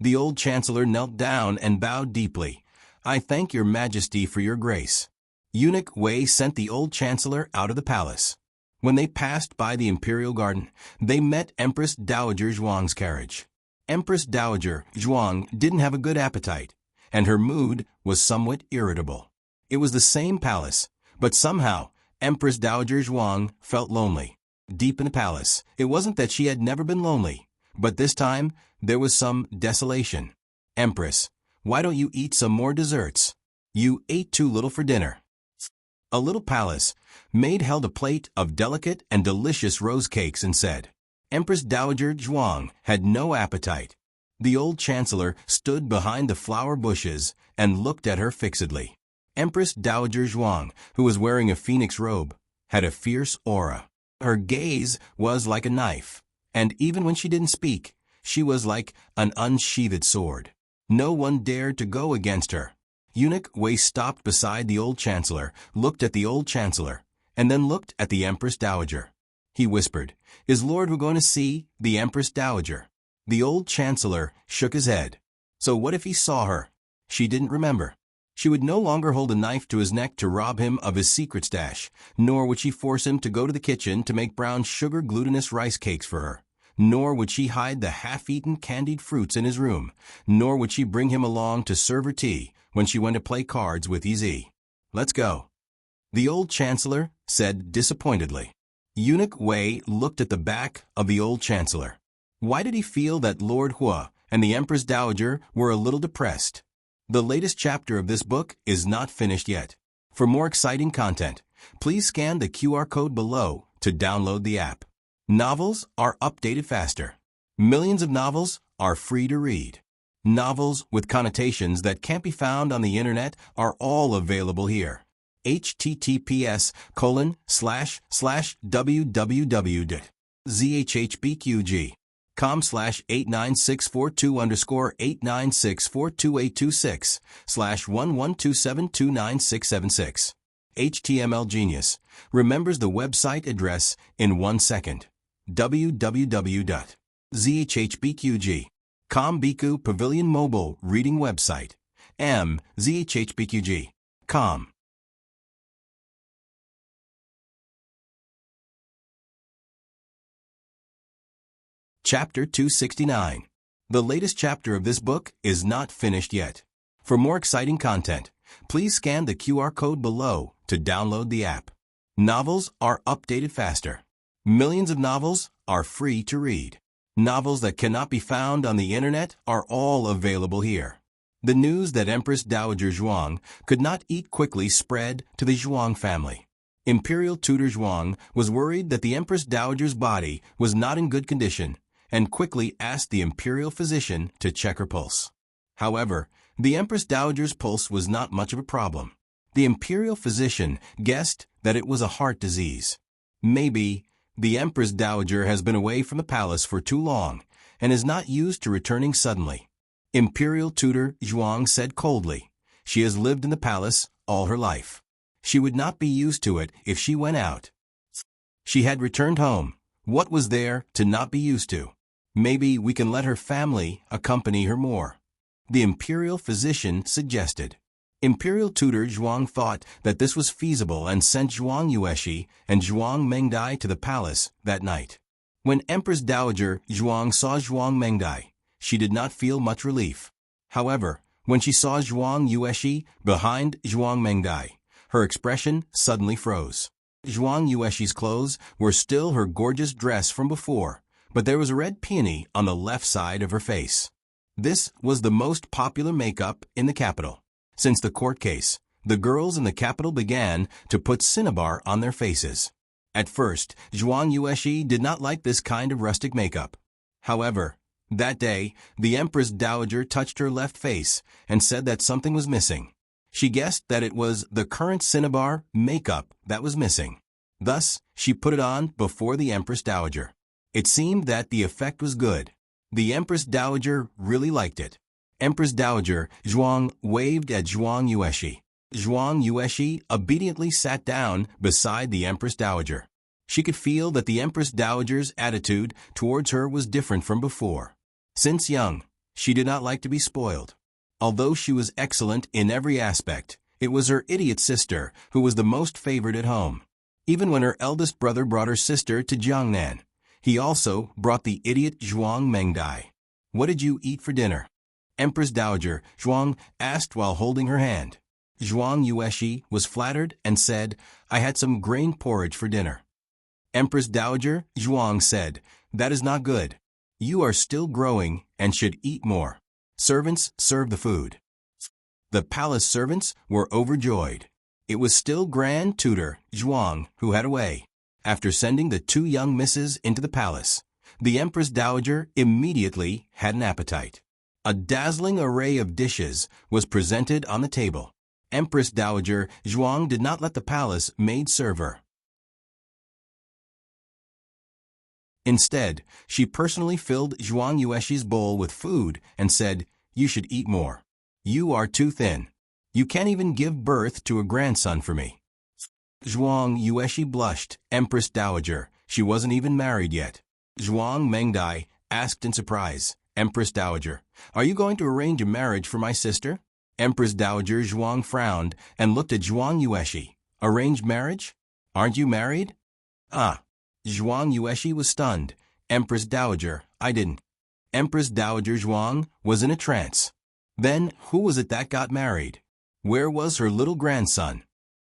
The old chancellor knelt down and bowed deeply. I thank your majesty for your grace. Eunuch Wei sent the old chancellor out of the palace. When they passed by the imperial garden, they met Empress Dowager Zhuang's carriage. Empress Dowager Zhuang didn't have a good appetite, and her mood was somewhat irritable. It was the same palace, but somehow Empress Dowager Zhuang felt lonely. Deep in the palace, it wasn't that she had never been lonely, but this time there was some desolation. Empress, why don't you eat some more desserts? You ate too little for dinner. A little palace maid held a plate of delicate and delicious rose cakes and said, Empress Dowager Zhuang had no appetite. The old chancellor stood behind the flower bushes and looked at her fixedly. Empress Dowager Zhuang, who was wearing a phoenix robe, had a fierce aura. Her gaze was like a knife, and even when she didn't speak, she was like an unsheathed sword. No one dared to go against her. Eunuch Wei stopped beside the old chancellor, looked at the old chancellor, and then looked at the Empress Dowager. He whispered, Is Lord Wu going to see the Empress Dowager? The old chancellor shook his head. So what if he saw her? She didn't remember. She would no longer hold a knife to his neck to rob him of his secret stash, nor would she force him to go to the kitchen to make brown sugar glutinous rice cakes for her. Nor would she hide the half-eaten candied fruits in his room, nor would she bring him along to serve her tea when she went to play cards with Ez. Let's go. The old chancellor said disappointedly. Eunuch Wei looked at the back of the old chancellor. Why did he feel that Lord Hua and the Empress Dowager were a little depressed? The latest chapter of this book is not finished yet. For more exciting content, please scan the QR code below to download the app. Novels are updated faster. Millions of novels are free to read. Novels with connotations that can't be found on the internet are all available here. https://www.zhhbqg.com/89642_896428226/1127296676. HTML Genius remembers the website address in 1 second. www ZHHBQG. Com Biku Pavilion Mobile Reading Website. M. ZHHBQG. Com. Chapter 269. The latest chapter of this book is not finished yet. For more exciting content, please scan the QR code below to download the app. Novels are updated faster. Millions of novels are free to read. Novels that cannot be found on the internet are all available here. The news that Empress Dowager Zhuang could not eat quickly spread to the Zhuang family. Imperial Tutor Zhuang was worried that the Empress Dowager's body was not in good condition and quickly asked the imperial physician to check her pulse. However, the Empress Dowager's pulse was not much of a problem. The imperial physician guessed that it was a heart disease. Maybe the Empress Dowager has been away from the palace for too long and is not used to returning suddenly. Imperial Tutor Zhuang said coldly, "She has lived in the palace all her life. She would not be used to it if she went out. She had returned home. What was there to not be used to? Maybe we can let her family accompany her more," the imperial physician suggested. Imperial Tutor Zhuang thought that this was feasible and sent Zhuang Yueshi and Zhuang Mengdai to the palace that night. When Empress Dowager Zhuang saw Zhuang Mengdai, she did not feel much relief. However, when she saw Zhuang Yueshi behind Zhuang Mengdai, her expression suddenly froze. Zhuang Yueshi's clothes were still her gorgeous dress from before, but there was a red peony on the left side of her face. This was the most popular makeup in the capital. Since the court case, the girls in the capital began to put cinnabar on their faces. At first, Zhuang Yueshi did not like this kind of rustic makeup. However, that day, the Empress Dowager touched her left face and said that something was missing. She guessed that it was the current cinnabar makeup that was missing. Thus, she put it on before the Empress Dowager. It seemed that the effect was good. The Empress Dowager really liked it. Empress Dowager Zhuang waved at Zhuang Yueshi. Zhuang Yueshi obediently sat down beside the Empress Dowager. She could feel that the Empress Dowager's attitude towards her was different from before. Since young, she did not like to be spoiled. Although she was excellent in every aspect, it was her idiot sister who was the most favored at home. Even when her eldest brother brought her sister to Jiangnan, he also brought the idiot Zhuang Mengdai. "What did you eat for dinner?" Empress Dowager Zhuang asked while holding her hand. Zhuang Yueshi was flattered and said, "I had some grain porridge for dinner." Empress Dowager Zhuang said, "That is not good. You are still growing and should eat more." Servants served the food. The palace servants were overjoyed. It was still Grand Tutor Zhuang who had a way. After sending the two young misses into the palace, the Empress Dowager immediately had an appetite. A dazzling array of dishes was presented on the table. Empress Dowager Zhuang did not let the palace maid serve her. Instead, she personally filled Zhuang Yueshi's bowl with food and said, "You should eat more. You are too thin. You can't even give birth to a grandson for me." Zhuang Yueshi blushed. Empress Dowager, she wasn't even married yet. Zhuang Mengdai asked in surprise, "Empress Dowager, are you going to arrange a marriage for my sister?" Empress Dowager Zhuang frowned and looked at Zhuang Yueshi. "Arranged marriage? Aren't you married?" "Ah." Zhuang Yueshi was stunned. "Empress Dowager, I didn't." Empress Dowager Zhuang was in a trance. Then, who was it that got married? Where was her little grandson?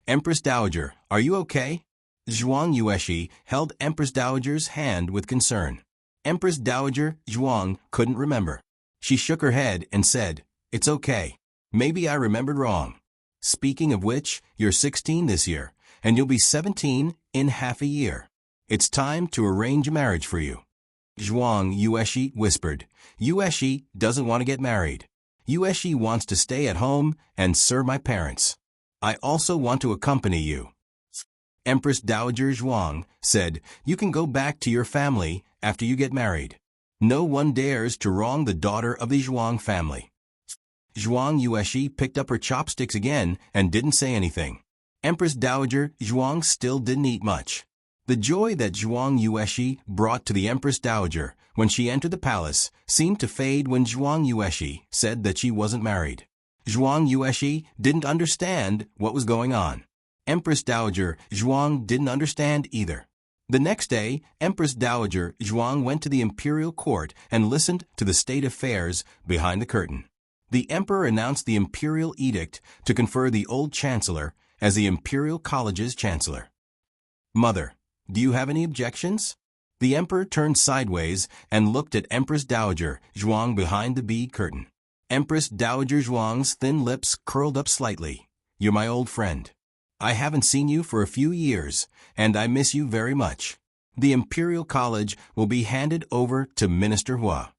"Empress Dowager, are you okay?" Zhuang Yueshi held Empress Dowager's hand with concern. Empress Dowager Zhuang couldn't remember. She shook her head and said, "It's okay. Maybe I remembered wrong. Speaking of which, you're 16 this year, and you'll be 17 in half a year. It's time to arrange a marriage for you." Zhuang Yueshi whispered, "Yueshi doesn't want to get married. Yueshi wants to stay at home and serve my parents. I also want to accompany you." Empress Dowager Zhuang said, "You can go back to your family after you get married. No one dares to wrong the daughter of the Zhuang family." Zhuang Yueshi picked up her chopsticks again and didn't say anything. Empress Dowager Zhuang still didn't eat much. The joy that Zhuang Yueshi brought to the Empress Dowager when she entered the palace, seemed to fade when Zhuang Yueshi said that she wasn't married. Zhuang Yueshi didn't understand what was going on. Empress Dowager Zhuang didn't understand either. The next day, Empress Dowager Zhuang went to the imperial court and listened to the state affairs behind the curtain. The emperor announced the imperial edict to confer the old chancellor as the imperial college's chancellor. Mother, do you have any objections? The emperor turned sideways and looked at Empress Dowager Zhuang behind the bead curtain. Empress Dowager Zhuang's thin lips curled up slightly. You're my old friend. I haven't seen you for a few years, and I miss you very much. The Imperial College will be handed over to Minister Hua.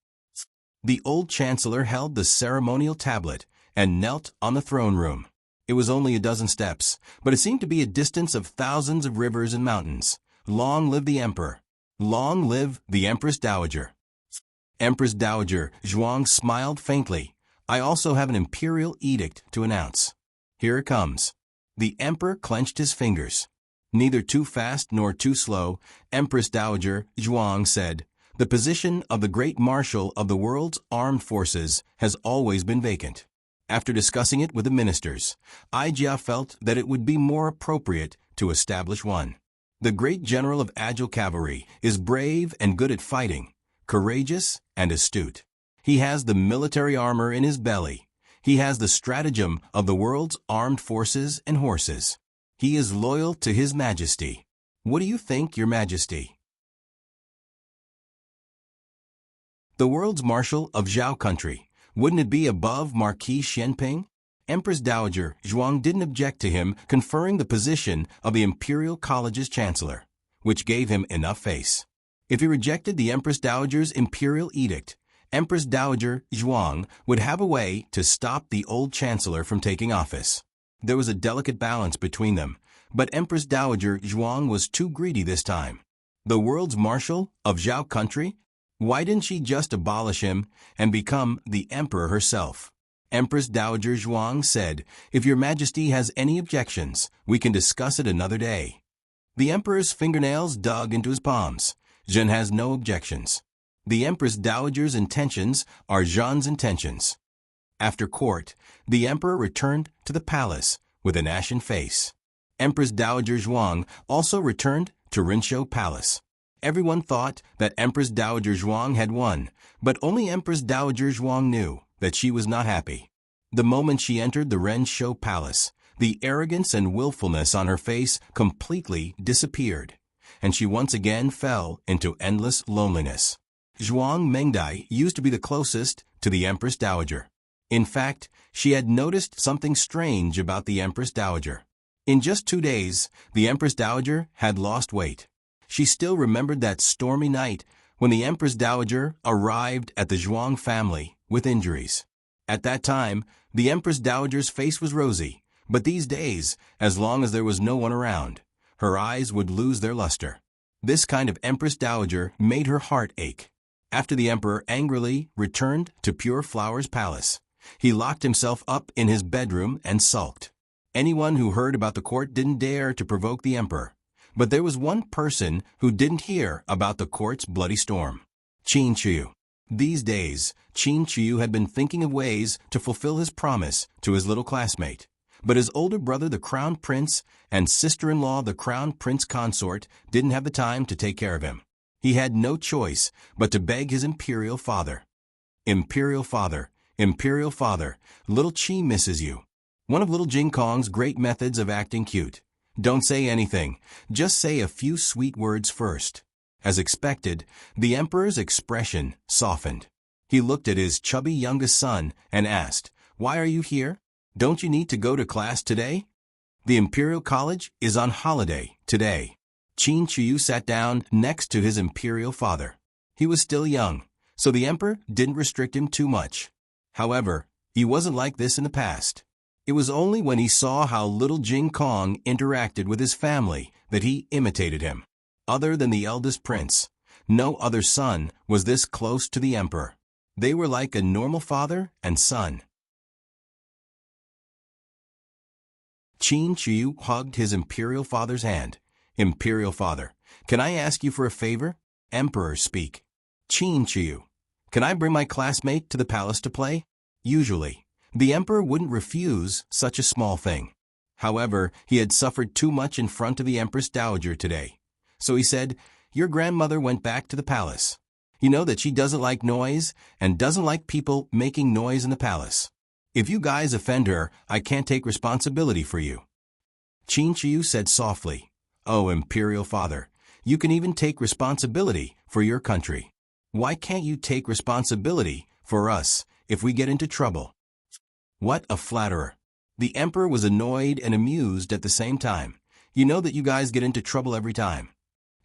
The old chancellor held the ceremonial tablet and knelt on the throne room. It was only a dozen steps, but it seemed to be a distance of thousands of rivers and mountains. Long live the emperor! Long live the Empress Dowager! Empress Dowager Zhuang smiled faintly. I also have an imperial edict to announce. Here it comes. The emperor clenched his fingers. Neither too fast nor too slow, Empress Dowager Zhuang said, the position of the Great Marshal of the world's armed forces has always been vacant. After discussing it with the ministers, Aijia felt that it would be more appropriate to establish one. The great general of agile cavalry is brave and good at fighting, courageous and astute. He has the military armor in his belly. He has the stratagem of the world's armed forces and horses. He is loyal to His Majesty. What do you think, Your Majesty? The world's marshal of Zhao country. Wouldn't it be above Marquis Xianping? Empress Dowager Zhuang didn't object to him conferring the position of the Imperial College's chancellor, which gave him enough face. If he rejected the Empress Dowager's imperial edict, Empress Dowager Zhuang would have a way to stop the old chancellor from taking office. There was a delicate balance between them, but Empress Dowager Zhuang was too greedy this time. The world's marshal of Zhao country? Why didn't she just abolish him and become the emperor herself? Empress Dowager Zhuang said, if Your Majesty has any objections, we can discuss it another day. The emperor's fingernails dug into his palms. Zhen has no objections. The Empress Dowager's intentions are Zhen's intentions. After court, the emperor returned to the palace with an ashen face. Empress Dowager Zhuang also returned to Rinshou Palace. Everyone thought that Empress Dowager Zhuang had won, but only Empress Dowager Zhuang knew that she was not happy. The moment she entered the Rinshou Palace, the arrogance and willfulness on her face completely disappeared, and she once again fell into endless loneliness. Zhuang Mengdai used to be the closest to the Empress Dowager. In fact, she had noticed something strange about the Empress Dowager. In just 2 days, the Empress Dowager had lost weight. She still remembered that stormy night when the Empress Dowager arrived at the Zhuang family with injuries. At that time, the Empress Dowager's face was rosy, but these days, as long as there was no one around, her eyes would lose their luster. This kind of Empress Dowager made her heart ache. After the emperor angrily returned to Pure Flower's palace, he locked himself up in his bedroom and sulked. Anyone who heard about the court didn't dare to provoke the emperor. But there was one person who didn't hear about the court's bloody storm. Qin Qiu. These days, Qin Qiu had been thinking of ways to fulfill his promise to his little classmate. But his older brother, the Crown Prince, and sister-in-law, the Crown Prince Consort, didn't have the time to take care of him. He had no choice but to beg his imperial father. Imperial father, little Qi misses you. One of little Jing Kong's great methods of acting cute. Don't say anything, just say a few sweet words first. As expected, the emperor's expression softened. He looked at his chubby youngest son and asked, why are you here? Don't you need to go to class today? The Imperial College is on holiday today. Qin Qiu sat down next to his imperial father. He was still young, so the emperor didn't restrict him too much. However, he wasn't like this in the past. It was only when he saw how little Jing Kong interacted with his family that he imitated him. Other than the eldest prince, no other son was this close to the emperor. They were like a normal father and son. Qin Qiu hugged his imperial father's hand. Imperial father, can I ask you for a favor? Emperor, speak. Qin Chiu, can I bring my classmate to the palace to play? Usually, the emperor wouldn't refuse such a small thing. However, he had suffered too much in front of the Empress Dowager today. So he said, your grandmother went back to the palace. You know that she doesn't like noise and doesn't like people making noise in the palace. If you guys offend her, I can't take responsibility for you. Qin Chiu said softly, oh, Imperial Father, you can even take responsibility for your country. Why can't you take responsibility for us if we get into trouble? What a flatterer. The emperor was annoyed and amused at the same time. You know that you guys get into trouble every time.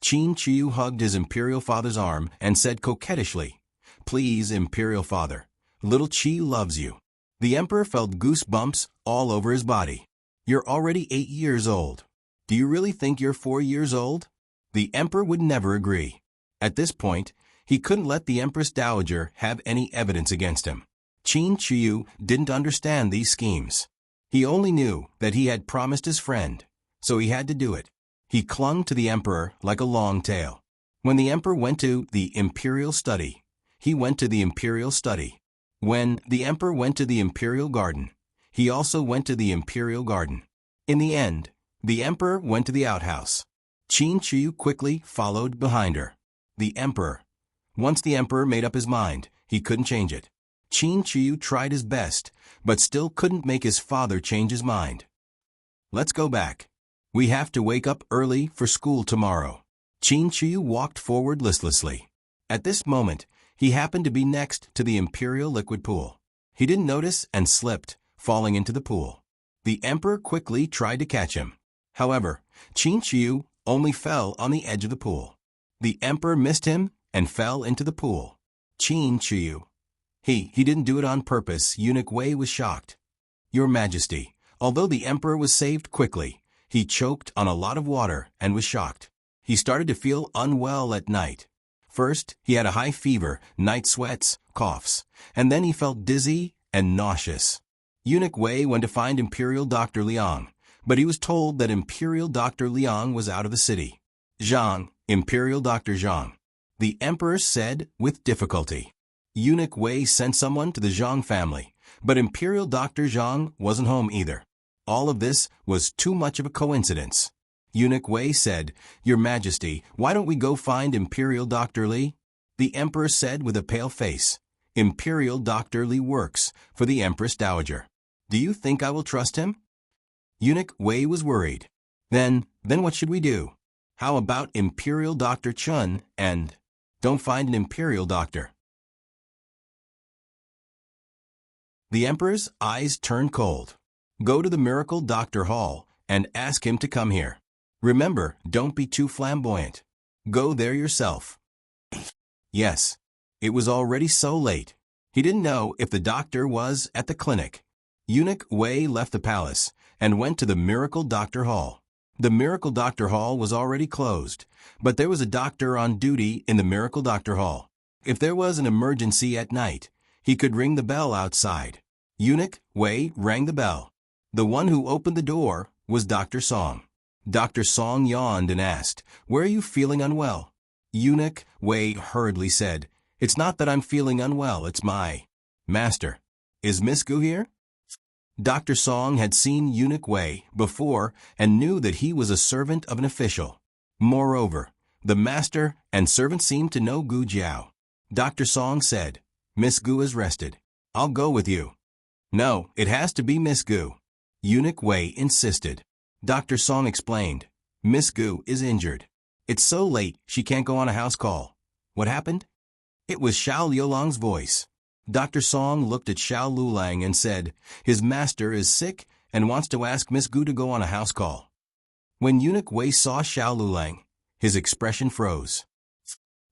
Qin Chiu hugged his imperial father's arm and said coquettishly, please, Imperial Father, little Qi loves you. The emperor felt goosebumps all over his body. You're already 8 years old. Do you really think you're 4 years old? The emperor would never agree. At this point, he couldn't let the Empress Dowager have any evidence against him. Qin Chiu didn't understand these schemes. He only knew that he had promised his friend, so he had to do it. He clung to the emperor like a long tail. When the emperor went to the imperial study, he went to the imperial study. When the emperor went to the imperial garden, he also went to the imperial garden. In the end, the emperor went to the outhouse. Qin Chiu quickly followed behind her. The emperor. Once the emperor made up his mind, he couldn't change it. Qin Chiu tried his best, but still couldn't make his father change his mind. Let's go back. We have to wake up early for school tomorrow. Qin Chiu walked forward listlessly. At this moment, he happened to be next to the imperial liquid pool. He didn't notice and slipped, falling into the pool. The emperor quickly tried to catch him. However, Qin Chiu only fell on the edge of the pool. The emperor missed him and fell into the pool. Qin Chiu. He didn't do it on purpose. Eunuch Wei was shocked. Your Majesty, although the emperor was saved quickly, he choked on a lot of water and was shocked. He started to feel unwell at night. First, he had a high fever, night sweats, coughs, and then he felt dizzy and nauseous. Eunuch Wei went to find Imperial Dr. Liang, but he was told that Imperial Dr. Liang was out of the city. Zhang, Imperial Dr. Zhang. The emperor said with difficulty. Eunuch Wei sent someone to the Zhang family, but Imperial Dr. Zhang wasn't home either. All of this was too much of a coincidence. Eunuch Wei said, Your Majesty, why don't we go find Imperial Dr. Li? The emperor said with a pale face, Imperial Dr. Li works for the Empress Dowager. Do you think I will trust him? Eunuch Wei was worried. Then what should we do? How about Imperial Dr. Chun and don't find an Imperial Doctor? The emperor's eyes turned cold. Go to the Miracle Doctor Hall and ask him to come here. Remember, don't be too flamboyant. Go there yourself. Yes. It was already so late. He didn't know if the doctor was at the clinic. Eunuch Wei left the palace and went to the Miracle Doctor Hall. The Miracle Doctor Hall was already closed, but there was a doctor on duty in the Miracle Doctor Hall. If there was an emergency at night, he could ring the bell outside. Eunuch Wei rang the bell. The one who opened the door was Dr. Song. Dr. Song yawned and asked, Where are you feeling unwell? Eunuch Wei hurriedly said, It's not that I'm feeling unwell, it's my master. Is Miss Gu here? Dr. Song had seen Eunuch Wei before and knew that he was a servant of an official. Moreover, the master and servant seemed to know Gu Jiao. Dr. Song said, Miss Gu is rested. I'll go with you. No, it has to be Miss Gu. Eunuch Wei insisted. Dr. Song explained, Miss Gu is injured. It's so late she can't go on a house call. What happened? It was Xiao Liulang's voice. Dr. Song looked at Xiao Lulang and said, His master is sick and wants to ask Miss Gu to go on a house call. When Eunuch Wei saw Xiao Lulang, his expression froze.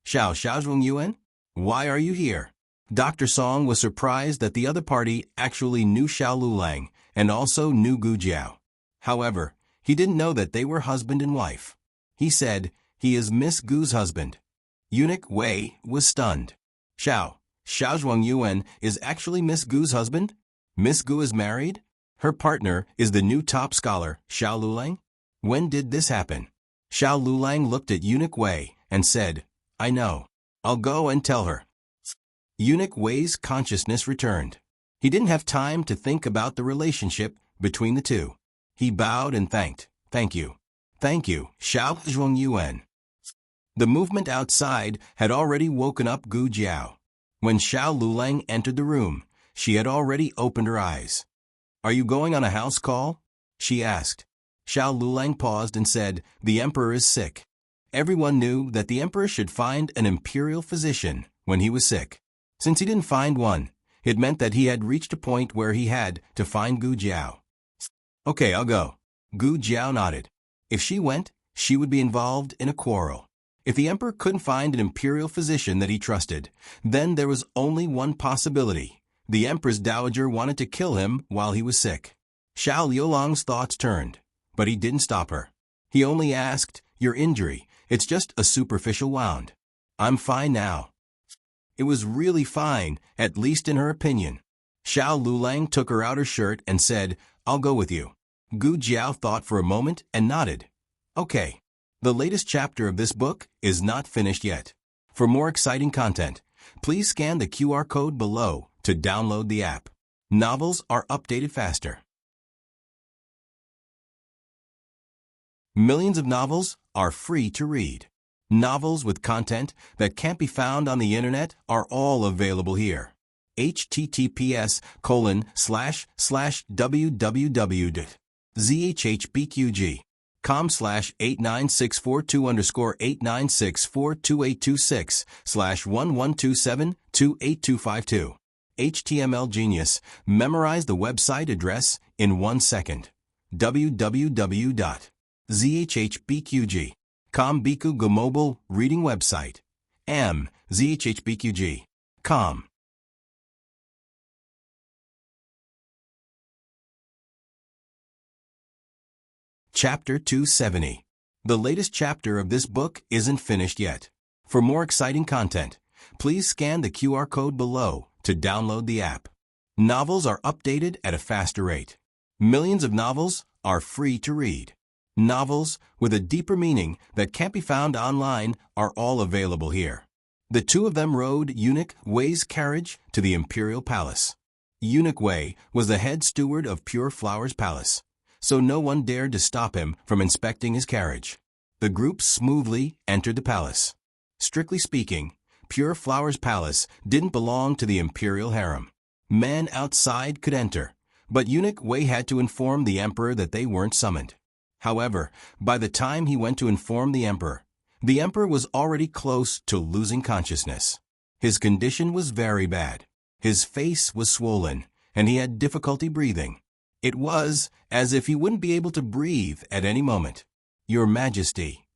Xiao Yuan, why are you here? Dr. Song was surprised that the other party actually knew Xiao Lulang and also knew Gu Jiao. However, he didn't know that they were husband and wife. He said, he is Miss Gu's husband. Eunuch Wei was stunned. Xiao Yuan is actually Miss Gu's husband? Miss Gu is married? Her partner is the new top scholar, Xiao Lulang? When did this happen? Xiao Lulang looked at Eunuch Wei and said, I know. I'll go and tell her. Eunuch Wei's consciousness returned. He didn't have time to think about the relationship between the two. He bowed and thanked. Thank you. Thank you, Xiao Zhuangyuan. The movement outside had already woken up Gu Jiao. When Xiao Lulang entered the room, she had already opened her eyes. Are you going on a house call? She asked. Xiao Lulang paused and said, the emperor is sick. Everyone knew that the emperor should find an imperial physician when he was sick. Since he didn't find one, it meant that he had reached a point where he had to find Gu Jiao. Okay, I'll go. Gu Jiao nodded. If she went, she would be involved in a quarrel. If the emperor couldn't find an imperial physician that he trusted, then there was only one possibility. The empress dowager wanted to kill him while he was sick. Xiao Liulang's thoughts turned, but he didn't stop her. He only asked, your injury, it's just a superficial wound. I'm fine now. It was really fine, at least in her opinion. Xiao Lulang took her outer shirt and said, I'll go with you. Gu Jiao thought for a moment and nodded. Okay. The latest chapter of this book is not finished yet. For more exciting content, please scan the QR code below to download the app. Novels are updated faster. Millions of novels are free to read. Novels with content that can't be found on the internet are all available here. https://www.zhbqg.com/89642_89642826/1127282252. HTML Genius. Memorize the website address in 1 second. www.zhbqg.com Biku Go Mobile Reading Website. zhbqg.com. Chapter 270. The latest chapter of this book isn't finished yet. For more exciting content, please scan the QR code below to download the app. Novels are updated at a faster rate. Millions of novels are free to read. Novels with a deeper meaning that can't be found online are all available here. The two of them rode Eunuch Wei's carriage to the imperial palace. Eunuch Wei was the head steward of Pure Flowers Palace, so no one dared to stop him from inspecting his carriage. The group smoothly entered the palace. Strictly speaking, Pure Flowers Palace didn't belong to the imperial harem. Men outside could enter, but Eunuch Wei had to inform the emperor that they weren't summoned. However, by the time he went to inform the emperor was already close to losing consciousness. His condition was very bad. His face was swollen, and he had difficulty breathing. It was as if he wouldn't be able to breathe at any moment. Your Majesty.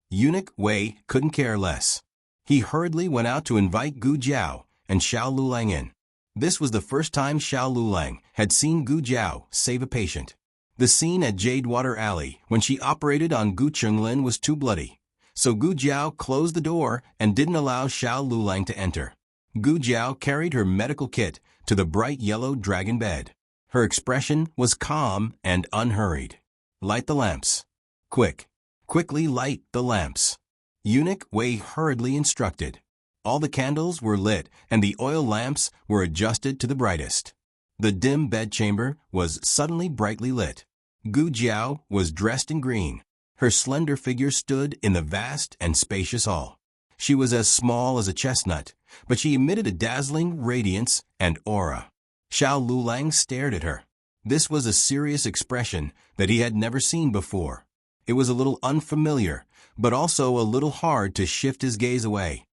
Eunuch Wei couldn't care less. He hurriedly went out to invite Gu Jiao and Xiao Lulang in. This was the first time Xiao Lulang had seen Gu Jiao save a patient. The scene at Jadewater Alley when she operated on Gu Chunglin was too bloody, so Gu Jiao closed the door and didn't allow Xiao Lulang to enter. Gu Jiao carried her medical kit to the bright yellow dragon bed. Her expression was calm and unhurried. Light the lamps. Quickly light the lamps. Eunuch Wei hurriedly instructed. All the candles were lit and the oil lamps were adjusted to the brightest. The dim bedchamber was suddenly brightly lit. Gu Jiao was dressed in green. Her slender figure stood in the vast and spacious hall. She was as small as a chestnut, but she emitted a dazzling radiance and aura. Xiao Lulang stared at her. This was a serious expression that he had never seen before. It was a little unfamiliar, but also a little hard to shift his gaze away.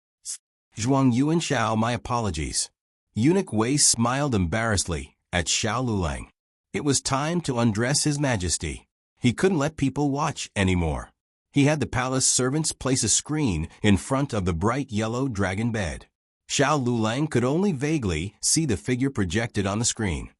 Zhuangyuan Xiao, my apologies. Eunuch Wei smiled embarrassedly at Xiao Lulang. It was time to undress His Majesty. He couldn't let people watch anymore. He had the palace servants place a screen in front of the bright yellow dragon bed. Xiao Lulang could only vaguely see the figure projected on the screen.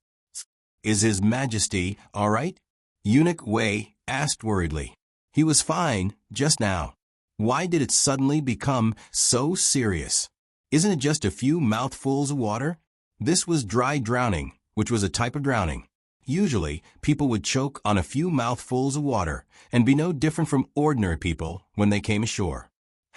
Is His Majesty all right? Eunuch Wei asked worriedly. He was fine just now. Why did it suddenly become so serious? Isn't it just a few mouthfuls of water? This was dry drowning, which was a type of drowning. Usually, people would choke on a few mouthfuls of water and be no different from ordinary people when they came ashore.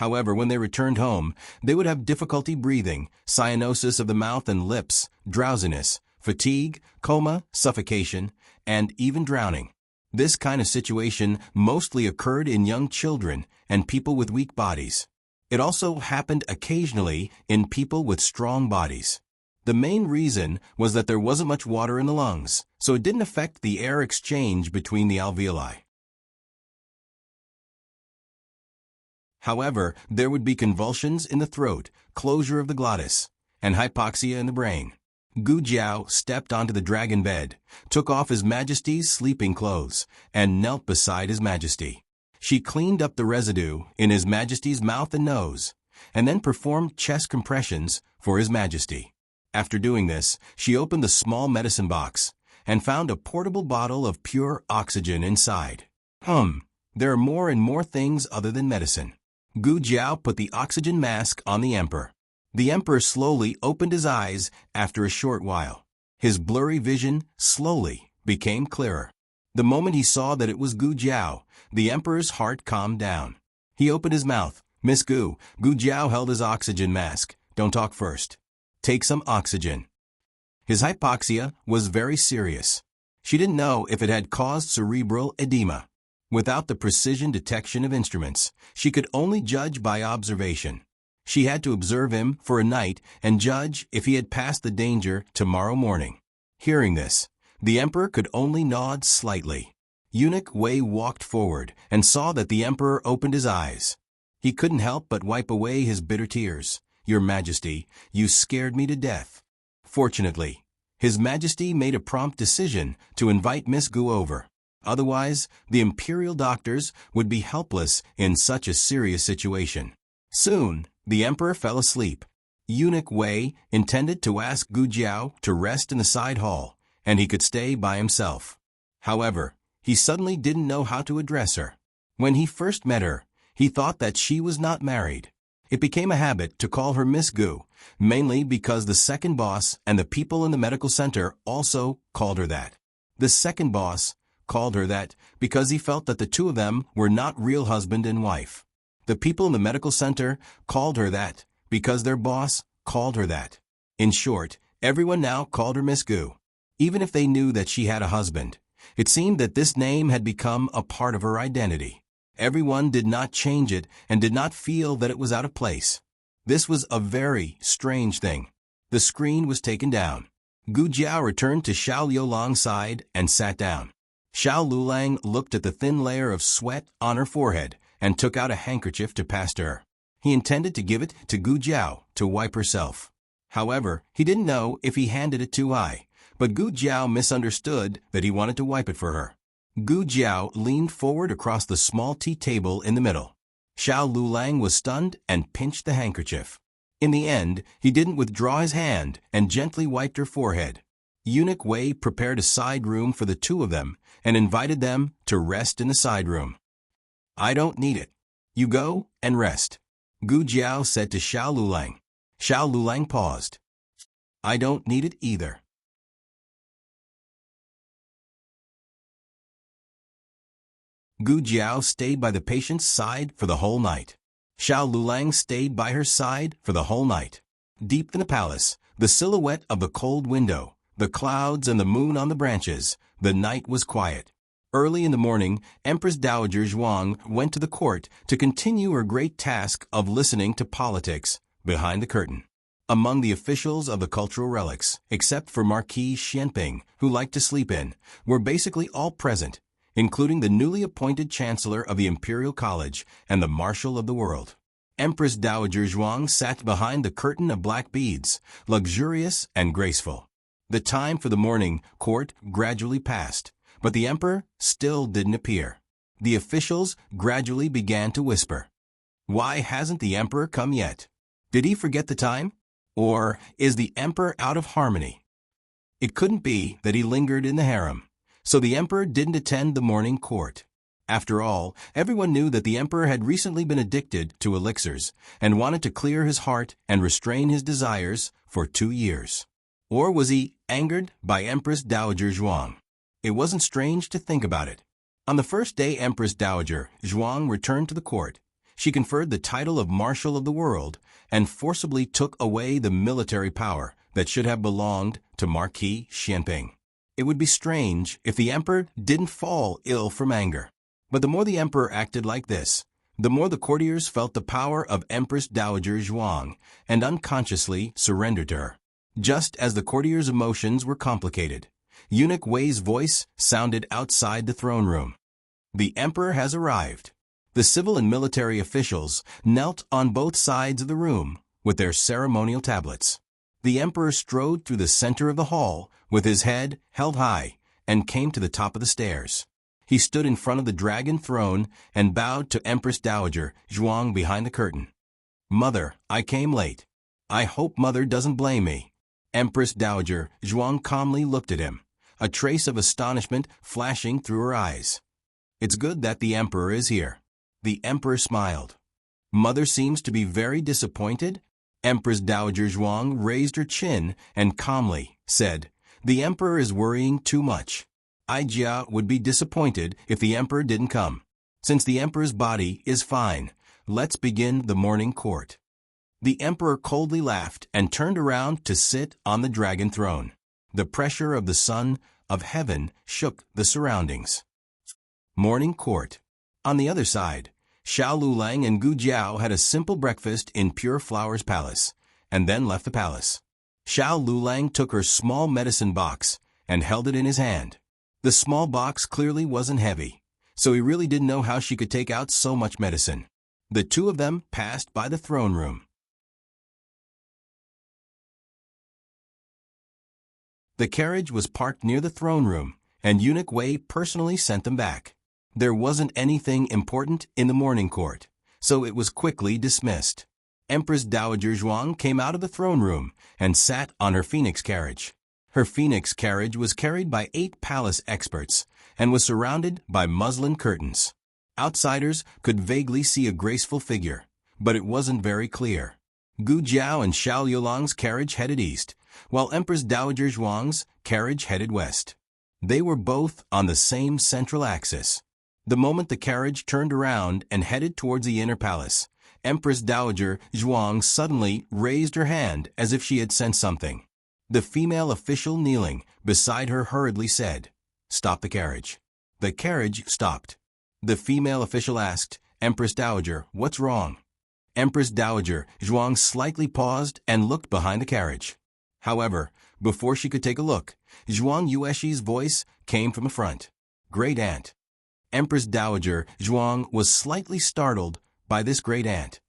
However, when they returned home, they would have difficulty breathing, cyanosis of the mouth and lips, drowsiness, fatigue, coma, suffocation, and even drowning. This kind of situation mostly occurred in young children and people with weak bodies. It also happened occasionally in people with strong bodies. The main reason was that there wasn't much water in the lungs, so it didn't affect the air exchange between the alveoli. However, there would be convulsions in the throat, closure of the glottis, and hypoxia in the brain. Gu Jiao stepped onto the dragon bed, took off His Majesty's sleeping clothes, and knelt beside His Majesty. She cleaned up the residue in His Majesty's mouth and nose, and then performed chest compressions for His Majesty. After doing this, she opened the small medicine box and found a portable bottle of pure oxygen inside. There are more and more things other than medicine. Gu Jiao put the oxygen mask on the emperor. The emperor slowly opened his eyes after a short while. His blurry vision slowly became clearer. The moment he saw that it was Gu Jiao, the emperor's heart calmed down. He opened his mouth. "Miss Gu." Gu Jiao held his oxygen mask. "Don't talk first. Take some oxygen." His hypoxia was very serious. She didn't know if it had caused cerebral edema. Without the precision detection of instruments, she could only judge by observation. She had to observe him for a night and judge if he had passed the danger tomorrow morning. Hearing this, the emperor could only nod slightly. Eunuch Wei walked forward and saw that the emperor opened his eyes. He couldn't help but wipe away his bitter tears. "Your Majesty, you scared me to death." Fortunately, His Majesty made a prompt decision to invite Miss Gu over. Otherwise, the imperial doctors would be helpless in such a serious situation. Soon, the emperor fell asleep. Eunuch Wei intended to ask Gu Jiao to rest in the side hall, and he could stay by himself. However, he suddenly didn't know how to address her. When he first met her, he thought that she was not married. It became a habit to call her Miss Gu, mainly because the second boss and the people in the medical center also called her that. The second boss called her that because he felt that the two of them were not real husband and wife. The people in the medical center called her that because their boss called her that. In short, everyone now called her Miss Gu. Even if they knew that she had a husband, it seemed that this name had become a part of her identity. Everyone did not change it and did not feel that it was out of place. This was a very strange thing. The screen was taken down. Gu Jiao returned to Xiao Liulang's side and sat down. Xiao Liulang looked at the thin layer of sweat on her forehead and took out a handkerchief to pass to her. He intended to give it to Gu Jiao to wipe herself. However, he didn't know if he handed it too high, but Gu Jiao misunderstood that he wanted to wipe it for her. Gu Jiao leaned forward across the small tea table in the middle. Xiao Liulang was stunned and pinched the handkerchief. In the end, he didn't withdraw his hand and gently wiped her forehead. Eunuch Wei prepared a side room for the two of them and invited them to rest in the side room. "I don't need it. You go and rest," Gu Jiao said to Xiao Liulang. Xiao Liulang paused. "I don't need it either." Gu Jiao stayed by the patient's side for the whole night. Xiao Liulang stayed by her side for the whole night. Deep in the palace, the silhouette of the cold window, the clouds and the moon on the branches, the night was quiet. Early in the morning, Empress Dowager Zhuang went to the court to continue her great task of listening to politics behind the curtain. Among the officials of the cultural relics, except for Marquis Xianping, who liked to sleep in, were basically all present, including the newly appointed Chancellor of the Imperial College and the Marshal of the World. Empress Dowager Zhuang sat behind the curtain of black beads, luxurious and graceful. The time for the morning court gradually passed, but the emperor still didn't appear. The officials gradually began to whisper, "Why hasn't the emperor come yet? Did he forget the time? Or is the emperor out of harmony?" It couldn't be that he lingered in the harem, so the emperor didn't attend the morning court. After all, everyone knew that the emperor had recently been addicted to elixirs and wanted to clear his heart and restrain his desires for 2 years. Or was he angered by Empress Dowager Zhuang? It wasn't strange to think about it. On the first day Empress Dowager Zhuang returned to the court, She conferred the title of Marshal of the World and forcibly took away the military power that should have belonged to Marquis Xianping. It would be strange if the emperor didn't fall ill from anger. But the more the emperor acted like this, the more the courtiers felt the power of Empress Dowager Zhuang and unconsciously surrendered to her. Just as the courtiers' emotions were complicated, Eunuch Wei's voice sounded outside the throne room. The emperor has arrived. The civil and military officials knelt on both sides of the room with their ceremonial tablets. The emperor strode through the center of the hall with his head held high and came to the top of the stairs. He stood in front of the dragon throne and bowed to Empress Dowager Zhuang behind the curtain. "Mother, I came late. I hope Mother doesn't blame me." Empress Dowager Zhuang calmly looked at him, a trace of astonishment flashing through her eyes. "It's good that the emperor is here." The emperor smiled. "Mother seems to be very disappointed." Empress Dowager Zhuang raised her chin and calmly said, "The emperor is worrying too much. Jia would be disappointed if the emperor didn't come. Since the emperor's body is fine, let's begin the morning court." The emperor coldly laughed and turned around to sit on the dragon throne. The pressure of the sun of heaven shook the surroundings. Morning court. On the other side, Xiao Lulang and Gu Jiao had a simple breakfast in Pure Flower's palace, and then left the palace. Xiao Lulang took her small medicine box and held it in his hand. The small box clearly wasn't heavy, so he really didn't know how she could take out so much medicine. The two of them passed by the throne room. The carriage was parked near the throne room, and Eunuch Wei personally sent them back. There wasn't anything important in the morning court, so it was quickly dismissed. Empress Dowager Zhuang came out of the throne room and sat on her phoenix carriage. Her phoenix carriage was carried by 8 palace experts and was surrounded by muslin curtains. Outsiders could vaguely see a graceful figure, but it wasn't very clear. Gu Jiao and Xiao Yulang's carriage headed east, while Empress Dowager Zhuang's carriage headed west. They were both on the same central axis. The moment the carriage turned around and headed towards the inner palace, Empress Dowager Zhuang suddenly raised her hand as if she had sensed something. The female official kneeling beside her hurriedly said, "Stop the carriage." The carriage stopped. The female official asked, "Empress Dowager, what's wrong?" Empress Dowager Zhuang slightly paused and looked behind the carriage. However, before she could take a look, Zhuang Yueshi's voice came from the front. "Great aunt." Empress Dowager Zhuang was slightly startled by this great aunt.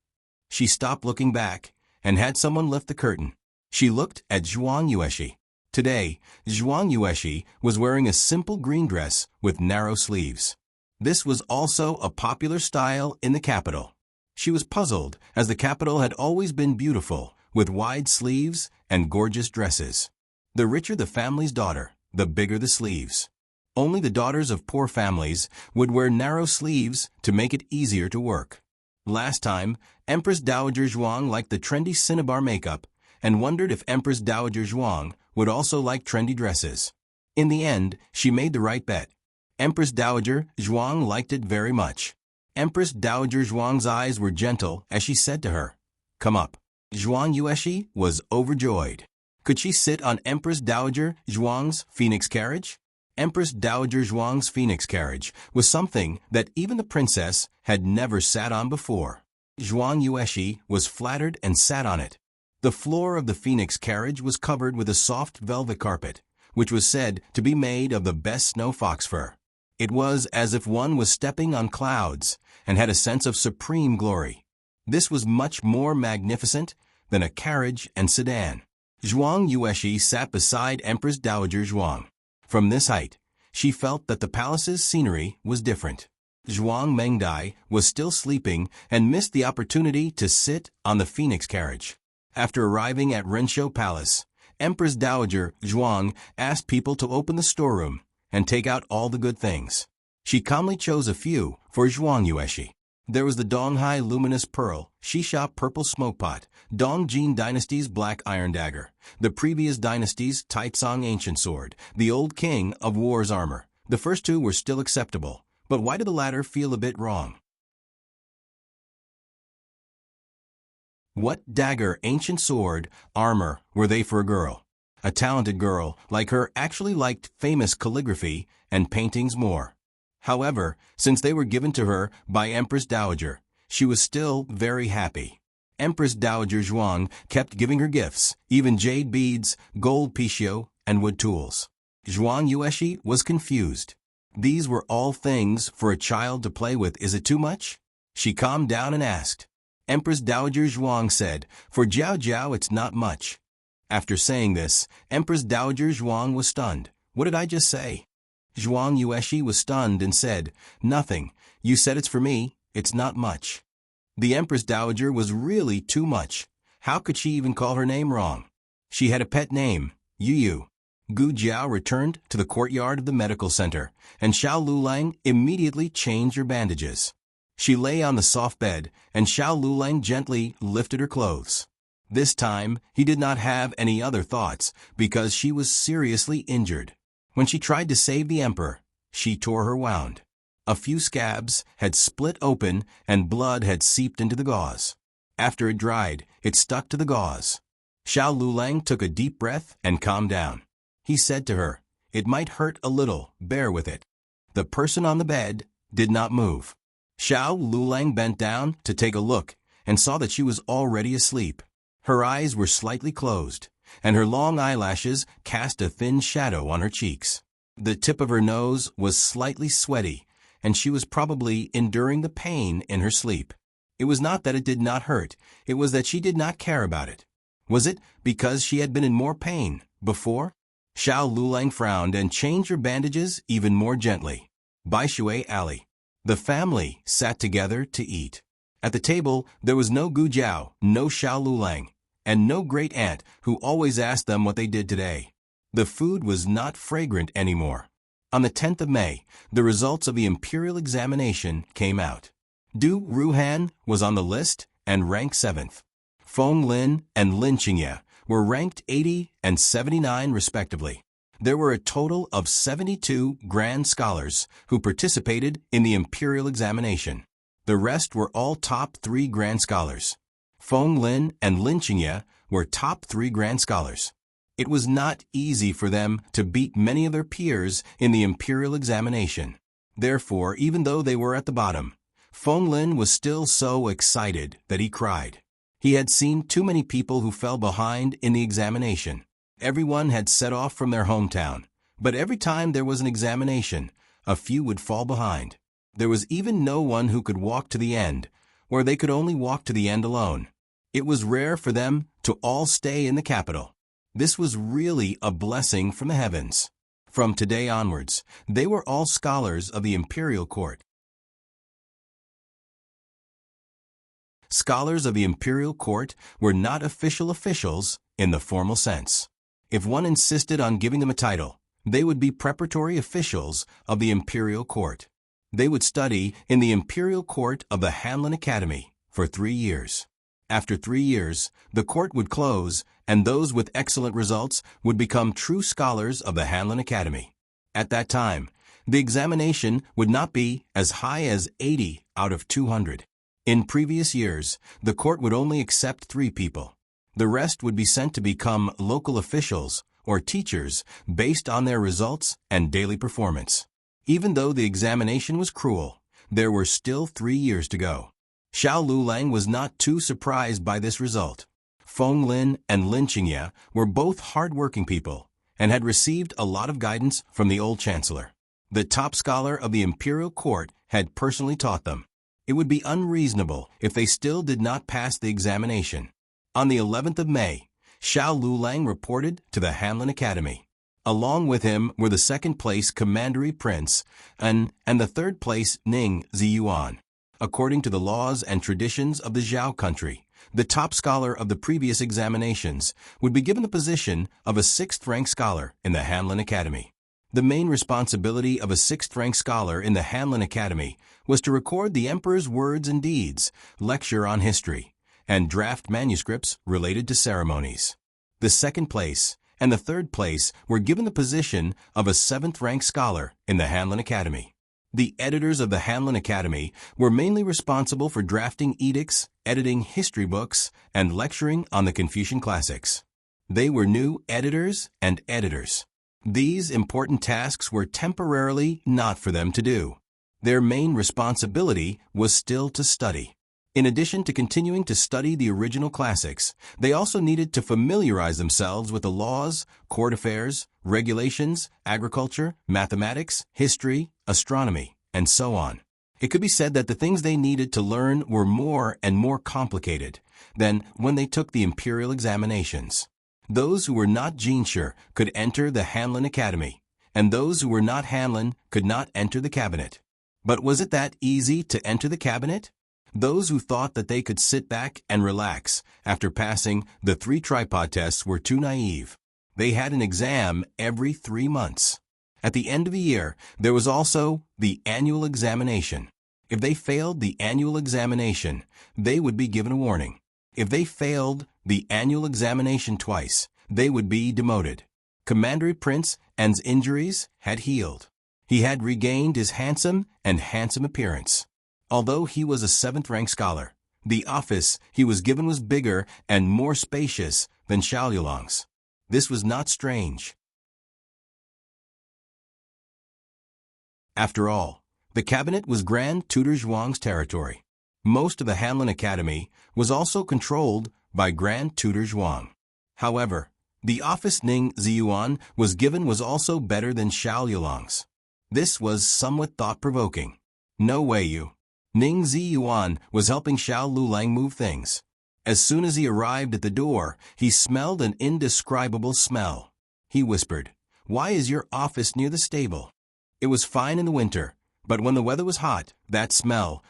She stopped looking back and had someone lift the curtain. She looked at Zhuang Yueshi. Today, Zhuang Yueshi was wearing a simple green dress with narrow sleeves. This was also a popular style in the capital. She was puzzled, as the capital had always been beautiful, with wide sleeves and gorgeous dresses. The richer the family's daughter, the bigger the sleeves. Only the daughters of poor families would wear narrow sleeves to make it easier to work. Last time, Empress Dowager Zhuang liked the trendy cinnabar makeup and wondered if Empress Dowager Zhuang would also like trendy dresses. In the end, she made the right bet. Empress Dowager Zhuang liked it very much. Empress Dowager Zhuang's eyes were gentle as she said to her, "Come up." Zhuang Yueshi was overjoyed. Could she sit on Empress Dowager Zhuang's phoenix carriage? Empress Dowager Zhuang's phoenix carriage was something that even the princess had never sat on before. Zhuang Yueshi was flattered and sat on it. The floor of the phoenix carriage was covered with a soft velvet carpet, which was said to be made of the best snow fox fur. It was as if one was stepping on clouds and had a sense of supreme glory. This was much more magnificent than a carriage and sedan. Zhuang Yueshi sat beside Empress Dowager Zhuang. From this height, she felt that the palace's scenery was different. Zhuang Mengdai was still sleeping and missed the opportunity to sit on the phoenix carriage. After arriving at Renshou Palace, Empress Dowager Zhuang asked people to open the storeroom and take out all the good things. She calmly chose a few for Zhuang Yueshi. There was the Donghai Luminous Pearl, Shisha Purple Smoke Pot, Dongjin Dynasty's Black Iron Dagger, the previous dynasty's Taitsong Ancient Sword, the Old King of War's Armor. The first two were still acceptable, but why did the latter feel a bit wrong? What dagger, ancient sword, armor were they for a girl? A talented girl like her actually liked famous calligraphy and paintings more. However, since they were given to her by Empress Dowager, she was still very happy. Empress Dowager Zhuang kept giving her gifts, even jade beads, gold pichio, and wood tools. Zhuang Yueshi was confused. These were all things for a child to play with. Is it too much? She calmed down and asked. Empress Dowager Zhuang said, "For Jiao Jiao it's not much." After saying this, Empress Dowager Zhuang was stunned. What did I just say? Zhuang Yueshi was stunned and said, "Nothing. You said it's for me. It's not much." The Empress Dowager was really too much. How could she even call her name wrong? She had a pet name, Yu. Gu Jiao returned to the courtyard of the medical center, and Xiao Lulang immediately changed her bandages. She lay on the soft bed, and Xiao Lulang gently lifted her clothes. This time, he did not have any other thoughts, because she was seriously injured. When she tried to save the emperor, she tore her wound. A few scabs had split open and blood had seeped into the gauze. After it dried, it stuck to the gauze. Xiao Lulang took a deep breath and calmed down. He said to her, "It might hurt a little, bear with it." The person on the bed did not move. Xiao Lulang bent down to take a look and saw that she was already asleep. Her eyes were slightly closed, and her long eyelashes cast a thin shadow on her cheeks. The tip of her nose was slightly sweaty, and she was probably enduring the pain in her sleep. It was not that it did not hurt, it was that she did not care about it. Was it because she had been in more pain before? Xiao Lulang frowned and changed her bandages even more gently. Baishui Alley. The family sat together to eat. At the table, there was no Gu Jiao, no Xiao Lulang, and no great aunt who always asked them what they did today. The food was not fragrant anymore. On the 10th of May, the results of the imperial examination came out. Du Ruhan was on the list and ranked 7th. Feng Lin and Lin Qingye were ranked 80 and 79 respectively. There were a total of 72 grand scholars who participated in the imperial examination. The rest were all top 3 grand scholars. Feng Lin and Lin Qingye were top 3 grand scholars. It was not easy for them to beat many of their peers in the imperial examination. Therefore, even though they were at the bottom, Feng Lin was still so excited that he cried. He had seen too many people who fell behind in the examination. Everyone had set off from their hometown, but every time there was an examination, a few would fall behind. There was even no one who could walk to the end, or they could only walk to the end alone. It was rare for them to all stay in the capital. This was really a blessing from the heavens. From today onwards, they were all scholars of the imperial court. Scholars of the imperial court were not official officials in the formal sense. If one insisted on giving them a title, they would be preparatory officials of the imperial court. They would study in the imperial court of the Hanlin Academy for 3 years. After 3 years, the court would close, and those with excellent results would become true scholars of the Hanlin Academy. At that time, the examination would not be as high as 80 out of 200. In previous years, the court would only accept 3 people. The rest would be sent to become local officials or teachers based on their results and daily performance. Even though the examination was cruel, there were still 3 years to go. Xiao Lulang was not too surprised by this result. Feng Lin and Lin Qingye were both hard-working people and had received a lot of guidance from the old chancellor. The top scholar of the imperial court had personally taught them. It would be unreasonable if they still did not pass the examination. On the 11th of May, Xiao Lulang reported to the Hanlin Academy. Along with him were the second-place Commandery Prince and the third-place Ning Ziyuan. According to the laws and traditions of the Zhao country, the top scholar of the previous examinations would be given the position of a 6th-rank scholar in the Hanlin Academy. The main responsibility of a 6th-rank scholar in the Hanlin Academy was to record the emperor's words and deeds, lecture on history, and draft manuscripts related to ceremonies. The 2nd place and the 3rd place were given the position of a 7th-rank scholar in the Hanlin Academy. The editors of the Hanlon Academy were mainly responsible for drafting edicts, editing history books, and lecturing on the Confucian classics. They were new editors and editors. These important tasks were temporarily not for them to do. Their main responsibility was still to study. In addition to continuing to study the original classics, they also needed to familiarize themselves with the laws, court affairs, regulations, agriculture, mathematics, history, astronomy, and so on. It could be said that the things they needed to learn were more and more complicated than when they took the imperial examinations. Those who were not Jinsher could enter the Hanlon Academy, and those who were not Hanlon could not enter the cabinet. But was it that easy to enter the cabinet? Those who thought that they could sit back and relax after passing the 3 tripod tests were too naive. They had an exam every 3 months. At the end of the year, there was also the annual examination. If they failed the annual examination, they would be given a warning. If they failed the annual examination twice, they would be demoted. Commander Prince An's injuries had healed. He had regained his handsome appearance. Although he was a 7th-rank scholar, the office he was given was bigger and more spacious than Xiao Lulang's. This was not strange. After all, the cabinet was Grand Tutor Zhuang's territory. Most of the Hanlon Academy was also controlled by Grand Tutor Zhuang. However, the office Ning Ziyuan was given was also better than Xiao Lulang's. This was somewhat thought-provoking. No way you. Ning Ziyuan was helping Xiao Lulang move things. As soon as he arrived at the door, he smelled an indescribable smell. He whispered, "Why is your office near the stable?" It was fine in the winter, but when the weather was hot, that smell,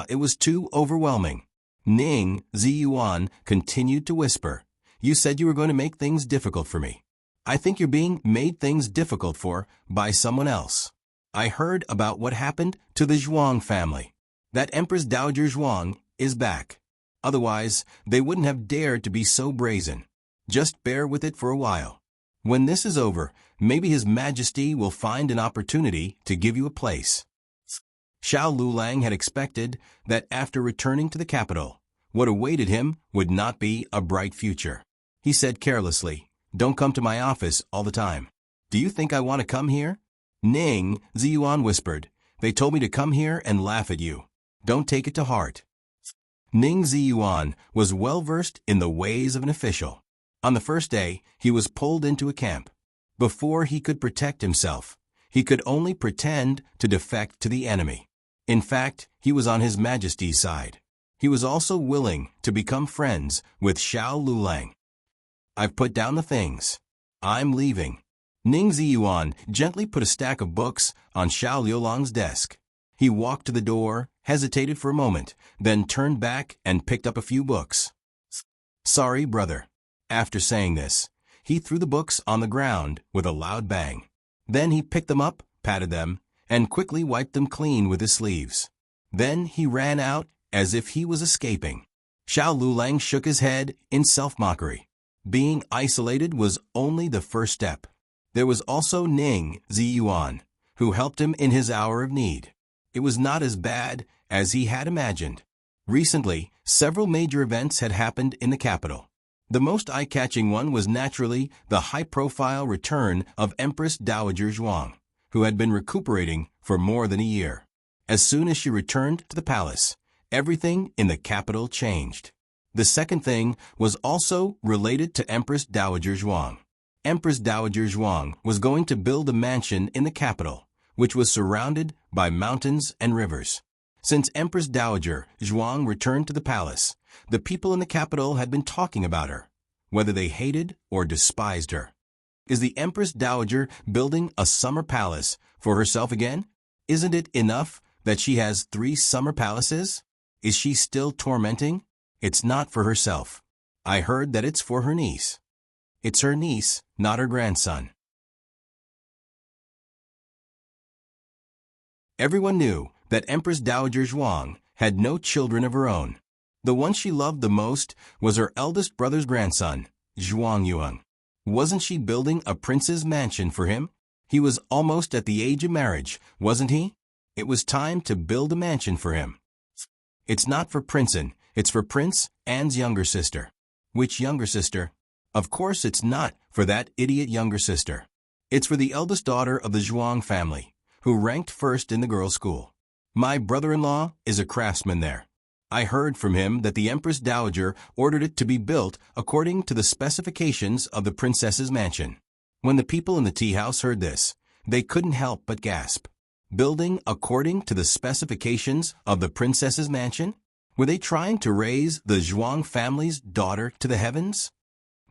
it was too overwhelming. Ning Ziyuan continued to whisper, "You said you were going to make things difficult for me. I think you're being made things difficult for by someone else. I heard about what happened to the Zhuang family. That Empress Dowager Zhuang is back. Otherwise, they wouldn't have dared to be so brazen. Just bear with it for a while. When this is over, maybe His Majesty will find an opportunity to give you a place." Xiao Lulang had expected that after returning to the capital, what awaited him would not be a bright future. He said carelessly, "Don't come to my office all the time." "Do you think I want to come here?" Ning Ziyuan whispered, "They told me to come here and laugh at you. Don't take it to heart." Ning Ziyuan was well versed in the ways of an official. On the first day, he was pulled into a camp. Before he could protect himself, he could only pretend to defect to the enemy. In fact, he was on His Majesty's side. He was also willing to become friends with Xiao Lulang. "I've put down the things. I'm leaving." Ning Ziyuan gently put a stack of books on Xiao Lulang's desk. He walked to the door, hesitated for a moment, then turned back and picked up a few books. "Sorry, brother." After saying this, he threw the books on the ground with a loud bang. Then he picked them up, patted them, and quickly wiped them clean with his sleeves. Then he ran out as if he was escaping. Xiao Lulang shook his head in self-mockery. Being isolated was only the first step. There was also Ning Ziyuan, who helped him in his hour of need. It was not as bad as he had imagined. Recently, several major events had happened in the capital. The most eye-catching one was naturally the high-profile return of Empress Dowager Zhuang, who had been recuperating for more than a year. As soon as she returned to the palace, everything in the capital changed. The second thing was also related to Empress Dowager Zhuang. Empress Dowager Zhuang was going to build a mansion in the capital, which was surrounded by mountains and rivers. Since Empress Dowager Zhuang returned to the palace, the people in the capital had been talking about her, whether they hated or despised her. Is the Empress Dowager building a summer palace for herself again? Isn't it enough that she has 3 summer palaces? Is she still tormenting? It's not for herself. I heard that it's for her niece. It's her niece, not her grandson. Everyone knew that Empress Dowager Zhuang had no children of her own. The one she loved the most was her eldest brother's grandson, Zhuang Yuan. Wasn't she building a prince's mansion for him? He was almost at the age of marriage, wasn't he? It was time to build a mansion for him. It's not for Princeton, it's for Prince Anne's younger sister. Which younger sister? Of course it's not for that idiot younger sister. It's for the eldest daughter of the Zhuang family, who ranked first in the girls' school. My brother-in-law is a craftsman there. I heard from him that the Empress Dowager ordered it to be built according to the specifications of the princess's mansion. When the people in the tea house heard this, they couldn't help but gasp. Building according to the specifications of the princess's mansion? Were they trying to raise the Zhuang family's daughter to the heavens?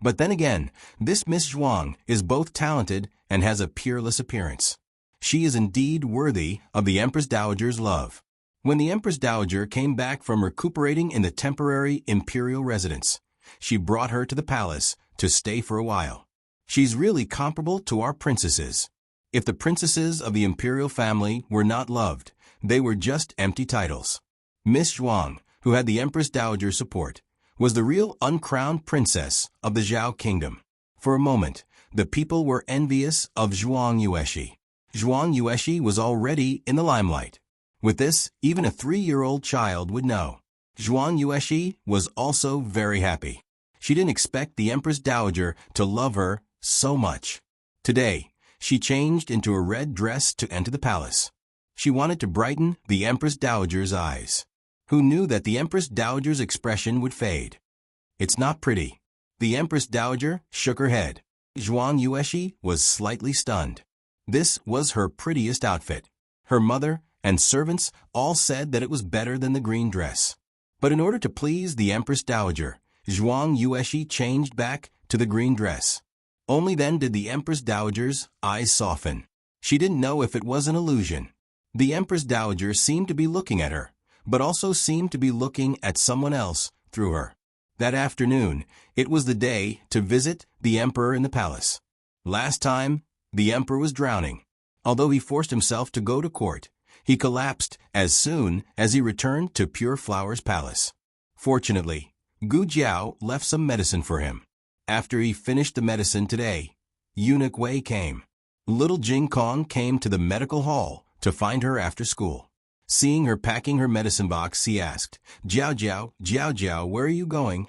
But then again, this Miss Zhuang is both talented and has a peerless appearance. She is indeed worthy of the Empress Dowager's love. When the Empress Dowager came back from recuperating in the temporary imperial residence, she brought her to the palace to stay for a while. She's really comparable to our princesses. If the princesses of the imperial family were not loved, they were just empty titles. Miss Zhuang, who had the Empress Dowager's support, was the real uncrowned princess of the Zhao kingdom. For a moment, the people were envious of Zhuang Yueshi. Zhuang Yueshi was already in the limelight. With this, even a 3-year-old child would know. Zhuang Yueshi was also very happy. She didn't expect the Empress Dowager to love her so much. Today, she changed into a red dress to enter the palace. She wanted to brighten the Empress Dowager's eyes. Who knew that the Empress Dowager's expression would fade? It's not pretty. The Empress Dowager shook her head. Zhuang Yueshi was slightly stunned. This was her prettiest outfit. Her mother and servants all said that it was better than the green dress. But in order to please the Empress Dowager, Zhuang Yueshi changed back to the green dress. Only then did the Empress Dowager's eyes soften. She didn't know if it was an illusion. The Empress Dowager seemed to be looking at her, but also seemed to be looking at someone else through her. That afternoon, it was the day to visit the Emperor in the palace. Last time, the Emperor was drowning. Although he forced himself to go to court, he collapsed as soon as he returned to Pure Flower's palace. Fortunately, Gu Jiao left some medicine for him. After he finished the medicine today, Eunuch Wei came. Little Jing Kong came to the medical hall to find her after school. Seeing her packing her medicine box, he asked, Jiao Jiao, where are you going?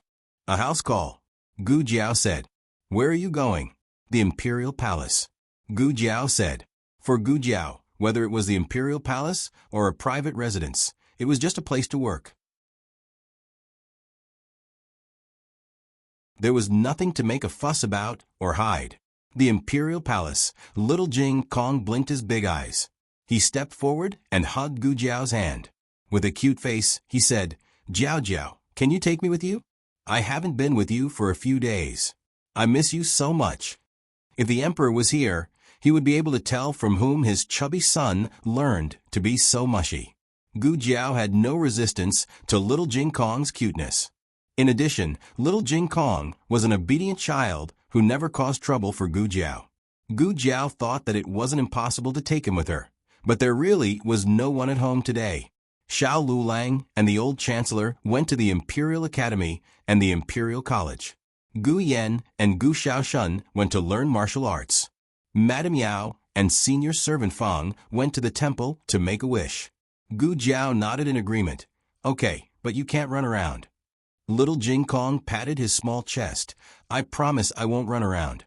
A house call. Gu Jiao said. Where are you going? The Imperial Palace. Gu Jiao said. For Gu Jiao, whether it was the Imperial Palace or a private residence, it was just a place to work. There was nothing to make a fuss about or hide. The Imperial Palace. Little Jing Kong blinked his big eyes. He stepped forward and hugged Gu Jiao's hand. With a cute face, he said, Jiao, can you take me with you? I haven't been with you for a few days. I miss you so much. If the Emperor was here, he would be able to tell from whom his chubby son learned to be so mushy. Gu Jiao had no resistance to little Jing Kong's cuteness. In addition, little Jing Kong was an obedient child who never caused trouble for Gu Jiao. Gu Jiao thought that it wasn't impossible to take him with her, but there really was no one at home today. Xiao Lulang and the old chancellor went to the Imperial Academy and the Imperial College. Gu Yan and Gu Xiaoshun went to learn martial arts. Madame Yao and senior servant Fang went to the temple to make a wish. Gu Jiao nodded in agreement. Okay, but you can't run around. Little Jing Kong patted his small chest. I promise I won't run around.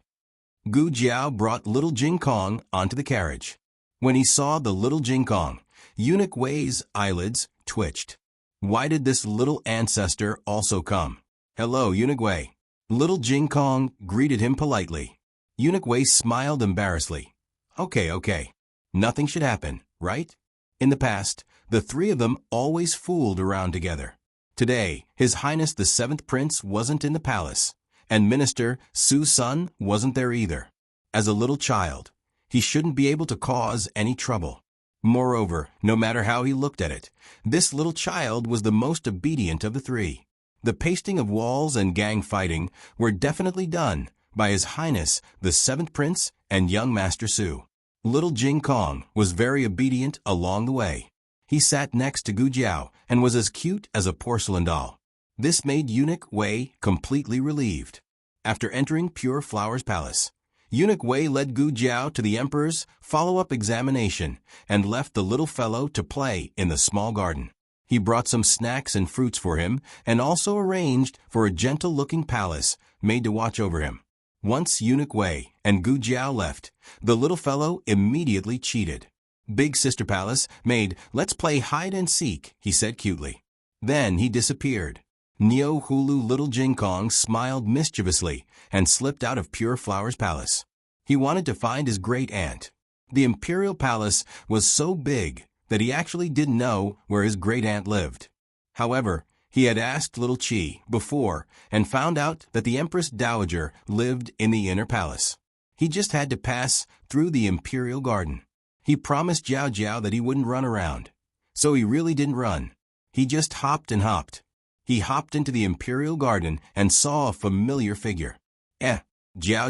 Gu Jiao brought little Jing Kong onto the carriage. When he saw the little Jing Kong, Eunuch Wei's eyelids twitched. Why did this little ancestor also come? Hello, Eunuch Wei. Little Jing Kong greeted him politely. Eunuch Wei smiled embarrassedly. Okay. Nothing should happen, right? In the past, the three of them always fooled around together. Today, His Highness the 7th Prince wasn't in the palace, and Minister Su Sun wasn't there either. As a little child, he shouldn't be able to cause any trouble. Moreover, no matter how he looked at it, this little child was the most obedient of the three. The pasting of walls and gang fighting were definitely done by His Highness the 7th Prince and young Master Su. Little Jing Kong was very obedient along the way. He sat next to Gu Jiao and was as cute as a porcelain doll. This made Eunuch Wei completely relieved. After entering Pure Flower's palace, Eunuch Wei led Gu Jiao to the emperor's follow-up examination and left the little fellow to play in the small garden. He brought some snacks and fruits for him and also arranged for a gentle-looking palace made to watch over him. Once Eunuch Wei and Gu Jiao left, the little fellow immediately cheated. "Big sister palace made, let's play hide-and-seek," he said cutely. Then he disappeared. Neo Hulu Little Jing Kong smiled mischievously and slipped out of Pure Flower's palace. He wanted to find his great-aunt. The imperial palace was so big that he actually didn't know where his great-aunt lived. However, he had asked Little Chi before and found out that the Empress Dowager lived in the inner palace. He just had to pass through the imperial garden. He promised Jiao Jiao that he wouldn't run around. So he really didn't run. He just hopped and hopped. He hopped into the imperial garden and saw a familiar figure. Jiao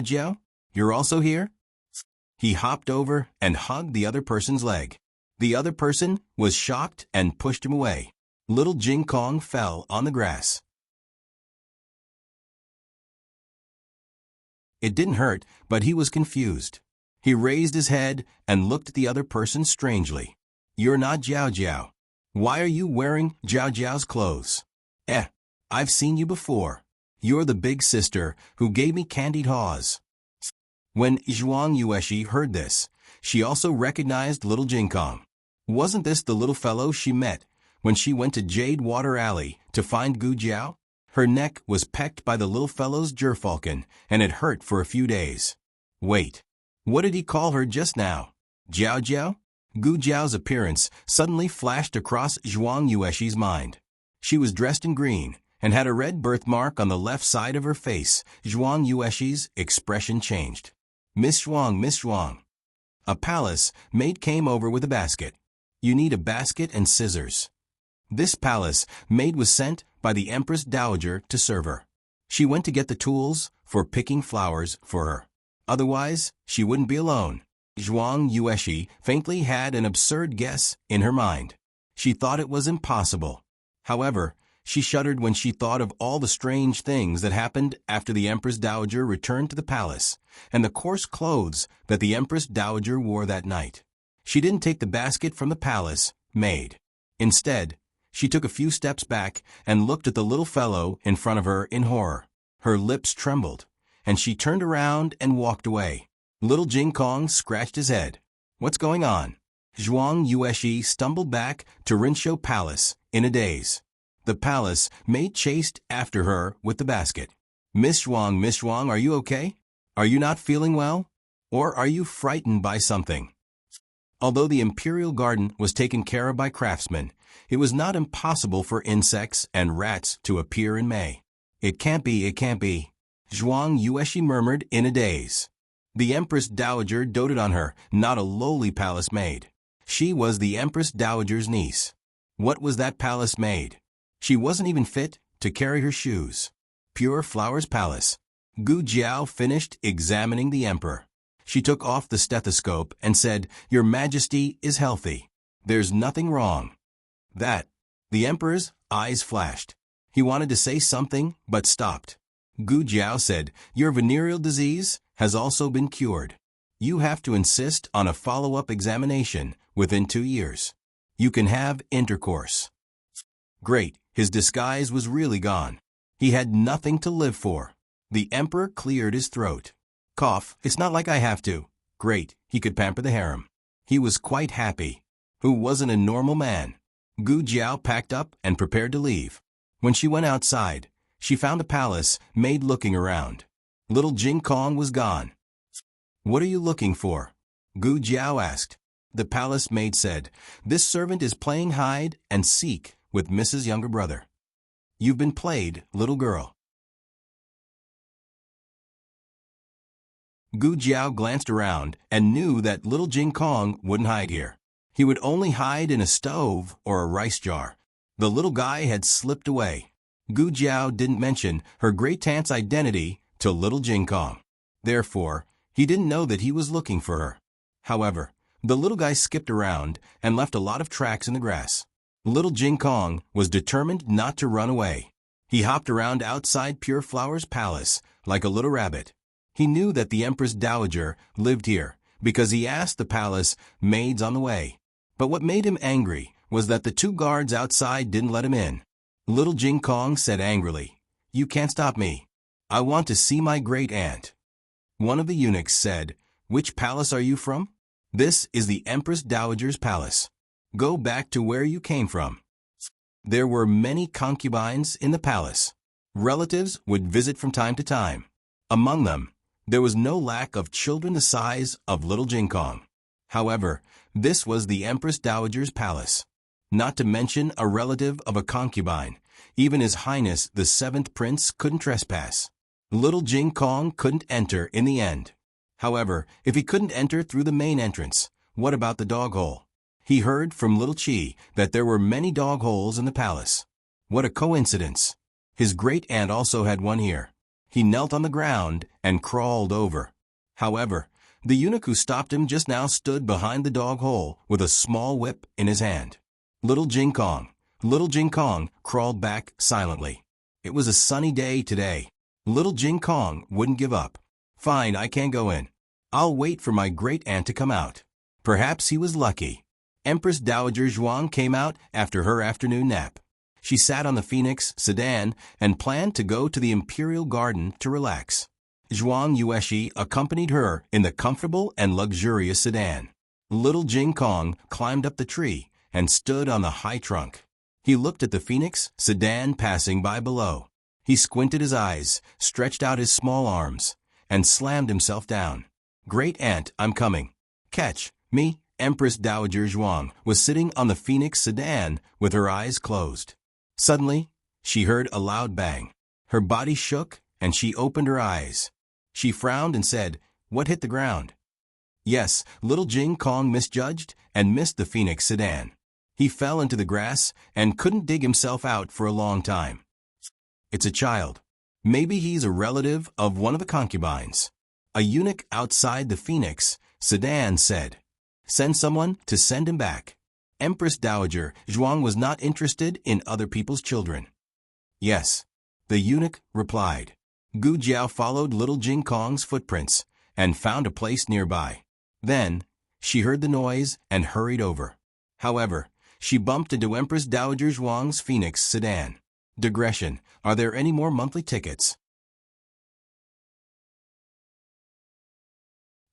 Jiao, you're also here?" He hopped over and hugged the other person's leg. The other person was shocked and pushed him away. Little Jing Kong fell on the grass. It didn't hurt, but he was confused. He raised his head and looked at the other person strangely. "You're not Jiao Jiao. Why are you wearing Jiao Jiao's clothes?" I've seen you before. You're the big sister who gave me candied haws." When Zhuang Yueshi heard this, she also recognized Little Jing Kong. Wasn't this the little fellow she met when she went to Jade Water Alley to find Gu Jiao? Her neck was pecked by the little fellow's gerfalcon, and it hurt for a few days. Wait, what did he call her just now? Jiao Jiao? Gu Jiao's appearance suddenly flashed across Zhuang Yueshi's mind. She was dressed in green and had a red birthmark on the left side of her face. Zhuang Yueshi's expression changed. Miss Zhuang, Miss Zhuang." A palace maid came over with a basket. "You need a basket and scissors." This palace maid was sent by the Empress Dowager to serve her. She went to get the tools for picking flowers for her. Otherwise, she wouldn't be alone. Zhuang Yueshi faintly had an absurd guess in her mind. She thought it was impossible. However, she shuddered when she thought of all the strange things that happened after the Empress Dowager returned to the palace, and the coarse clothes that the Empress Dowager wore that night. She didn't take the basket from the palace maid. Instead, she took a few steps back and looked at the little fellow in front of her in horror. Her lips trembled, and she turned around and walked away. Little Jing Kong scratched his head. "What's going on?" Zhuang Yueshi stumbled back to Rinshou Palace in a daze. The palace maid chased after her with the basket. Miss Zhuang, are you okay? Are you not feeling well? Or are you frightened by something?" Although the imperial garden was taken care of by craftsmen, it was not impossible for insects and rats to appear in May. It can't be. Zhuang Yueshi murmured in a daze. The Empress Dowager doted on her, not a lowly palace maid. She was the Empress Dowager's niece. What was that palace maid? She wasn't even fit to carry her shoes. Pure Flower's palace. Gu Jiao finished examining the emperor. She took off the stethoscope and said, "Your Majesty is healthy. There's nothing wrong." The emperor's eyes flashed. He wanted to say something, but stopped. Gu Jiao said, "Your venereal disease has also been cured. You have to insist on a follow-up examination within 2 years. You can have intercourse." Great, his disguise was really gone. He had nothing to live for. The emperor cleared his throat. Cough, "It's not like I have to." Great, he could pamper the harem. He was quite happy. Who wasn't a normal man? Gu Jiao packed up and prepared to leave. When she went outside, she found the palace maid looking around. Little Jing Kong was gone. "What are you looking for?" Gu Jiao asked. The palace maid said, "This servant is playing hide and seek with Mrs. Younger Brother." "You've been played, little girl." Gu Jiao glanced around and knew that Little Jing Kong wouldn't hide here. He would only hide in a stove or a rice jar. The little guy had slipped away. Gu Jiao didn't mention her great-aunt's identity to Little Jing Kong. Therefore, he didn't know that he was looking for her. However, the little guy skipped around and left a lot of tracks in the grass. Little Jing Kong was determined not to run away. He hopped around outside Pure Flower's palace like a little rabbit. He knew that the Empress Dowager lived here because he asked the palace maids on the way. But what made him angry was that the two guards outside didn't let him in. Little Jing Kong said angrily, "You can't stop me. I want to see my great-aunt." One of the eunuchs said, "Which palace are you from?" "This is the Empress Dowager's palace. Go back to where you came from." There were many concubines in the palace. Relatives would visit from time to time. Among them, there was no lack of children the size of little Jing Kong. However, this was the Empress Dowager's palace. Not to mention a relative of a concubine, even His Highness the Seventh Prince couldn't trespass. Little Jing Kong couldn't enter in the end. However, if he couldn't enter through the main entrance, what about the dog hole? He heard from Little Chi that there were many dog holes in the palace. What a coincidence! His great-aunt also had one here. He knelt on the ground and crawled over. However, the eunuch who stopped him just now stood behind the dog hole with a small whip in his hand. Little Jing Kong crawled back silently. It was a sunny day today. Little Jing Kong wouldn't give up. "Fine, I can't go in. I'll wait for my great-aunt to come out." Perhaps he was lucky. Empress Dowager Zhuang came out after her afternoon nap. She sat on the Phoenix sedan and planned to go to the Imperial Garden to relax. Zhuang Yueshi accompanied her in the comfortable and luxurious sedan. Little Jing Kong climbed up the tree and stood on the high trunk. He looked at the Phoenix sedan passing by below. He squinted his eyes, stretched out his small arms, and slammed himself down. "Great-aunt, I'm coming. Catch me." Empress Dowager Zhuang was sitting on the Phoenix sedan with her eyes closed. Suddenly, she heard a loud bang. Her body shook and she opened her eyes. She frowned and said, "What hit the ground?" Yes, little Jing Kong misjudged and missed the Phoenix sedan. He fell into the grass and couldn't dig himself out for a long time. It's a child. Maybe he's a relative of one of the concubines. A eunuch outside the Phoenix sedan said, "Send someone to send him back." Empress Dowager Zhuang was not interested in other people's children. "Yes," the eunuch replied. Gu Jiao followed little Jing Kong's footprints and found a place nearby. Then, she heard the noise and hurried over. However, she bumped into Empress Dowager Zhuang's Phoenix sedan. Digression. Are there any more monthly tickets?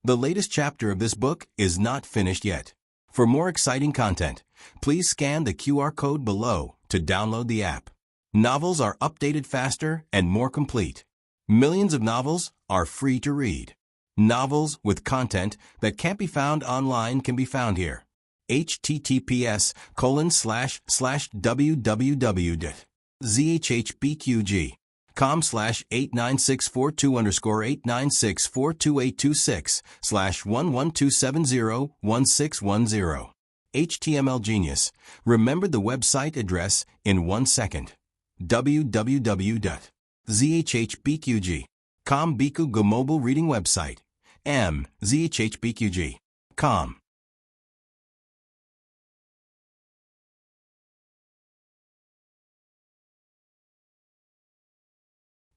The latest chapter of this book is not finished yet. For more exciting content, please scan the QR code below to download the app. Novels are updated faster and more complete. Millions of novels are free to read. Novels with content that can't be found online can be found here. https://www.zhbqg.com/89642_8964286/112701610. HTML Genius remembered the website address in 1 second. www.zhbqg.com Biku Go mobile reading website. zhbqg.com.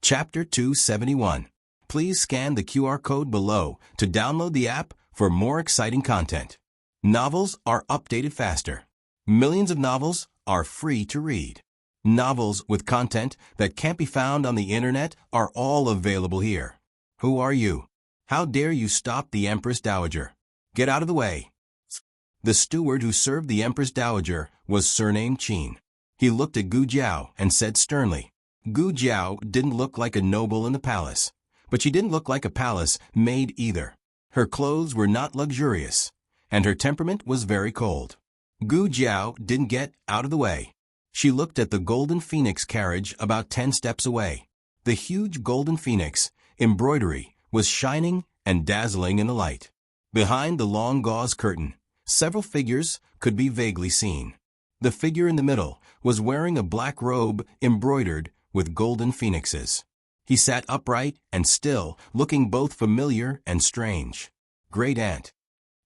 Chapter 271. Please scan the QR code below to download the app for more exciting content. Novels are updated faster. Millions of novels are free to read. Novels with content that can't be found on the internet are all available here. Who are you? How dare you stop the Empress Dowager? Get out of the way. The steward who served the Empress Dowager was surnamed Qin. He looked at Gu Jiao and said sternly. Gu Jiao didn't look like a noble in the palace, but she didn't look like a palace maid either. Her clothes were not luxurious, and her temperament was very cold. Gu Jiao didn't get out of the way. She looked at the golden phoenix carriage about 10 steps away. The huge golden phoenix embroidery was shining and dazzling in the light. Behind the long gauze curtain, several figures could be vaguely seen. The figure in the middle was wearing a black robe embroidered with golden phoenixes. He sat upright and still, looking both familiar and strange. Great-aunt.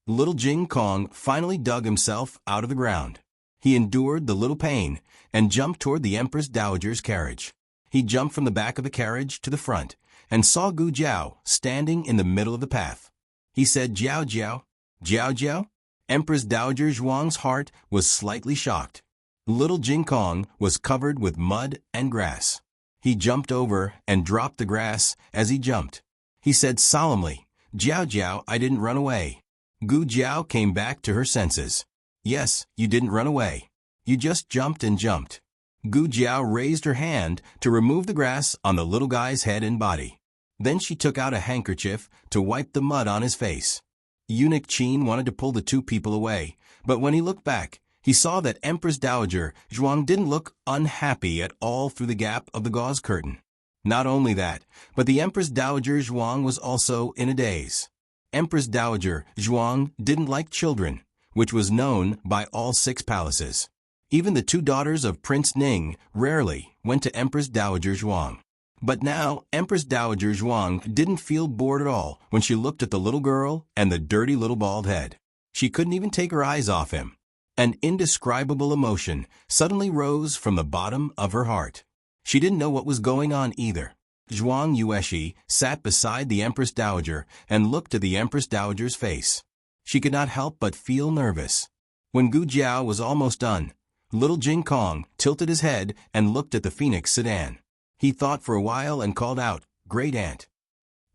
Little Jing Kong finally dug himself out of the ground. He endured the little pain and jumped toward the Empress Dowager's carriage. He jumped from the back of the carriage to the front and saw Gu Jiao standing in the middle of the path. He said, "Jiao Jiao, Jiao Jiao?" Empress Dowager Zhuang's heart was slightly shocked. Little Jing Kong was covered with mud and grass. He jumped over and dropped the grass as he jumped. He said solemnly, "Jiao Jiao, I didn't run away." Gu Jiao came back to her senses. "Yes, you didn't run away. You just jumped and jumped." Gu Jiao raised her hand to remove the grass on the little guy's head and body. Then she took out a handkerchief to wipe the mud on his face. Eunuch Qin wanted to pull the two people away, but when he looked back, he saw that Empress Dowager Zhuang didn't look unhappy at all through the gap of the gauze curtain. Not only that, but the Empress Dowager Zhuang was also in a daze. Empress Dowager Zhuang didn't like children, which was known by all 6 palaces. Even the 2 daughters of Prince Ning rarely went to Empress Dowager Zhuang. But now, Empress Dowager Zhuang didn't feel bored at all when she looked at the little girl and the dirty little bald head. She couldn't even take her eyes off him. An indescribable emotion suddenly rose from the bottom of her heart. She didn't know what was going on either. Zhuang Yueshi sat beside the Empress Dowager and looked at the Empress Dowager's face. She could not help but feel nervous. When Gu Jiao was almost done, little Jing Kong tilted his head and looked at the Phoenix sedan. He thought for a while and called out, "Great Aunt."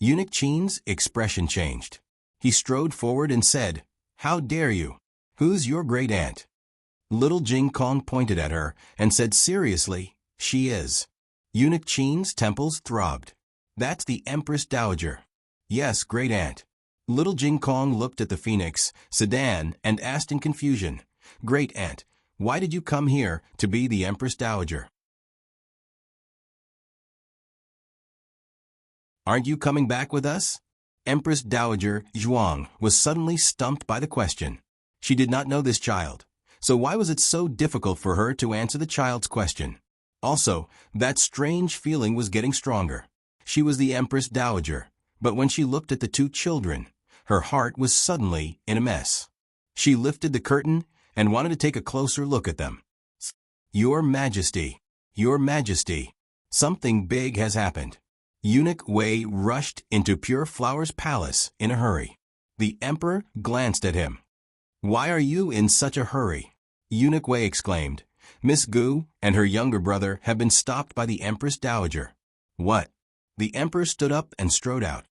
Eunuch Qin's expression changed. He strode forward and said, "How dare you? Who's your great aunt?" Little Jing Kong pointed at her and said seriously, "She is." Eunuch Qin's temples throbbed. "That's the Empress Dowager." "Yes, great aunt." Little Jing Kong looked at the Phoenix sedan and asked in confusion, "Great aunt, why did you come here to be the Empress Dowager? Aren't you coming back with us?" Empress Dowager Zhuang was suddenly stumped by the question. She did not know this child, so why was it so difficult for her to answer the child's question? Also, that strange feeling was getting stronger. She was the Empress Dowager, but when she looked at the 2 children, her heart was suddenly in a mess. She lifted the curtain and wanted to take a closer look at them. "Your Majesty, Your Majesty, something big has happened." Eunuch Wei rushed into Pure Flower's palace in a hurry. The emperor glanced at him. "Why are you in such a hurry?" Eunuch Wei exclaimed. "Miss Gu and her younger brother have been stopped by the Empress Dowager." "What?" The emperor stood up and strode out.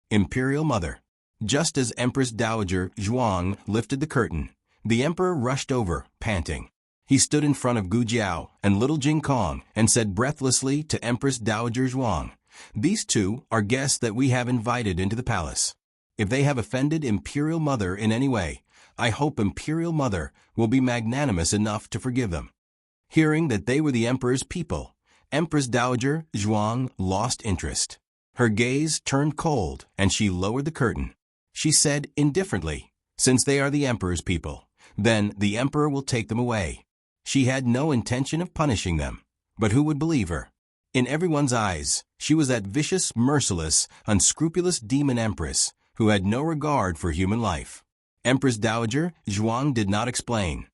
"Imperial Mother." Just as Empress Dowager Zhuang lifted the curtain, the emperor rushed over, panting. He stood in front of Gu Jiao and little Jing Kong and said breathlessly to Empress Dowager Zhuang, "These 2 are guests that we have invited into the palace. If they have offended Imperial Mother in any way, I hope Imperial Mother will be magnanimous enough to forgive them." Hearing that they were the emperor's people, Empress Dowager Zhuang lost interest. Her gaze turned cold and she lowered the curtain. She said indifferently, "Since they are the emperor's people, then the emperor will take them away." She had no intention of punishing them, but who would believe her? In everyone's eyes, she was that vicious, merciless, unscrupulous demon empress who had no regard for human life. Empress Dowager Zhuang did not explain.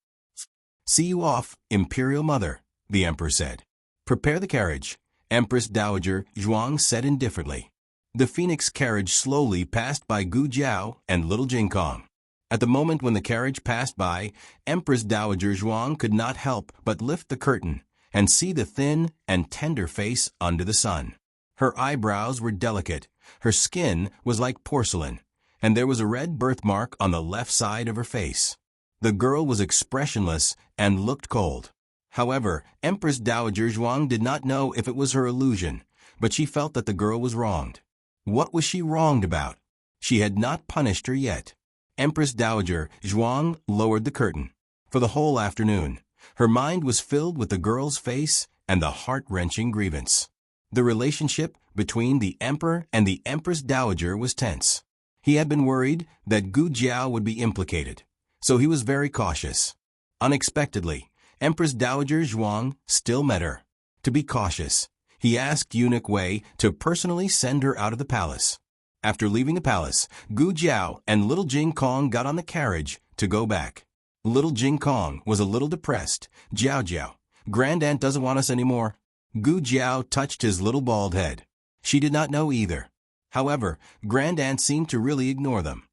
"See you off, Imperial Mother," the emperor said. "Prepare the carriage," Empress Dowager Zhuang said indifferently. The Phoenix carriage slowly passed by Gu Jiao and little Jing Kong. At the moment when the carriage passed by, Empress Dowager Zhuang could not help but lift the curtain and see the thin and tender face under the sun. Her eyebrows were delicate, her skin was like porcelain, and there was a red birthmark on the left side of her face. The girl was expressionless and looked cold. However, Empress Dowager Zhuang did not know if it was her illusion, but she felt that the girl was wronged. What was she wronged about? She had not punished her yet. Empress Dowager Zhuang lowered the curtain. For the whole afternoon, her mind was filled with the girl's face and the heart-wrenching grievance. The relationship between the emperor and the Empress Dowager was tense. He had been worried that Gu Jiao would be implicated, so he was very cautious. Unexpectedly, Empress Dowager Zhuang still met her. To be cautious, he asked Eunuch Wei to personally send her out of the palace. After leaving the palace, Gu Jiao and little Jing Kong got on the carriage to go back. Little Jing Kong was a little depressed. "Jiao Jiao, Grand Aunt doesn't want us anymore." Gu Jiao touched his little bald head. She did not know either. However, Grand Aunt seemed to really ignore them.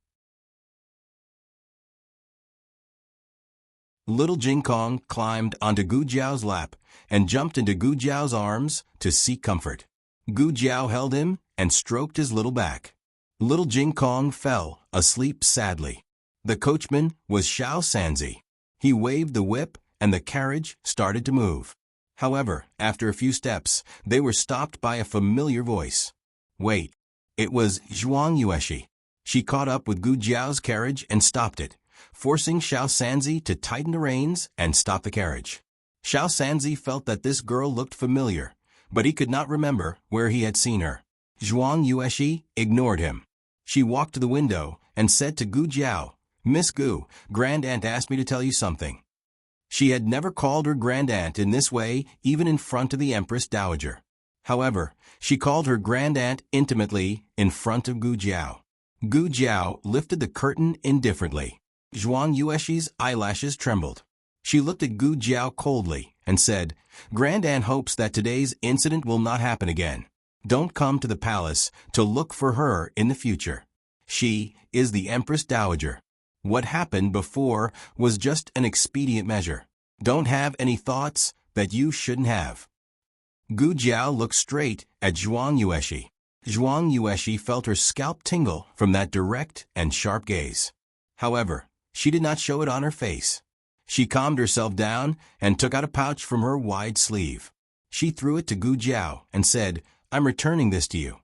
Little Jing Kong climbed onto Gu Jiao's lap and jumped into Gu Jiao's arms to seek comfort. Gu Jiao held him and stroked his little back. Little Jing Kong fell asleep sadly. The coachman was Xiao Sanzi. He waved the whip and the carriage started to move. However, after a few steps, they were stopped by a familiar voice. Wait, it was Zhuang Yueshi. She caught up with Gu Jiao's carriage and stopped it, forcing Xiao Sanzi to tighten the reins and stop the carriage. Xiao Sanzi felt that this girl looked familiar, but he could not remember where he had seen her. Zhuang Yueshi ignored him. She walked to the window and said to Gu Jiao, "Miss Gu, Grand Aunt asked me to tell you something." She had never called her Grand Aunt in this way, even in front of the Empress Dowager. However, she called her Grand Aunt intimately in front of Gu Jiao. Gu Jiao lifted the curtain indifferently. Zhuang Yueshi's eyelashes trembled. She looked at Gu Jiao coldly and said, "Grand Aunt hopes that today's incident will not happen again. Don't come to the palace to look for her in the future. She is the Empress Dowager. What happened before was just an expedient measure. Don't have any thoughts that you shouldn't have." Gu Jiao looked straight at Zhuang Yueshi. Zhuang Yueshi felt her scalp tingle from that direct and sharp gaze. However, she did not show it on her face. She calmed herself down and took out a pouch from her wide sleeve. She threw it to Gu Jiao and said, "I'm returning this to you."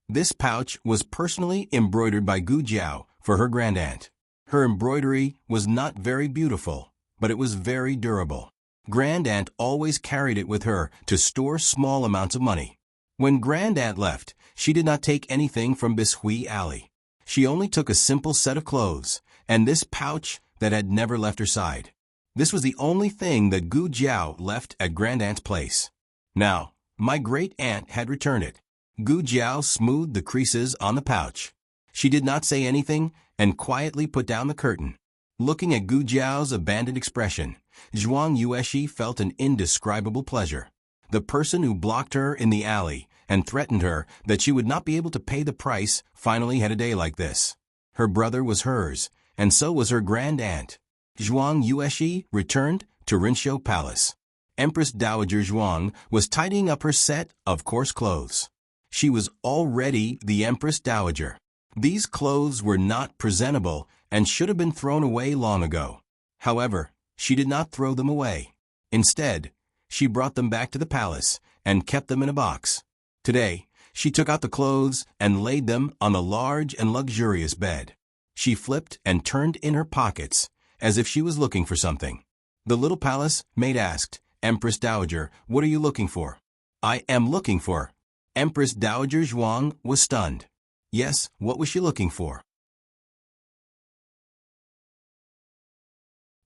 This pouch was personally embroidered by Gu Jiao for her Grand Aunt. Her embroidery was not very beautiful, but it was very durable. Grand Aunt always carried it with her to store small amounts of money. When Grand Aunt left, she did not take anything from Bishui Alley. She only took a simple set of clothes, and this pouch that had never left her side. This was the only thing that Gu Jiao left at Grand Aunt's place. Now, my great aunt had returned it. Gu Jiao smoothed the creases on the pouch. She did not say anything and quietly put down the curtain. Looking at Gu Jiao's abandoned expression, Zhuang Yueshi felt an indescribable pleasure. The person who blocked her in the alley and threatened her that she would not be able to pay the price finally had a day like this. Her brother was hers, and so was her Grand Aunt. Zhuang Yueshi returned to Rinshou Palace. Empress Dowager Zhuang was tidying up her set of coarse clothes. She was already the Empress Dowager. These clothes were not presentable and should have been thrown away long ago. However, she did not throw them away. Instead, she brought them back to the palace and kept them in a box. Today, she took out the clothes and laid them on the large and luxurious bed. She flipped and turned in her pockets as if she was looking for something. The little palace maid asked, "Empress Dowager, what are you looking for?" "I am looking for." Empress Dowager Zhuang was stunned. Yes, what was she looking for?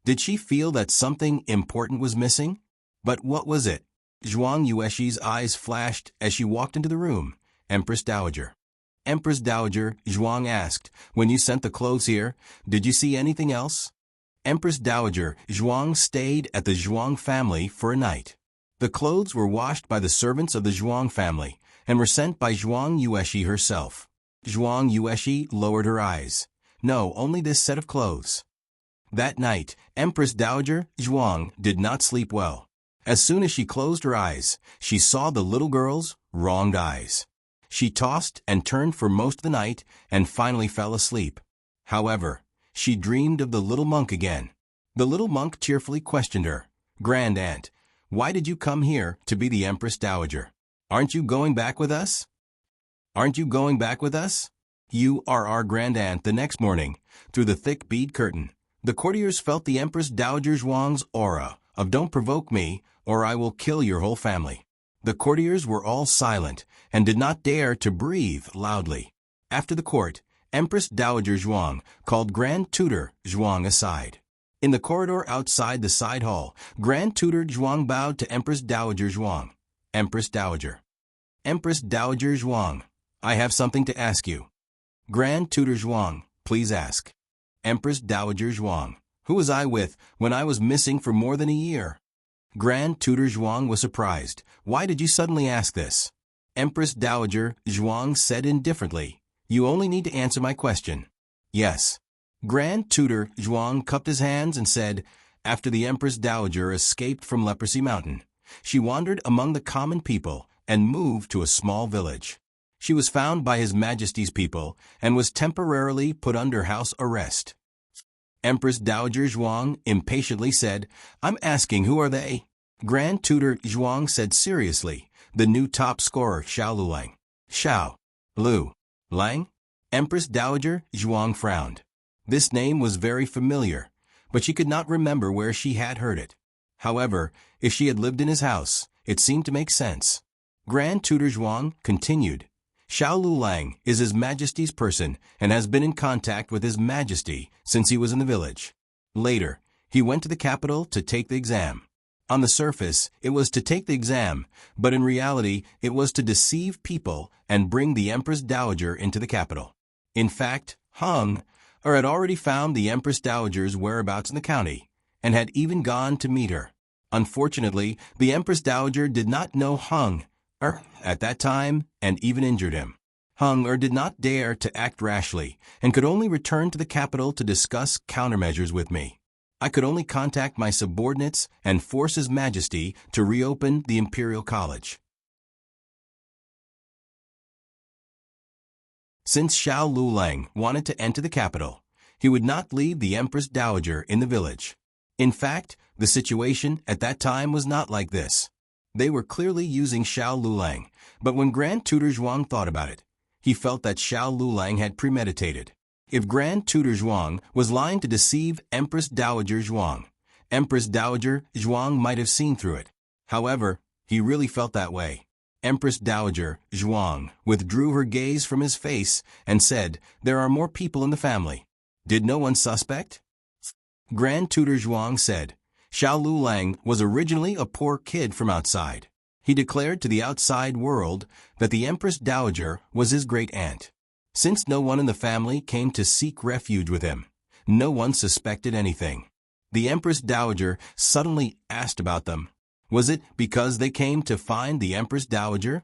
Did she feel that something important was missing? But what was it? Zhuang Yueshi's eyes flashed as she walked into the room. Empress Dowager. Empress Dowager Zhuang asked, "When you sent the clothes here, did you see anything else?" Empress Dowager Zhuang stayed at the Zhuang family for a night. The clothes were washed by the servants of the Zhuang family and were sent by Zhuang Yueshi herself. Zhuang Yueshi lowered her eyes. No, only this set of clothes. That night, Empress Dowager Zhuang did not sleep well. As soon as she closed her eyes, she saw the little girl's wronged eyes. She tossed and turned for most of the night and finally fell asleep. However, she dreamed of the little monk again. The little monk cheerfully questioned her. "Grand Aunt, why did you come here to be the Empress Dowager? Aren't you going back with us? Aren't you going back with us?" "You are our Grand Aunt." The next morning, through the thick bead curtain, the courtiers felt the Empress Dowager Zhuang's aura of "Don't provoke me, or I will kill your whole family." The courtiers were all silent and did not dare to breathe loudly. After the court, Empress Dowager Zhuang called Grand Tutor Zhuang aside. In the corridor outside the side hall, Grand Tutor Zhuang bowed to Empress Dowager Zhuang. "Empress Dowager." "Empress Dowager Zhuang, I have something to ask you." "Grand Tutor Zhuang, please ask." Empress Dowager Zhuang, "Who was I with when I was missing for more than a year?" Grand Tutor Zhuang was surprised. "Why did you suddenly ask this?" Empress Dowager Zhuang said indifferently, "You only need to answer my question." "Yes." Grand Tutor Zhuang cupped his hands and said, "After the Empress Dowager escaped from Leprosy Mountain, she wandered among the common people and moved to a small village. She was found by His Majesty's people and was temporarily put under house arrest." Empress Dowager Zhuang impatiently said, "I'm asking, who are they?" Grand Tutor Zhuang said seriously, "The new top scorer, Xiao Lulang." "Xiao Lu Lang?" Empress Dowager Zhuang frowned. This name was very familiar, but she could not remember where she had heard it. However, if she had lived in his house, it seemed to make sense. Grand Tutor Zhuang continued, "Xiao Lulang is His Majesty's person and has been in contact with His Majesty since he was in the village. Later, he went to the capital to take the exam. On the surface, it was to take the exam, but in reality, it was to deceive people and bring the Empress Dowager into the capital. In fact, Hung had already found the Empress Dowager's whereabouts in the county, and had even gone to meet her. Unfortunately, the Empress Dowager did not know Hung at that time and even injured him. Hung did not dare to act rashly and could only return to the capital to discuss countermeasures with me. I could only contact my subordinates and force His Majesty to reopen the Imperial College." Since Xiao Lulang wanted to enter the capital, he would not leave the Empress Dowager in the village. In fact, the situation at that time was not like this. They were clearly using Xiao Lulang, but when Grand Tutor Zhuang thought about it, he felt that Xiao Lulang had premeditated. If Grand Tutor Zhuang was lying to deceive Empress Dowager Zhuang, Empress Dowager Zhuang might have seen through it. However, he really felt that way. Empress Dowager Zhuang withdrew her gaze from his face and said, "There are more people in the family. Did no one suspect?" Grand Tutor Zhuang said, "Xiao Lulang was originally a poor kid from outside. He declared to the outside world that the Empress Dowager was his great-aunt. Since no one in the family came to seek refuge with him, no one suspected anything. The Empress Dowager suddenly asked about them. Was it because they came to find the Empress Dowager?"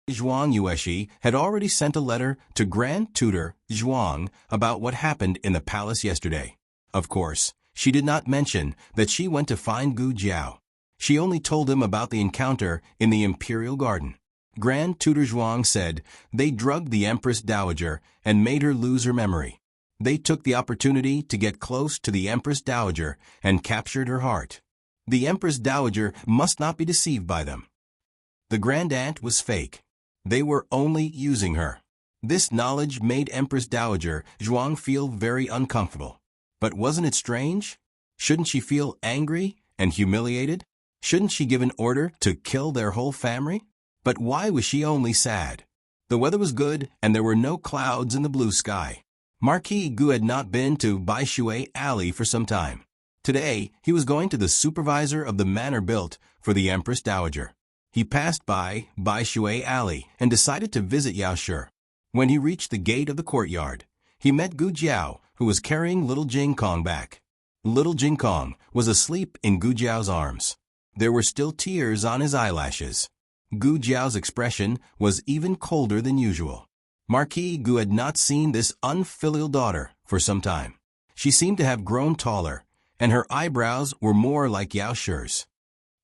Zhuang Yueshi had already sent a letter to Grand Tutor Zhuang about what happened in the palace yesterday. Of course, she did not mention that she went to find Gu Jiao. She only told him about the encounter in the Imperial Garden. Grand Tutor Zhuang said they drugged the Empress Dowager and made her lose her memory. They took the opportunity to get close to the Empress Dowager and captured her heart. The Empress Dowager must not be deceived by them. The Grand Aunt was fake. They were only using her. This knowledge made Empress Dowager Zhuang feel very uncomfortable. But wasn't it strange? Shouldn't she feel angry and humiliated? Shouldn't she give an order to kill their whole family? But why was she only sad? The weather was good and there were no clouds in the blue sky. Marquis Gu had not been to Baishui Alley for some time. Today, he was going to the supervisor of the manor built for the Empress Dowager. He passed by Baishui Alley and decided to visit Yao Shi. When he reached the gate of the courtyard, he met Gu Jiao, who was carrying little Jing Kong back. Little Jing Kong was asleep in Gu Jiao's arms. There were still tears on his eyelashes. Gu Jiao's expression was even colder than usual. Marquis Gu had not seen this unfilial daughter for some time. She seemed to have grown taller, and her eyebrows were more like Yao Shi's.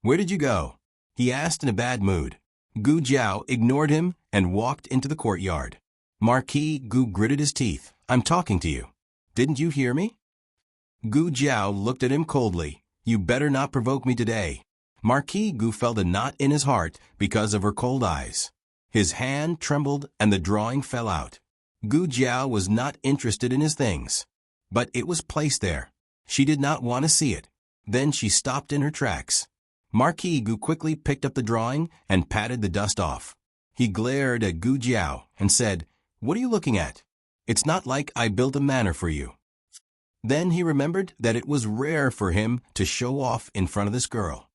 "Where did you go?" he asked in a bad mood. Gu Jiao ignored him and walked into the courtyard. Marquis Gu gritted his teeth. "I'm talking to you. Didn't you hear me?" Gu Jiao looked at him coldly. "You better not provoke me today." Marquis Gu felt a knot in his heart because of her cold eyes. His hand trembled and the drawing fell out. Gu Jiao was not interested in his things, but it was placed there. She did not want to see it. Then she stopped in her tracks. Marquis Gu quickly picked up the drawing and patted the dust off. He glared at Gu Jiao and said, "What are you looking at? It's not like I built a manor for you." Then he remembered that it was rare for him to show off in front of this girl.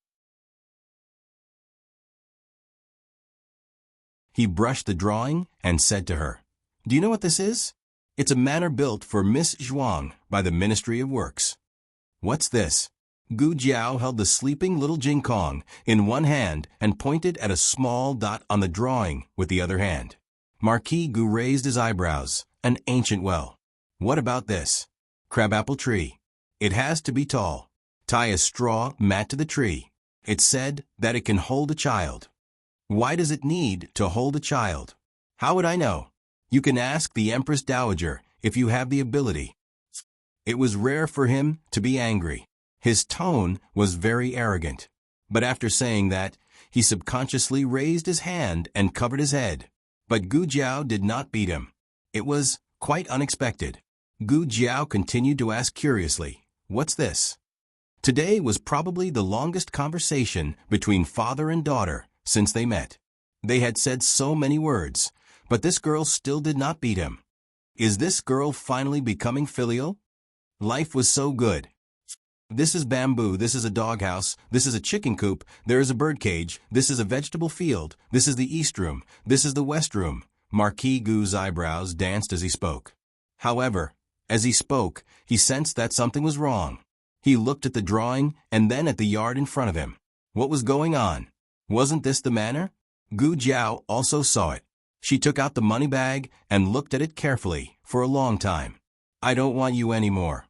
He brushed the drawing and said to her, "Do you know what this is? It's a manor built for Miss Zhuang by the Ministry of Works." "What's this?" Gu Jiao held the sleeping little Jing Kong in one hand and pointed at a small dot on the drawing with the other hand. Marquis Gu raised his eyebrows. An ancient well. What about this? Crabapple tree. It has to be tall. Tie a straw mat to the tree. It said that it can hold a child. Why does it need to hold a child? How would I know? You can ask the Empress Dowager if you have the ability. It was rare for him to be angry. His tone was very arrogant. But after saying that, he subconsciously raised his hand and covered his head. But Gu Jiao did not beat him. It was quite unexpected. Gu Jiao continued to ask curiously, "What's this?" Today was probably the longest conversation between father and daughter since they met. They had said so many words, but this girl still did not beat him. Is this girl finally becoming filial? Life was so good. This is bamboo, this is a doghouse, this is a chicken coop, there is a bird cage, this is a vegetable field, this is the east room, this is the west room. Marquis Gu's eyebrows danced as he spoke. However, as he spoke, he sensed that something was wrong. He looked at the drawing and then at the yard in front of him. What was going on? Wasn't this the manor? Gu Jiao also saw it. She took out the money bag and looked at it carefully for a long time. "I don't want you anymore."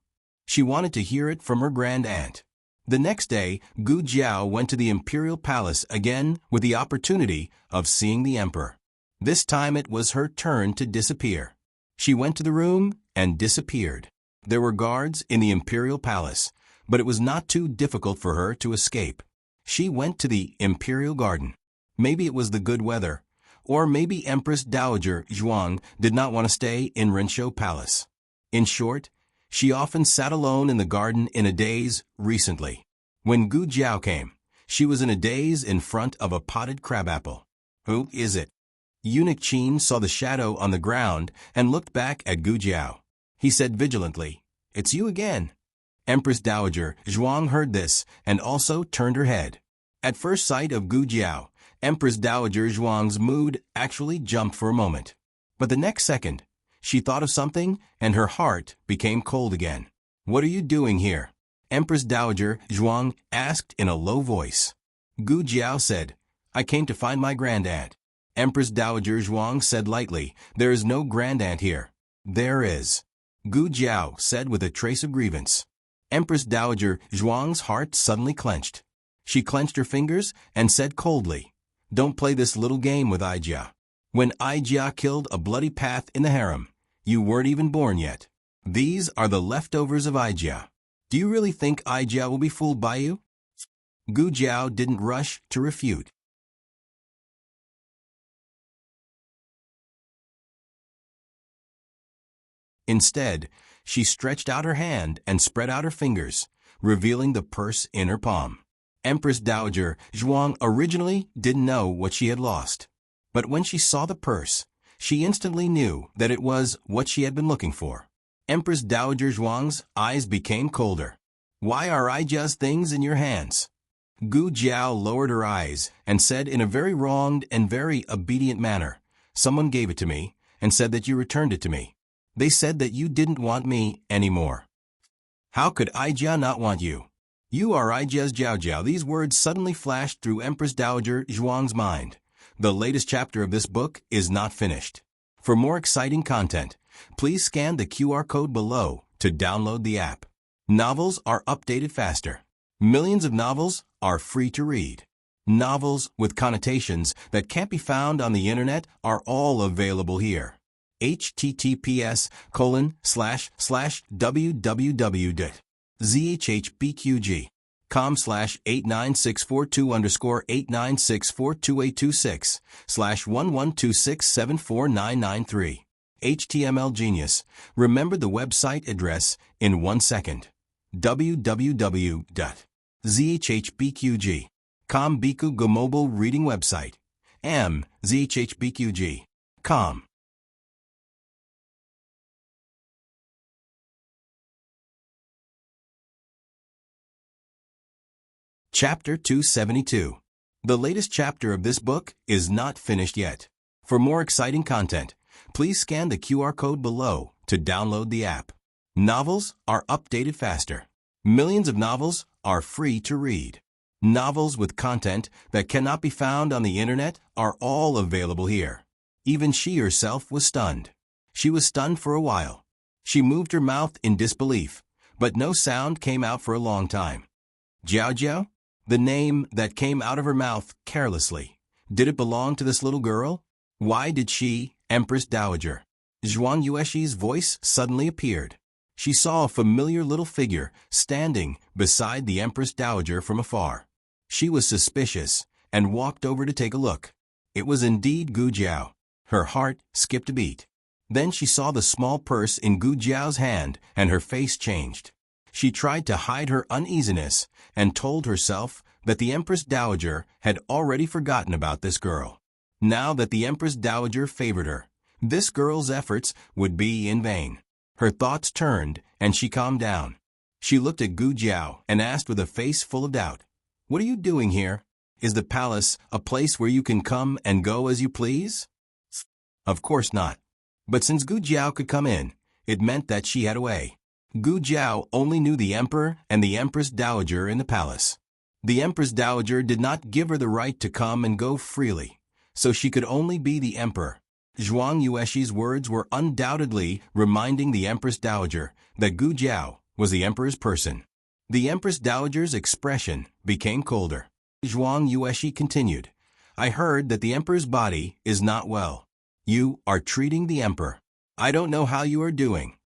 She wanted to hear it from her grand aunt. The next day, Gu Jiao went to the imperial palace again with the opportunity of seeing the emperor. This time it was her turn to disappear. She went to the room and disappeared. There were guards in the imperial palace, but it was not too difficult for her to escape. She went to the imperial garden. Maybe it was the good weather, or maybe Empress Dowager Zhuang did not want to stay in Renshou Palace. In short, she often sat alone in the garden in a daze recently. When Gu Jiao came, she was in a daze in front of a potted crabapple. "Who is it?" Eunuch Qin saw the shadow on the ground and looked back at Gu Jiao. He said vigilantly, "It's you again." Empress Dowager Zhuang heard this and also turned her head. At first sight of Gu Jiao, Empress Dowager Zhuang's mood actually jumped for a moment. But the next second, she thought of something and her heart became cold again. "What are you doing here?" Empress Dowager Zhuang asked in a low voice. Gu Jiao said, "I came to find my grandaunt." Empress Dowager Zhuang said lightly, "There is no grandaunt here." "There is," Gu Jiao said with a trace of grievance. Empress Dowager Zhuang's heart suddenly clenched. She clenched her fingers and said coldly, "Don't play this little game with Aijia. When Aijia killed a bloody path in the harem, you weren't even born yet. These are the leftovers of Aijia. Do you really think Aijia will be fooled by you?" Gu Jiao didn't rush to refute. Instead, she stretched out her hand and spread out her fingers, revealing the purse in her palm. Empress Dowager Zhuang originally didn't know what she had lost. But when she saw the purse, she instantly knew that it was what she had been looking for. Empress Dowager Zhuang's eyes became colder. "Why are Aijia's things in your hands?" Gu Jiao lowered her eyes and said in a very wronged and very obedient manner, "Someone gave it to me and said that you returned it to me. They said that you didn't want me anymore." "How could Aijia not want you? You are Aijia's Jiao Jiao." These words suddenly flashed through Empress Dowager Zhuang's mind. The latest chapter of this book is not finished. For more exciting content, please scan the QR code below to download the app. Novels are updated faster. Millions of novels are free to read. Novels with connotations that can't be found on the internet are all available here. https://www.zhpqg.com/89642826/1126749993. HTML Genius. Remember the website address in 1 second. www.zhpqg.com Biku Go mobile reading website. zhpqg.com. Chapter 272. The latest chapter of this book is not finished yet. For more exciting content, please scan the QR code below to download the app. Novels are updated faster. Millions of novels are free to read. Novels with content that cannot be found on the internet are all available here. Even she herself was stunned. She was stunned for a while. She moved her mouth in disbelief, but no sound came out for a long time. Jiao Jiao? The name that came out of her mouth carelessly. Did it belong to this little girl? Why did she, Empress Dowager? Zhuang Yuexi's voice suddenly appeared. She saw a familiar little figure standing beside the Empress Dowager from afar. She was suspicious and walked over to take a look. It was indeed Gu Jiao. Her heart skipped a beat. Then she saw the small purse in Gu Jiao's hand and her face changed. She tried to hide her uneasiness and told herself that the Empress Dowager had already forgotten about this girl. Now that the Empress Dowager favored her, this girl's efforts would be in vain. Her thoughts turned and she calmed down. She looked at Gu Jiao and asked with a face full of doubt, "What are you doing here? Is the palace a place where you can come and go as you please?" Of course not. But since Gu Jiao could come in, it meant that she had a way. Gu Jiao only knew the emperor and the Empress Dowager in the palace. The Empress Dowager did not give her the right to come and go freely, so she could only be the emperor. Zhuang Yuexi's words were undoubtedly reminding the Empress Dowager that Gu Jiao was the emperor's person. The Empress Dowager's expression became colder. Zhuang Yuexi continued, "I heard that the emperor's body is not well. You are treating the emperor. I don't know how you are doing."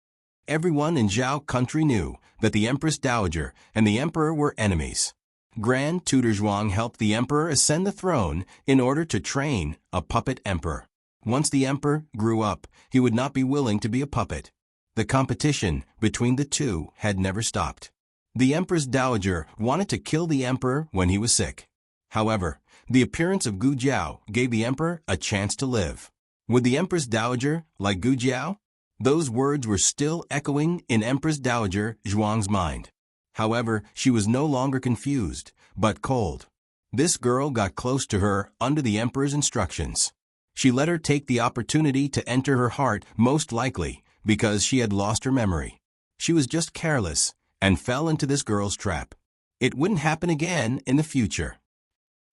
Everyone in Zhao country knew that the Empress Dowager and the emperor were enemies. Grand Tutor Zhuang helped the emperor ascend the throne in order to train a puppet emperor. Once the emperor grew up, he would not be willing to be a puppet. The competition between the two had never stopped. The Empress Dowager wanted to kill the emperor when he was sick. However, the appearance of Gu Jiao gave the emperor a chance to live. Would the Empress Dowager like Gu Jiao? Those words were still echoing in Empress Dowager Zhuang's mind. However, she was no longer confused, but cold. This girl got close to her under the emperor's instructions. She let her take the opportunity to enter her heart, most likely because she had lost her memory. She was just careless and fell into this girl's trap. It wouldn't happen again in the future.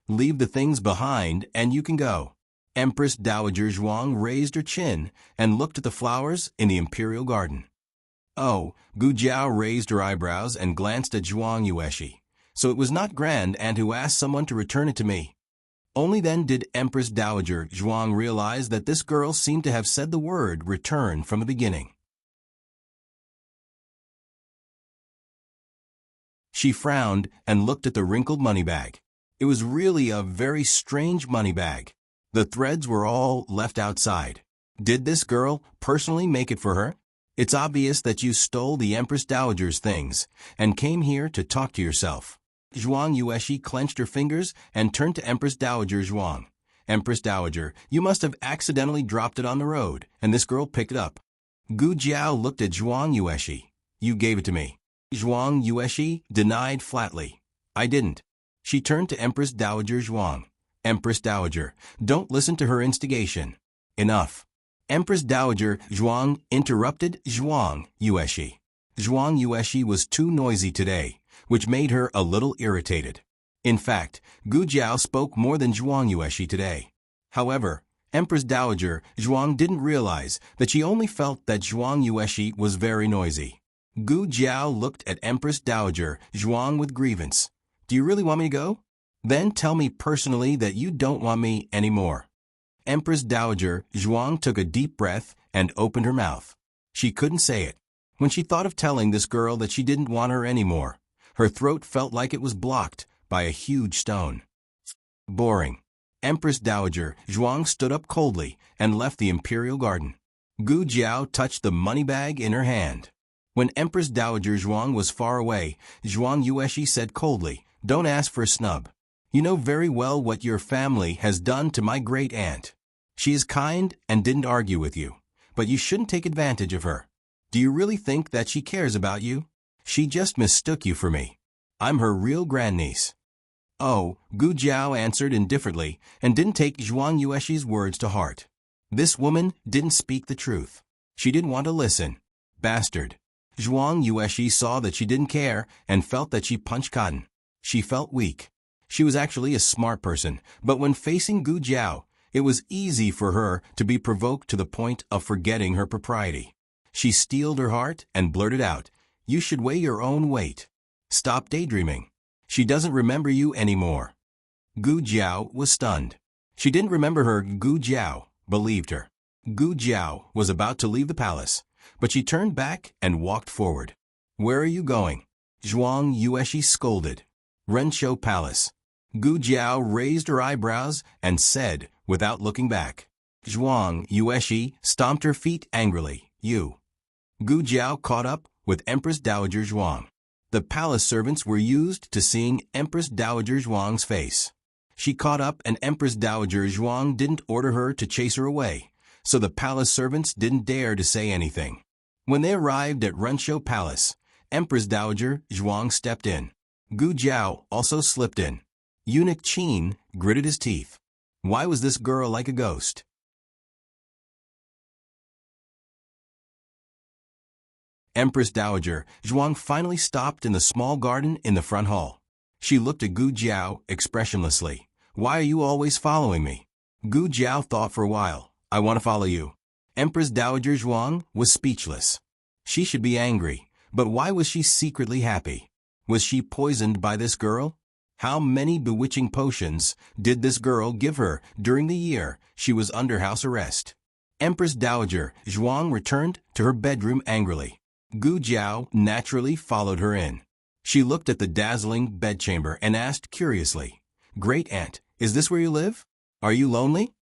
Leave the things behind and you can go. Empress Dowager Zhuang raised her chin and looked at the flowers in the imperial garden. Oh, Gu Jiao raised her eyebrows and glanced at Zhuang Yuexi. So it was not Grand Aunt who asked someone to return it to me. Only then did Empress Dowager Zhuang realize that this girl seemed to have said the word return from the beginning. She frowned and looked at the wrinkled money bag. It was really a very strange money bag. The threads were all left outside. Did this girl personally make it for her? It's obvious that you stole the Empress Dowager's things and came here to talk to yourself. Zhuang Yuexi clenched her fingers and turned to Empress Dowager Zhuang. Empress Dowager, you must have accidentally dropped it on the road, and this girl picked it up. Gu Jiao looked at Zhuang Yuexi. You gave it to me. Zhuang Yuexi denied flatly. I didn't. She turned to Empress Dowager Zhuang. Empress Dowager, don't listen to her instigation. Enough. Empress Dowager Zhuang interrupted Zhuang Yuexi. Zhuang Yuexi was too noisy today, which made her a little irritated. In fact, Gu Jiao spoke more than Zhuang Yuexi today. However, Empress Dowager Zhuang didn't realize that she only felt that Zhuang Yuexi was very noisy. Gu Jiao looked at Empress Dowager Zhuang with grievance. Do you really want me to go? Then tell me personally that you don't want me anymore. Empress Dowager Zhuang took a deep breath and opened her mouth. She couldn't say it. When she thought of telling this girl that she didn't want her anymore, her throat felt like it was blocked by a huge stone. Boring. Empress Dowager Zhuang stood up coldly and left the imperial garden. Gu Jiao touched the money bag in her hand. When Empress Dowager Zhuang was far away, Zhuang Yuexi said coldly, Don't ask for a snub. You know very well what your family has done to my great aunt. She is kind and didn't argue with you, but you shouldn't take advantage of her. Do you really think that she cares about you? She just mistook you for me. I'm her real grandniece. Oh, Gu Jiao answered indifferently and didn't take Zhuang Yuexi's words to heart. This woman didn't speak the truth. She didn't want to listen. Bastard. Zhuang Yueshi saw that she didn't care and felt that she punched cotton. She felt weak. She was actually a smart person, but when facing Gu Jiao, it was easy for her to be provoked to the point of forgetting her propriety. She steeled her heart and blurted out, "You should weigh your own weight. Stop daydreaming. She doesn't remember you anymore." Gu Jiao was stunned. She didn't remember her. Gu Jiao believed her. Gu Jiao was about to leave the palace, but she turned back and walked forward. "Where are you going?" Zhuang Yueshi scolded. "Renshou Palace." Gu Jiao raised her eyebrows and said, without looking back. Zhuang Yueshi stomped her feet angrily. "You." Gu Jiao caught up with Empress Dowager Zhuang. The palace servants were used to seeing Empress Dowager Zhuang's face. She caught up and Empress Dowager Zhuang didn't order her to chase her away, so the palace servants didn't dare to say anything. When they arrived at Renshou Palace, Empress Dowager Zhuang stepped in. Gu Jiao also slipped in. Eunuch Qin gritted his teeth. Why was this girl like a ghost? Empress Dowager Zhuang finally stopped in the small garden in the front hall. She looked at Gu Jiao expressionlessly. "Why are you always following me?" Gu Jiao thought for a while. "I want to follow you." Empress Dowager Zhuang was speechless. She should be angry, but why was she secretly happy? Was she poisoned by this girl? How many bewitching potions did this girl give her during the year she was under house arrest? Empress Dowager Zhuang returned to her bedroom angrily. Gu Jiao naturally followed her in. She looked at the dazzling bedchamber and asked curiously, "Great Aunt, is this where you live? Are you lonely?"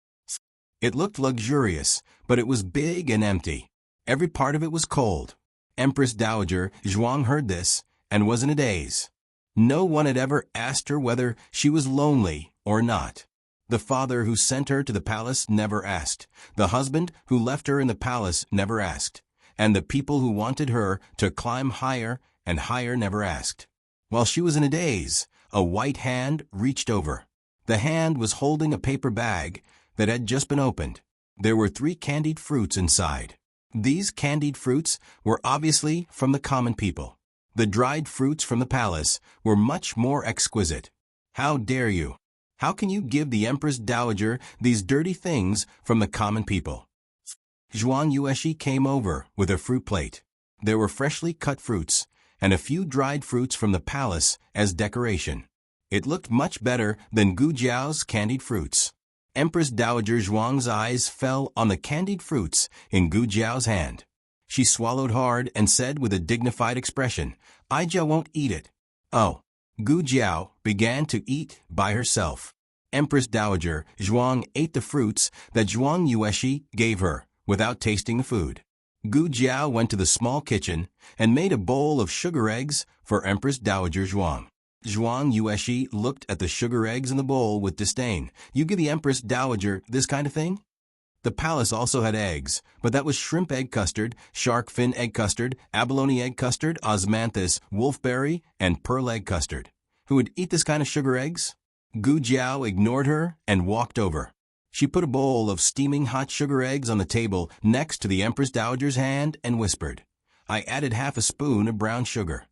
It looked luxurious, but it was big and empty. Every part of it was cold. Empress Dowager Zhuang heard this and was in a daze. No one had ever asked her whether she was lonely or not. The father who sent her to the palace never asked. The husband who left her in the palace never asked. And the people who wanted her to climb higher and higher never asked. While she was in a daze, a white hand reached over. The hand was holding a paper bag that had just been opened. There were 3 candied fruits inside. These candied fruits were obviously from the common people. The dried fruits from the palace were much more exquisite. "How dare you? How can you give the Empress Dowager these dirty things from the common people?" Zhuang Yueshi came over with a fruit plate. There were freshly cut fruits and a few dried fruits from the palace as decoration. It looked much better than Gu Jiao's candied fruits. Empress Dowager Zhuang's eyes fell on the candied fruits in Gu Jiao's hand. She swallowed hard and said with a dignified expression, "I won't eat it." Oh. Gu Jiao began to eat by herself. Empress Dowager Zhuang ate the fruits that Zhuang Yueshi gave her without tasting the food. Gu Jiao went to the small kitchen and made a bowl of sugar eggs for Empress Dowager Zhuang. Zhuang Yueshi looked at the sugar eggs in the bowl with disdain. "You give the Empress Dowager this kind of thing?" The palace also had eggs, but that was shrimp egg custard, shark fin egg custard, abalone egg custard, osmanthus, wolfberry, and pearl egg custard. Who would eat this kind of sugar eggs? Gu Jiao ignored her and walked over. She put a bowl of steaming hot sugar eggs on the table next to the Empress Dowager's hand and whispered, "I added half a spoon of brown sugar."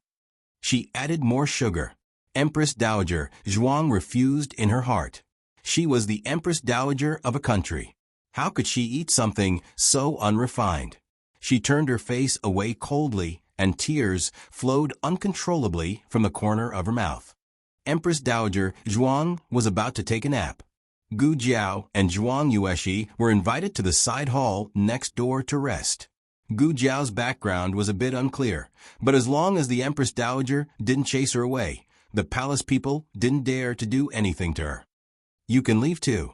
She added more sugar. Empress Dowager Zhuang refused in her heart. She was the Empress Dowager of a country. How could she eat something so unrefined? She turned her face away coldly, and tears flowed uncontrollably from the corner of her mouth. Empress Dowager Zhuang was about to take a nap. Gu Jiao and Zhuang Yueshi were invited to the side hall next door to rest. Gu Jiao's background was a bit unclear, but as long as the Empress Dowager didn't chase her away, the palace people didn't dare to do anything to her. "You can leave too."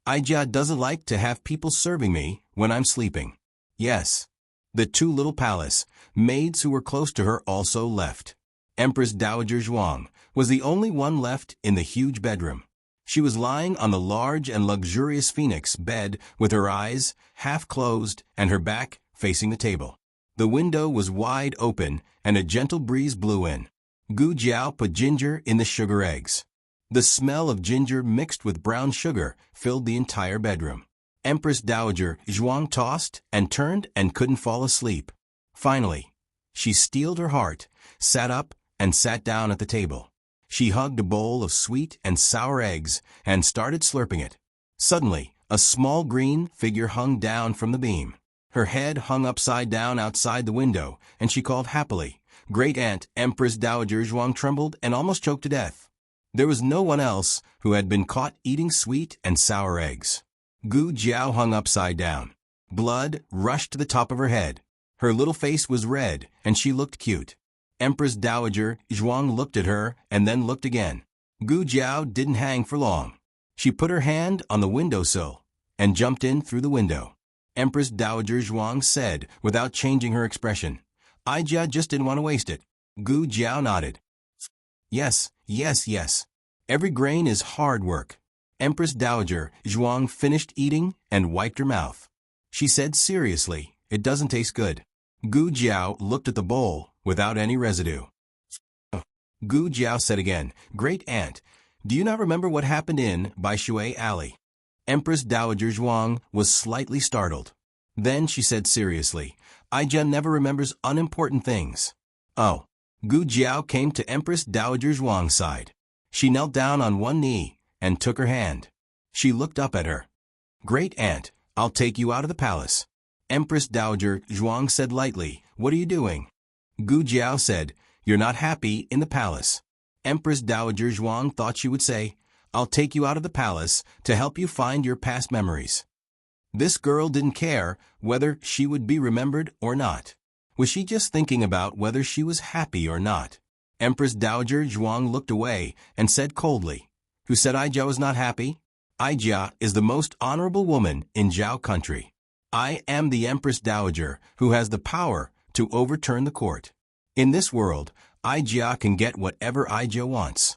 Ija doesn't like to have people serving me when I'm sleeping. Yes. The 2 little palace maids who were close to her also left. Empress Dowager Zhuang was the only one left in the huge bedroom. She was lying on the large and luxurious phoenix bed with her eyes half closed and her back facing the table. The window was wide open and a gentle breeze blew in. Gu Jiao put ginger in the sugar eggs. The smell of ginger mixed with brown sugar filled the entire bedroom. Empress Dowager Zhuang tossed and turned and couldn't fall asleep. Finally, she steeled her heart, sat up, and sat down at the table. She hugged a bowl of sweet and sour eggs and started slurping it. Suddenly, a small green figure hung down from the beam. Her head hung upside down outside the window, and she called happily. Great Aunt Empress Dowager Zhuang trembled and almost choked to death. There was no one else who had been caught eating sweet and sour eggs. Gu Jiao hung upside down. Blood rushed to the top of her head. Her little face was red, and she looked cute. Empress Dowager Zhuang looked at her and then looked again. Gu Jiao didn't hang for long. She put her hand on the windowsill and jumped in through the window. Empress Dowager Zhuang said without changing her expression, "Ijia just didn't want to waste it." Gu Jiao nodded. Yes, yes, yes. Every grain is hard work. Empress Dowager Zhuang finished eating and wiped her mouth. She said seriously, "It doesn't taste good." Gu Jiao looked at the bowl without any residue. Gu Jiao said again, "Great Aunt, do you not remember what happened in Bai Shui Alley?" Empress Dowager Zhuang was slightly startled. Then she said seriously, "Ijia never remembers unimportant things." Oh. Gu Jiao came to Empress Dowager Zhuang's side. She knelt down on one knee and took her hand. She looked up at her. "Great Aunt, I'll take you out of the palace." Empress Dowager Zhuang said lightly, "What are you doing?" Gu Jiao said, "You're not happy in the palace." Empress Dowager Zhuang thought she would say, "I'll take you out of the palace to help you find your past memories." This girl didn't care whether she would be remembered or not. Was she just thinking about whether she was happy or not? Empress Dowager Zhuang looked away and said coldly, "Who said Ijia was not happy? Ijia is the most honorable woman in Zhao country. I am the Empress Dowager who has the power to overturn the court. In this world, Ijia can get whatever Ijia wants."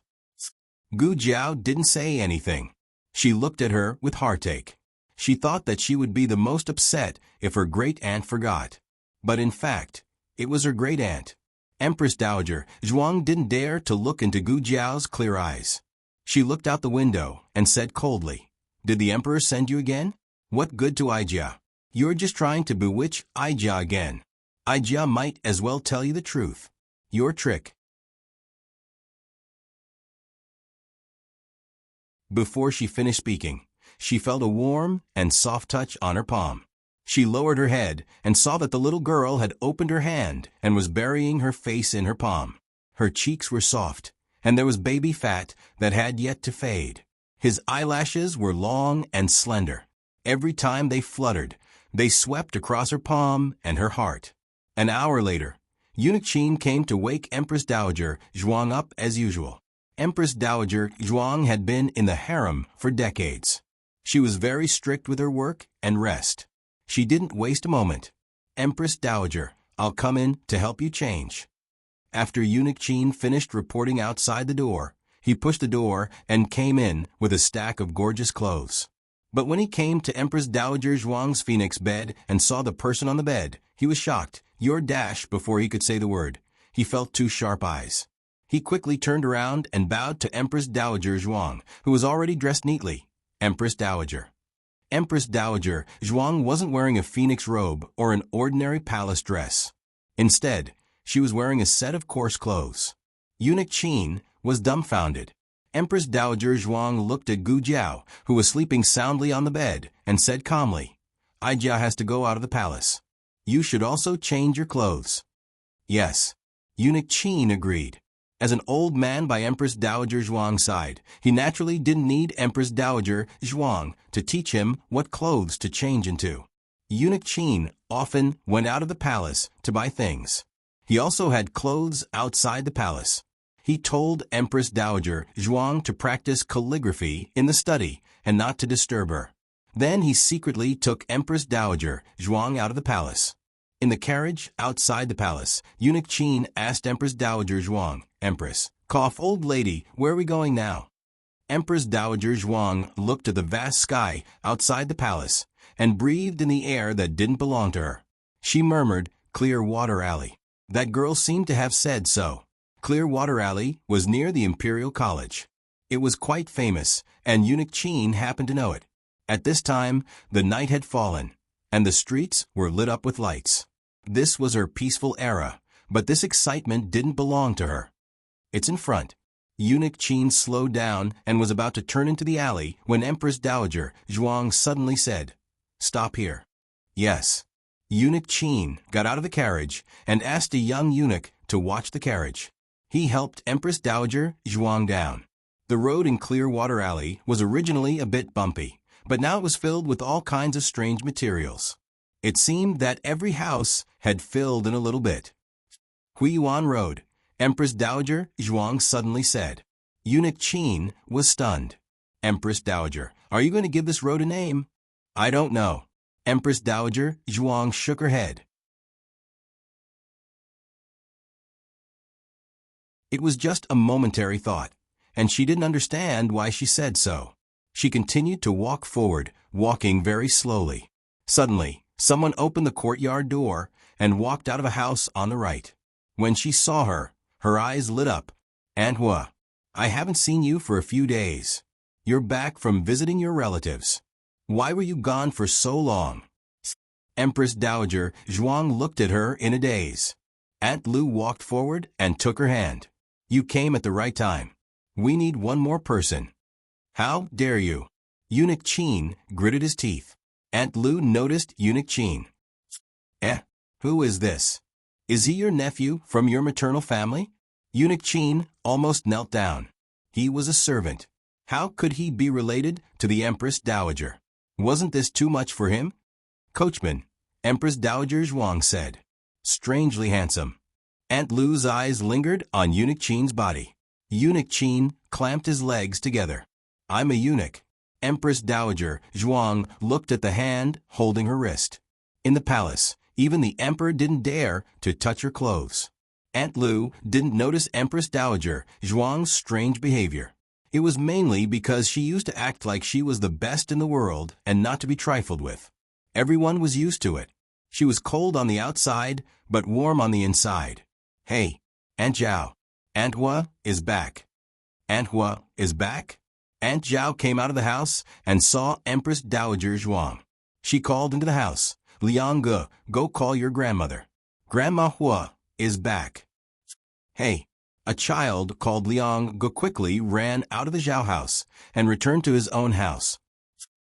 Gu Jiao didn't say anything. She looked at her with heartache. She thought that she would be the most upset if her great-aunt forgot. But in fact, it was her great-aunt. Empress Dowager Zhuang didn't dare to look into Gu Jiao's clear eyes. She looked out the window and said coldly, "Did the emperor send you again? What good to Ijia? You're just trying to bewitch Ijia again. Ijia might as well tell you the truth. Your trick." Before she finished speaking, she felt a warm and soft touch on her palm. She lowered her head and saw that the little girl had opened her hand and was burying her face in her palm. Her cheeks were soft, and there was baby fat that had yet to fade. His eyelashes were long and slender. Every time they fluttered, they swept across her palm and her heart. An hour later, Eunuch Qin came to wake Empress Dowager Zhuang up as usual. Empress Dowager Zhuang had been in the harem for decades. She was very strict with her work and rest. She didn't waste a moment. "Empress Dowager, I'll come in to help you change." After Eunuch Qin finished reporting outside the door, he pushed the door and came in with a stack of gorgeous clothes. But when he came to Empress Dowager Zhuang's phoenix bed and saw the person on the bed, he was shocked. Your dash before he could say the word. He felt two sharp eyes. He quickly turned around and bowed to Empress Dowager Zhuang, who was already dressed neatly. Empress Dowager. Empress Dowager Zhuang wasn't wearing a phoenix robe or an ordinary palace dress. Instead, she was wearing a set of coarse clothes. Eunuch Qin was dumbfounded. Empress Dowager Zhuang looked at Gu Jiao, who was sleeping soundly on the bed, and said calmly, "Ijia has to go out of the palace. You should also change your clothes." "Yes." Eunuch Qin agreed. As an old man by Empress Dowager Zhuang's side, he naturally didn't need Empress Dowager Zhuang to teach him what clothes to change into. Eunuch Qin often went out of the palace to buy things. He also had clothes outside the palace. He told Empress Dowager Zhuang to practice calligraphy in the study and not to disturb her. Then he secretly took Empress Dowager Zhuang out of the palace. In the carriage outside the palace, Eunuch Qin asked Empress Dowager Zhuang, "Empress, old lady, where are we going now?" Empress Dowager Zhuang looked at the vast sky outside the palace and breathed in the air that didn't belong to her. She murmured, "Clear Water Alley." That girl seemed to have said so. Clear Water Alley was near the Imperial College. It was quite famous, and Eunuch Qin happened to know it. At this time, the night had fallen, and the streets were lit up with lights. This was her peaceful era, but this excitement didn't belong to her. It's in front. Eunuch Qin slowed down and was about to turn into the alley when Empress Dowager Zhuang suddenly said, "Stop here." Yes. Eunuch Qin got out of the carriage and asked a young eunuch to watch the carriage. He helped Empress Dowager Zhuang down. The road in Clearwater Alley was originally a bit bumpy, but now it was filled with all kinds of strange materials. It seemed that every house had filled in a little bit. Huiyuan Road, Empress Dowager Zhuang suddenly said. Eunuch Qin was stunned. Empress Dowager, are you going to give this road a name? I don't know. Empress Dowager Zhuang shook her head. It was just a momentary thought, and she didn't understand why she said so. She continued to walk forward, walking very slowly. Suddenly, someone opened the courtyard door and walked out of a house on the right. When she saw her, her eyes lit up. "Aunt Hua, I haven't seen you for a few days. You're back from visiting your relatives. Why were you gone for so long?" Empress Dowager Zhuang looked at her in a daze. Aunt Lu walked forward and took her hand. "You came at the right time. We need one more person." "How dare you?" Eunuch Qin gritted his teeth. Aunt Lu noticed Eunuch Qin. Who is this? Is he your nephew from your maternal family?" Eunuch Qin almost knelt down. He was a servant. How could he be related to the Empress Dowager? Wasn't this too much for him? "Coachman," Empress Dowager Zhuang said. "Strangely handsome." Aunt Lu's eyes lingered on Eunuch Qin's body. Eunuch Qin clamped his legs together. "I'm a eunuch." Empress Dowager Zhuang looked at the hand holding her wrist. In the palace, even the emperor didn't dare to touch her clothes. Aunt Lu didn't notice Empress Dowager Zhuang's strange behavior. It was mainly because she used to act like she was the best in the world and not to be trifled with. Everyone was used to it. She was cold on the outside, but warm on the inside. "Hey, Aunt Zhao, Aunt Hua is back." "Aunt Hua is back?" Aunt Zhao came out of the house and saw Empress Dowager Zhuang. She called into the house, "Liang Ge, go call your grandmother. Grandma Hua is back." "Hey." A child called Liang Ge quickly ran out of the Zhao house and returned to his own house.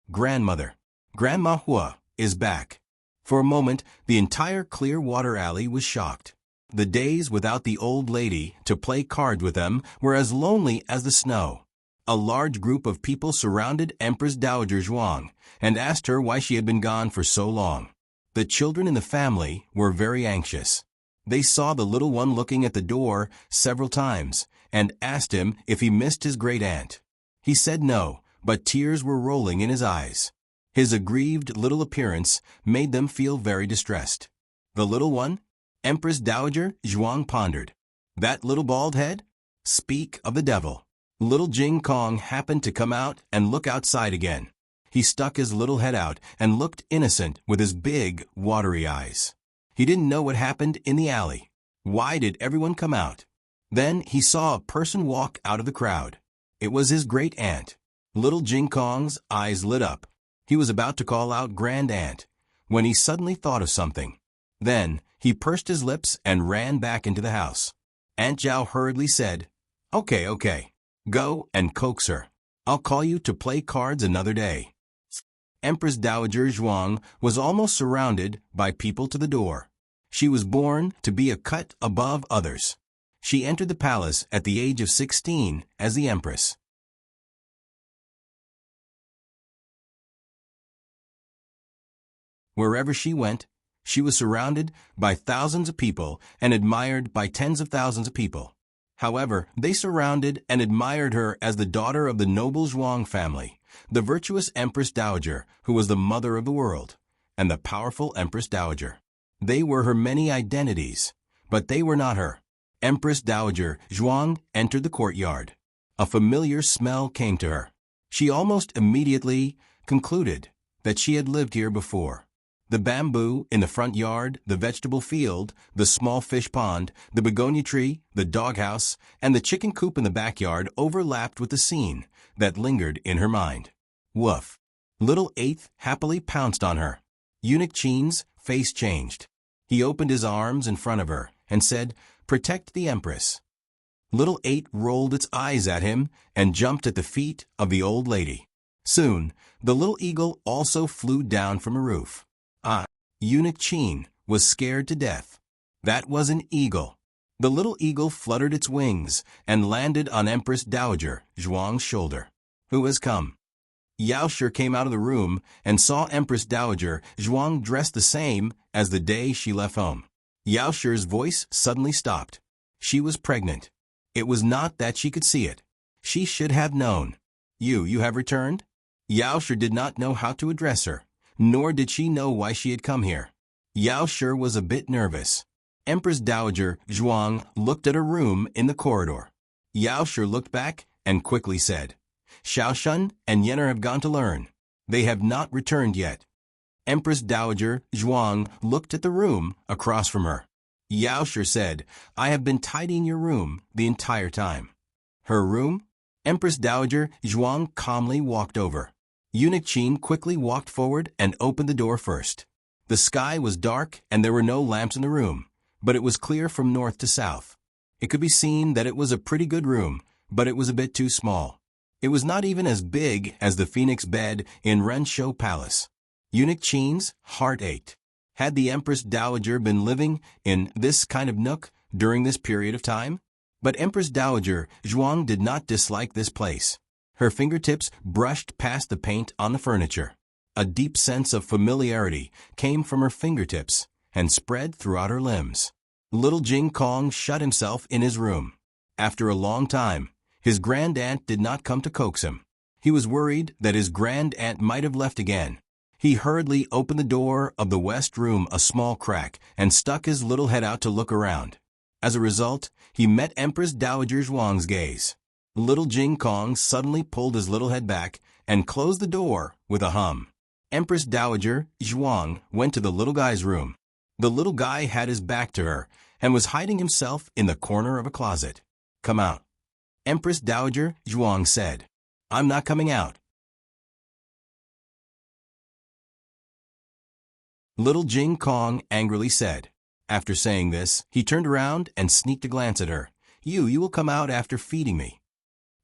"Grandmother, Grandma Hua is back." For a moment, the entire Clearwater Alley was shocked. The days without the old lady to play cards with them were as lonely as the snow. A large group of people surrounded Empress Dowager Zhuang and asked her why she had been gone for so long. The children in the family were very anxious. They saw the little one looking at the door several times and asked him if he missed his great-aunt. He said no, but tears were rolling in his eyes. His aggrieved little appearance made them feel very distressed. The little one? Empress Dowager Zhuang pondered. That little bald head? Speak of the devil. Little Jing Kong happened to come out and look outside again. He stuck his little head out and looked innocent with his big, watery eyes. He didn't know what happened in the alley. Why did everyone come out? Then he saw a person walk out of the crowd. It was his great-aunt. Little Jing Kong's eyes lit up. He was about to call out Grand-aunt when he suddenly thought of something. Then he pursed his lips and ran back into the house. Aunt Zhao hurriedly said, Okay. Go and coax her. I'll call you to play cards another day." Empress Dowager Zhuang was almost surrounded by people to the door. She was born to be a cut above others. She entered the palace at the age of 16 as the empress. Wherever she went, she was surrounded by thousands of people and admired by tens of thousands of people. However, they surrounded and admired her as the daughter of the noble Zhuang family, the virtuous Empress Dowager, who was the mother of the world, and the powerful Empress Dowager. They were her many identities, but they were not her. Empress Dowager Zhuang entered the courtyard. A familiar smell came to her. She almost immediately concluded that she had lived here before. The bamboo in the front yard, the vegetable field, the small fish pond, the begonia tree, the doghouse, and the chicken coop in the backyard overlapped with the scene that lingered in her mind. Woof! Little Eighth happily pounced on her. Eunuch Qin's face changed. He opened his arms in front of her and said, "Protect the Empress." Little Eight rolled its eyes at him and jumped at the feet of the old lady. Soon, the little eagle also flew down from a roof. Eunuch Qin was scared to death. That was an eagle. The little eagle fluttered its wings and landed on Empress Dowager Zhuang's shoulder. "Who has come?" Yao Shi came out of the room and saw Empress Dowager Zhuang dressed the same as the day she left home. Yao Shi's voice suddenly stopped. She was pregnant. It was not that she could see it. She should have known. You have returned?" Yao Shi did not know how to address her, nor did she know why she had come here. Yao Shi was a bit nervous. Empress Dowager Zhuang looked at her room in the corridor. Yao Shi looked back and quickly said, "Xiaoshun and Yenner have gone to learn. They have not returned yet." Empress Dowager Zhuang looked at the room across from her. Yao Shi said, "I have been tidying your room the entire time." "Her room?" Empress Dowager Zhuang calmly walked over. Eunuch Qin quickly walked forward and opened the door first. The sky was dark and there were no lamps in the room, but it was clear from north to south. It could be seen that it was a pretty good room, but it was a bit too small. It was not even as big as the Phoenix bed in Renshou Palace. Eunuch Qin's heart ached. Had the Empress Dowager been living in this kind of nook during this period of time? But Empress Dowager Zhuang did not dislike this place. Her fingertips brushed past the paint on the furniture. A deep sense of familiarity came from her fingertips and spread throughout her limbs. Little Jing Kong shut himself in his room. After a long time, his grand-aunt did not come to coax him. He was worried that his grand-aunt might have left again. He hurriedly opened the door of the west room a small crack and stuck his little head out to look around. As a result, he met Empress Dowager Zhuang's gaze. Little Jing Kong suddenly pulled his little head back and closed the door with a hum. Empress Dowager Zhuang went to the little guy's room. The little guy had his back to her and was hiding himself in the corner of a closet. "Come out." Empress Dowager Zhuang said. "I'm not coming out." Little Jing Kong angrily said. After saying this, he turned around and sneaked a glance at her. You will come out after feeding me."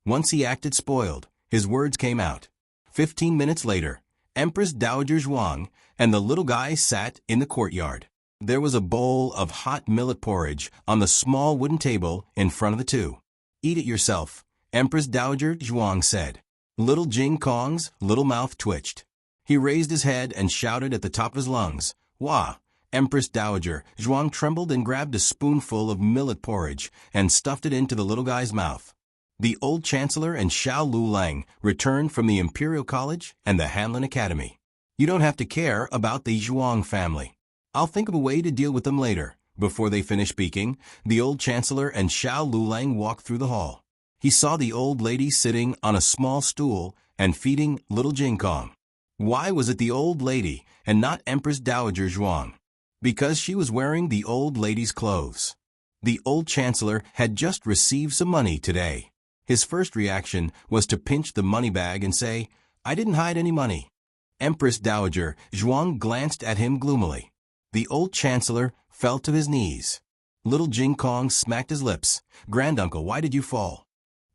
Once he acted spoiled, his words came out. 15 minutes later, Empress Dowager Zhuang and the little guy sat in the courtyard. There was a bowl of hot millet porridge on the small wooden table in front of the two. "Eat it yourself," Empress Dowager Zhuang said. Little Jing Kong's little mouth twitched. He raised his head and shouted at the top of his lungs, "Wah!" Empress Dowager Zhuang trembled and grabbed a spoonful of millet porridge and stuffed it into the little guy's mouth. The old chancellor and Xiao Lulang returned from the Imperial College and the Hanlin Academy. "You don't have to care about the Zhuang family. I'll think of a way to deal with them later." Before they finished speaking, the old chancellor and Xiao Lulang walked through the hall. He saw the old lady sitting on a small stool and feeding little Jing Kong. Why was it the old lady and not Empress Dowager Zhuang? Because she was wearing the old lady's clothes. The old chancellor had just received some money today. His first reaction was to pinch the money bag and say, "I didn't hide any money." Empress Dowager Zhuang glanced at him gloomily. The old chancellor fell to his knees. Little Jing Kong smacked his lips. "Granduncle, why did you fall?"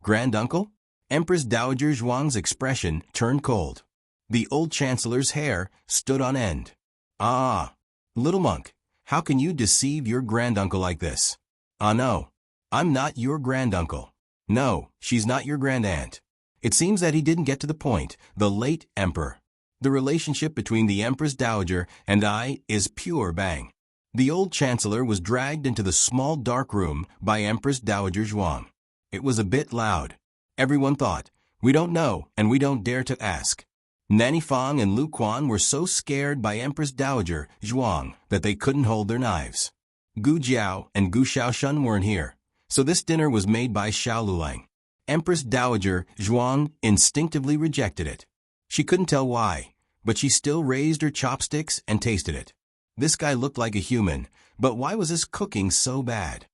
"Granduncle?" Empress Dowager Zhuang's expression turned cold. The old chancellor's hair stood on end. "Ah, little monk, how can you deceive your granduncle like this?" "Ah no, I'm not your granduncle." "No, she's not your grandaunt." It seems that he didn't get to the point, the late emperor. The relationship between the Empress Dowager and I is pure bang. The old chancellor was dragged into the small dark room by Empress Dowager Zhuang. It was a bit loud. Everyone thought, "We don't know and we don't dare to ask." Nanny Fang and Lu Quan were so scared by Empress Dowager Zhuang that they couldn't hold their knives. Gu Jiao and Gu Xiaoshun weren't here, so this dinner was made by Xiao Lulang. Empress Dowager Zhuang instinctively rejected it. She couldn't tell why, but she still raised her chopsticks and tasted it. This guy looked like a human, but why was his cooking so bad?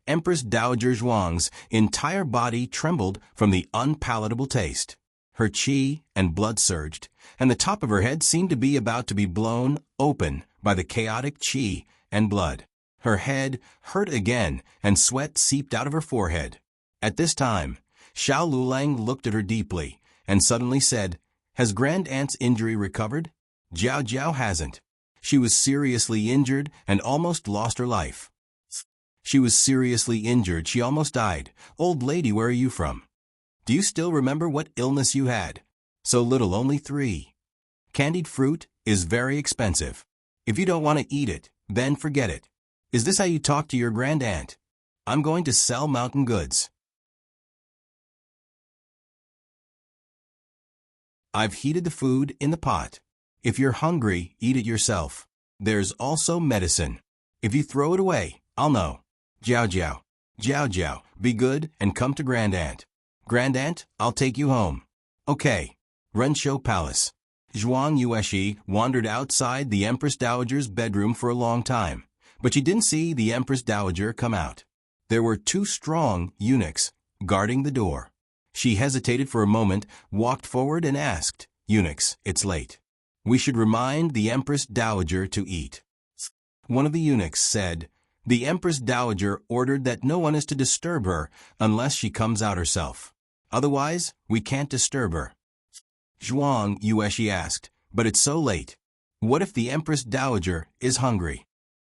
Empress Dowager Zhuang's entire body trembled from the unpalatable taste. Her qi and blood surged, and the top of her head seemed to be about to be blown open by the chaotic qi and blood. Her head hurt again, and sweat seeped out of her forehead. At this time, Xiao Lulang looked at her deeply, and suddenly said, "Has Grand Aunt's injury recovered?" Jiao Jiao hasn't. She was seriously injured and almost lost her life. She was seriously injured, she almost died. Old lady, where are you from? Do you still remember what illness you had? So little, only 3. Candied fruit is very expensive. If you don't want to eat it, then forget it. Is this how you talk to your grand aunt? I'm going to sell mountain goods. I've heated the food in the pot. If you're hungry, eat it yourself. There's also medicine. If you throw it away, I'll know. Jiao Jiao. Jiao Jiao, be good and come to Grand Aunt. Grand Aunt, I'll take you home. Okay. Renshou Palace. Zhuang Yueshi wandered outside the Empress Dowager's bedroom for a long time, but she didn't see the Empress Dowager come out. There were 2 strong eunuchs guarding the door. She hesitated for a moment, walked forward and asked, "Eunuchs, it's late. We should remind the Empress Dowager to eat." One of the eunuchs said, "The Empress Dowager ordered that no one is to disturb her unless she comes out herself. Otherwise, we can't disturb her." Zhuang Yueshi asked, "But it's so late. What if the Empress Dowager is hungry?"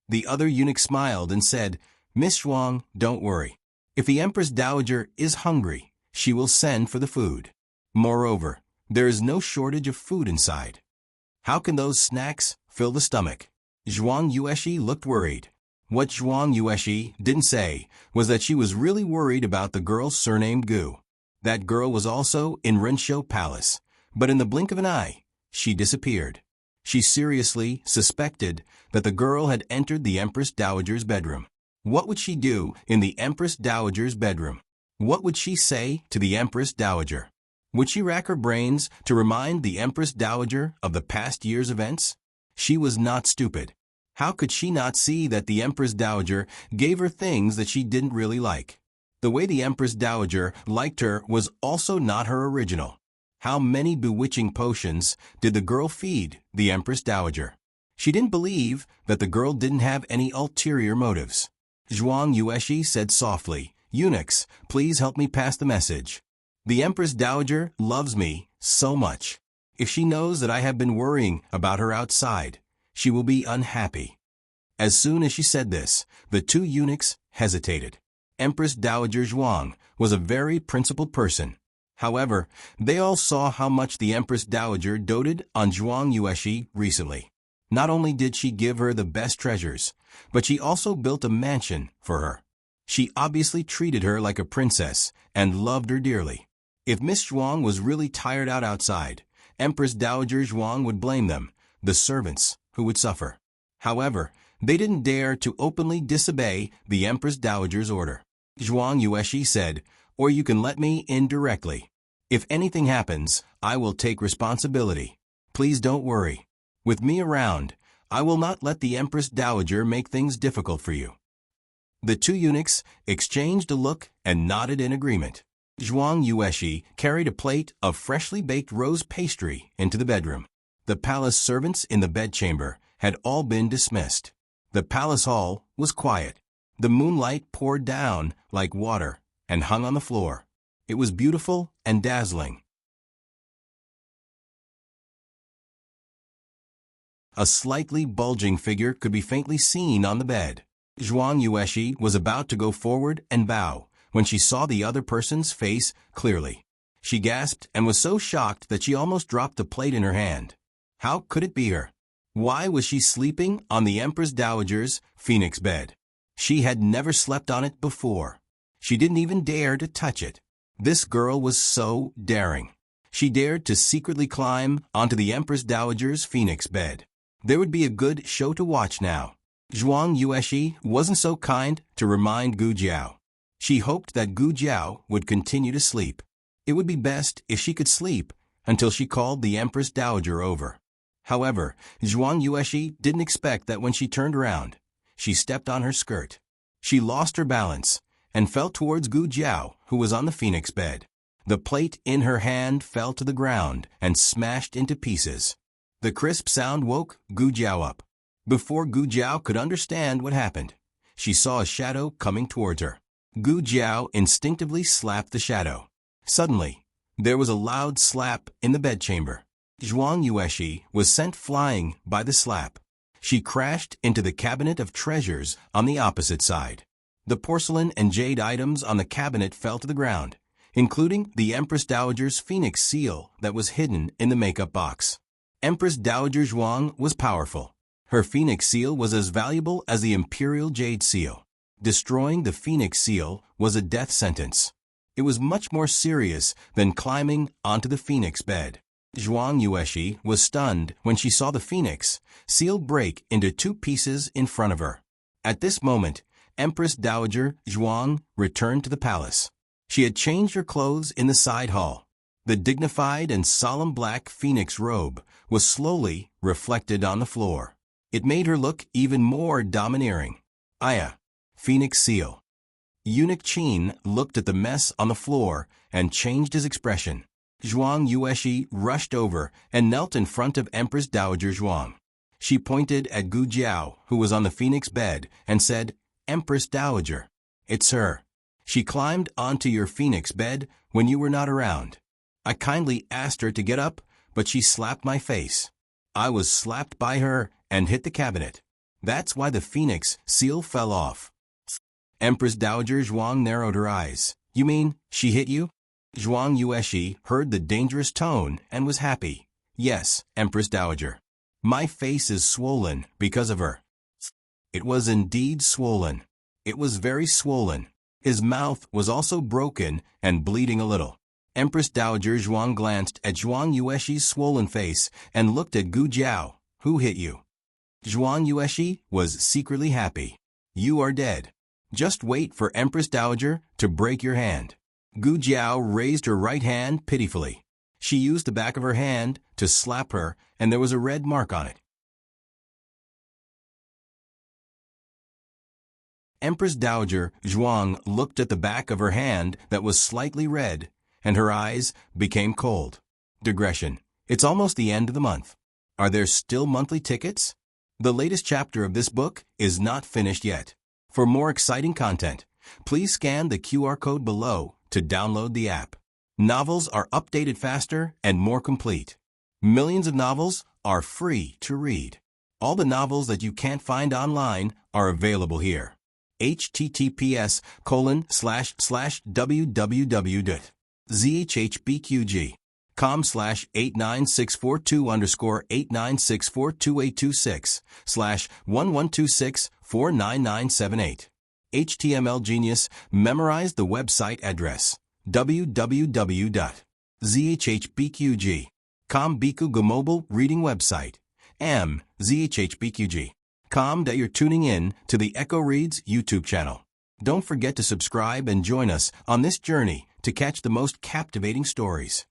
The other eunuch smiled and said, "Miss Zhuang, don't worry. If the Empress Dowager is hungry, she will send for the food. Moreover, there is no shortage of food inside. How can those snacks fill the stomach?" Zhuang Yueshi looked worried. What Zhuang Yueshi didn't say was that she was really worried about the girl surnamed Gu. That girl was also in Renshou Palace, but in the blink of an eye, she disappeared. She seriously suspected that the girl had entered the Empress Dowager's bedroom. What would she do in the Empress Dowager's bedroom? What would she say to the Empress Dowager? Would she rack her brains to remind the Empress Dowager of the past year's events? She was not stupid. How could she not see that the Empress Dowager gave her things that she didn't really like? The way the Empress Dowager liked her was also not her original. How many bewitching potions did the girl feed the Empress Dowager? She didn't believe that the girl didn't have any ulterior motives. Zhuang Yueshi said softly, "Eunuchs, please help me pass the message. The Empress Dowager loves me so much. If she knows that I have been worrying about her outside, she will be unhappy." As soon as she said this, the 2 eunuchs hesitated. Empress Dowager Zhuang was a very principled person. However, they all saw how much the Empress Dowager doted on Zhuang Yueshi recently. Not only did she give her the best treasures, but she also built a mansion for her. She obviously treated her like a princess and loved her dearly. If Miss Zhuang was really tired out outside, Empress Dowager Zhuang would blame them, the servants, who would suffer. However, they didn't dare to openly disobey the Empress Dowager's order. Zhuang Yueshi said, "Or you can let me in directly. If anything happens, I will take responsibility. Please don't worry. With me around, I will not let the Empress Dowager make things difficult for you." The 2 eunuchs exchanged a look and nodded in agreement. Zhuang Yueshi carried a plate of freshly baked rose pastry into the bedroom. The palace servants in the bedchamber had all been dismissed. The palace hall was quiet. The moonlight poured down like water and hung on the floor. It was beautiful and dazzling. A slightly bulging figure could be faintly seen on the bed. Zhuang Yueshi was about to go forward and bow when she saw the other person's face clearly. She gasped and was so shocked that she almost dropped the plate in her hand. How could it be her? Why was she sleeping on the Empress Dowager's phoenix bed? She had never slept on it before. She didn't even dare to touch it. This girl was so daring. She dared to secretly climb onto the Empress Dowager's phoenix bed. There would be a good show to watch now. Zhuang Yueshi wasn't so kind to remind Gu Jiao. She hoped that Gu Jiao would continue to sleep. It would be best if she could sleep until she called the Empress Dowager over. However, Zhuang Yueshi didn't expect that when she turned around, she stepped on her skirt. She lost her balance and fell towards Gu Jiao, who was on the phoenix bed. The plate in her hand fell to the ground and smashed into pieces. The crisp sound woke Gu Jiao up. Before Gu Jiao could understand what happened, she saw a shadow coming towards her. Gu Jiao instinctively slapped the shadow. Suddenly, there was a loud slap in the bedchamber. Zhuang Yueshi was sent flying by the slap. She crashed into the cabinet of treasures on the opposite side. The porcelain and jade items on the cabinet fell to the ground, including the Empress Dowager's phoenix seal that was hidden in the makeup box. Empress Dowager Zhuang was powerful. Her phoenix seal was as valuable as the imperial jade seal. Destroying the phoenix seal was a death sentence. It was much more serious than climbing onto the phoenix bed. Zhuang Yueshi was stunned when she saw the phoenix seal break into two pieces in front of her. At this moment, Empress Dowager Zhuang returned to the palace. She had changed her clothes in the side hall. The dignified and solemn black phoenix robe was slowly reflected on the floor. It made her look even more domineering. Aya, phoenix seal. Eunuch Qin looked at the mess on the floor and changed his expression. Zhuang Yueshi rushed over and knelt in front of Empress Dowager Zhuang. She pointed at Gu Jiao, who was on the phoenix bed, and said, "Empress Dowager, it's her. She climbed onto your phoenix bed when you were not around. I kindly asked her to get up, but she slapped my face. I was slapped by her and hit the cabinet. That's why the phoenix seal fell off." Empress Dowager Zhuang narrowed her eyes. "You mean she hit you?" Zhuang Yueshi heard the dangerous tone and was happy. "Yes, Empress Dowager. My face is swollen because of her." It was indeed swollen. It was very swollen. His mouth was also broken and bleeding a little. Empress Dowager Zhuang glanced at Zhuang Yueshi's swollen face and looked at Gu Jiao. "Who hit you?" Zhuang Yueshi was secretly happy. "You are dead. Just wait for Empress Dowager to break your hand." Gu Jiao raised her right hand pitifully. She used the back of her hand to slap her, and there was a red mark on it. Empress Dowager Zhuang looked at the back of her hand that was slightly red, and her eyes became cold. Digression. It's almost the end of the month. Are there still monthly tickets? The latest chapter of this book is not finished yet. For more exciting content, please scan the QR code below to download the app. Novels are updated faster and more complete. Millions of novels are free to read. All the novels that you can't find online are available here. https://www.zhbqg.com/89642_8964286/1126499978. HTML Genius memorized the website address www.zhbqg.com Biku Mobile Reading Website zhbqg.com that you're tuning in to the Echo Reads YouTube channel. Don't forget to subscribe and join us on this journey to catch the most captivating stories.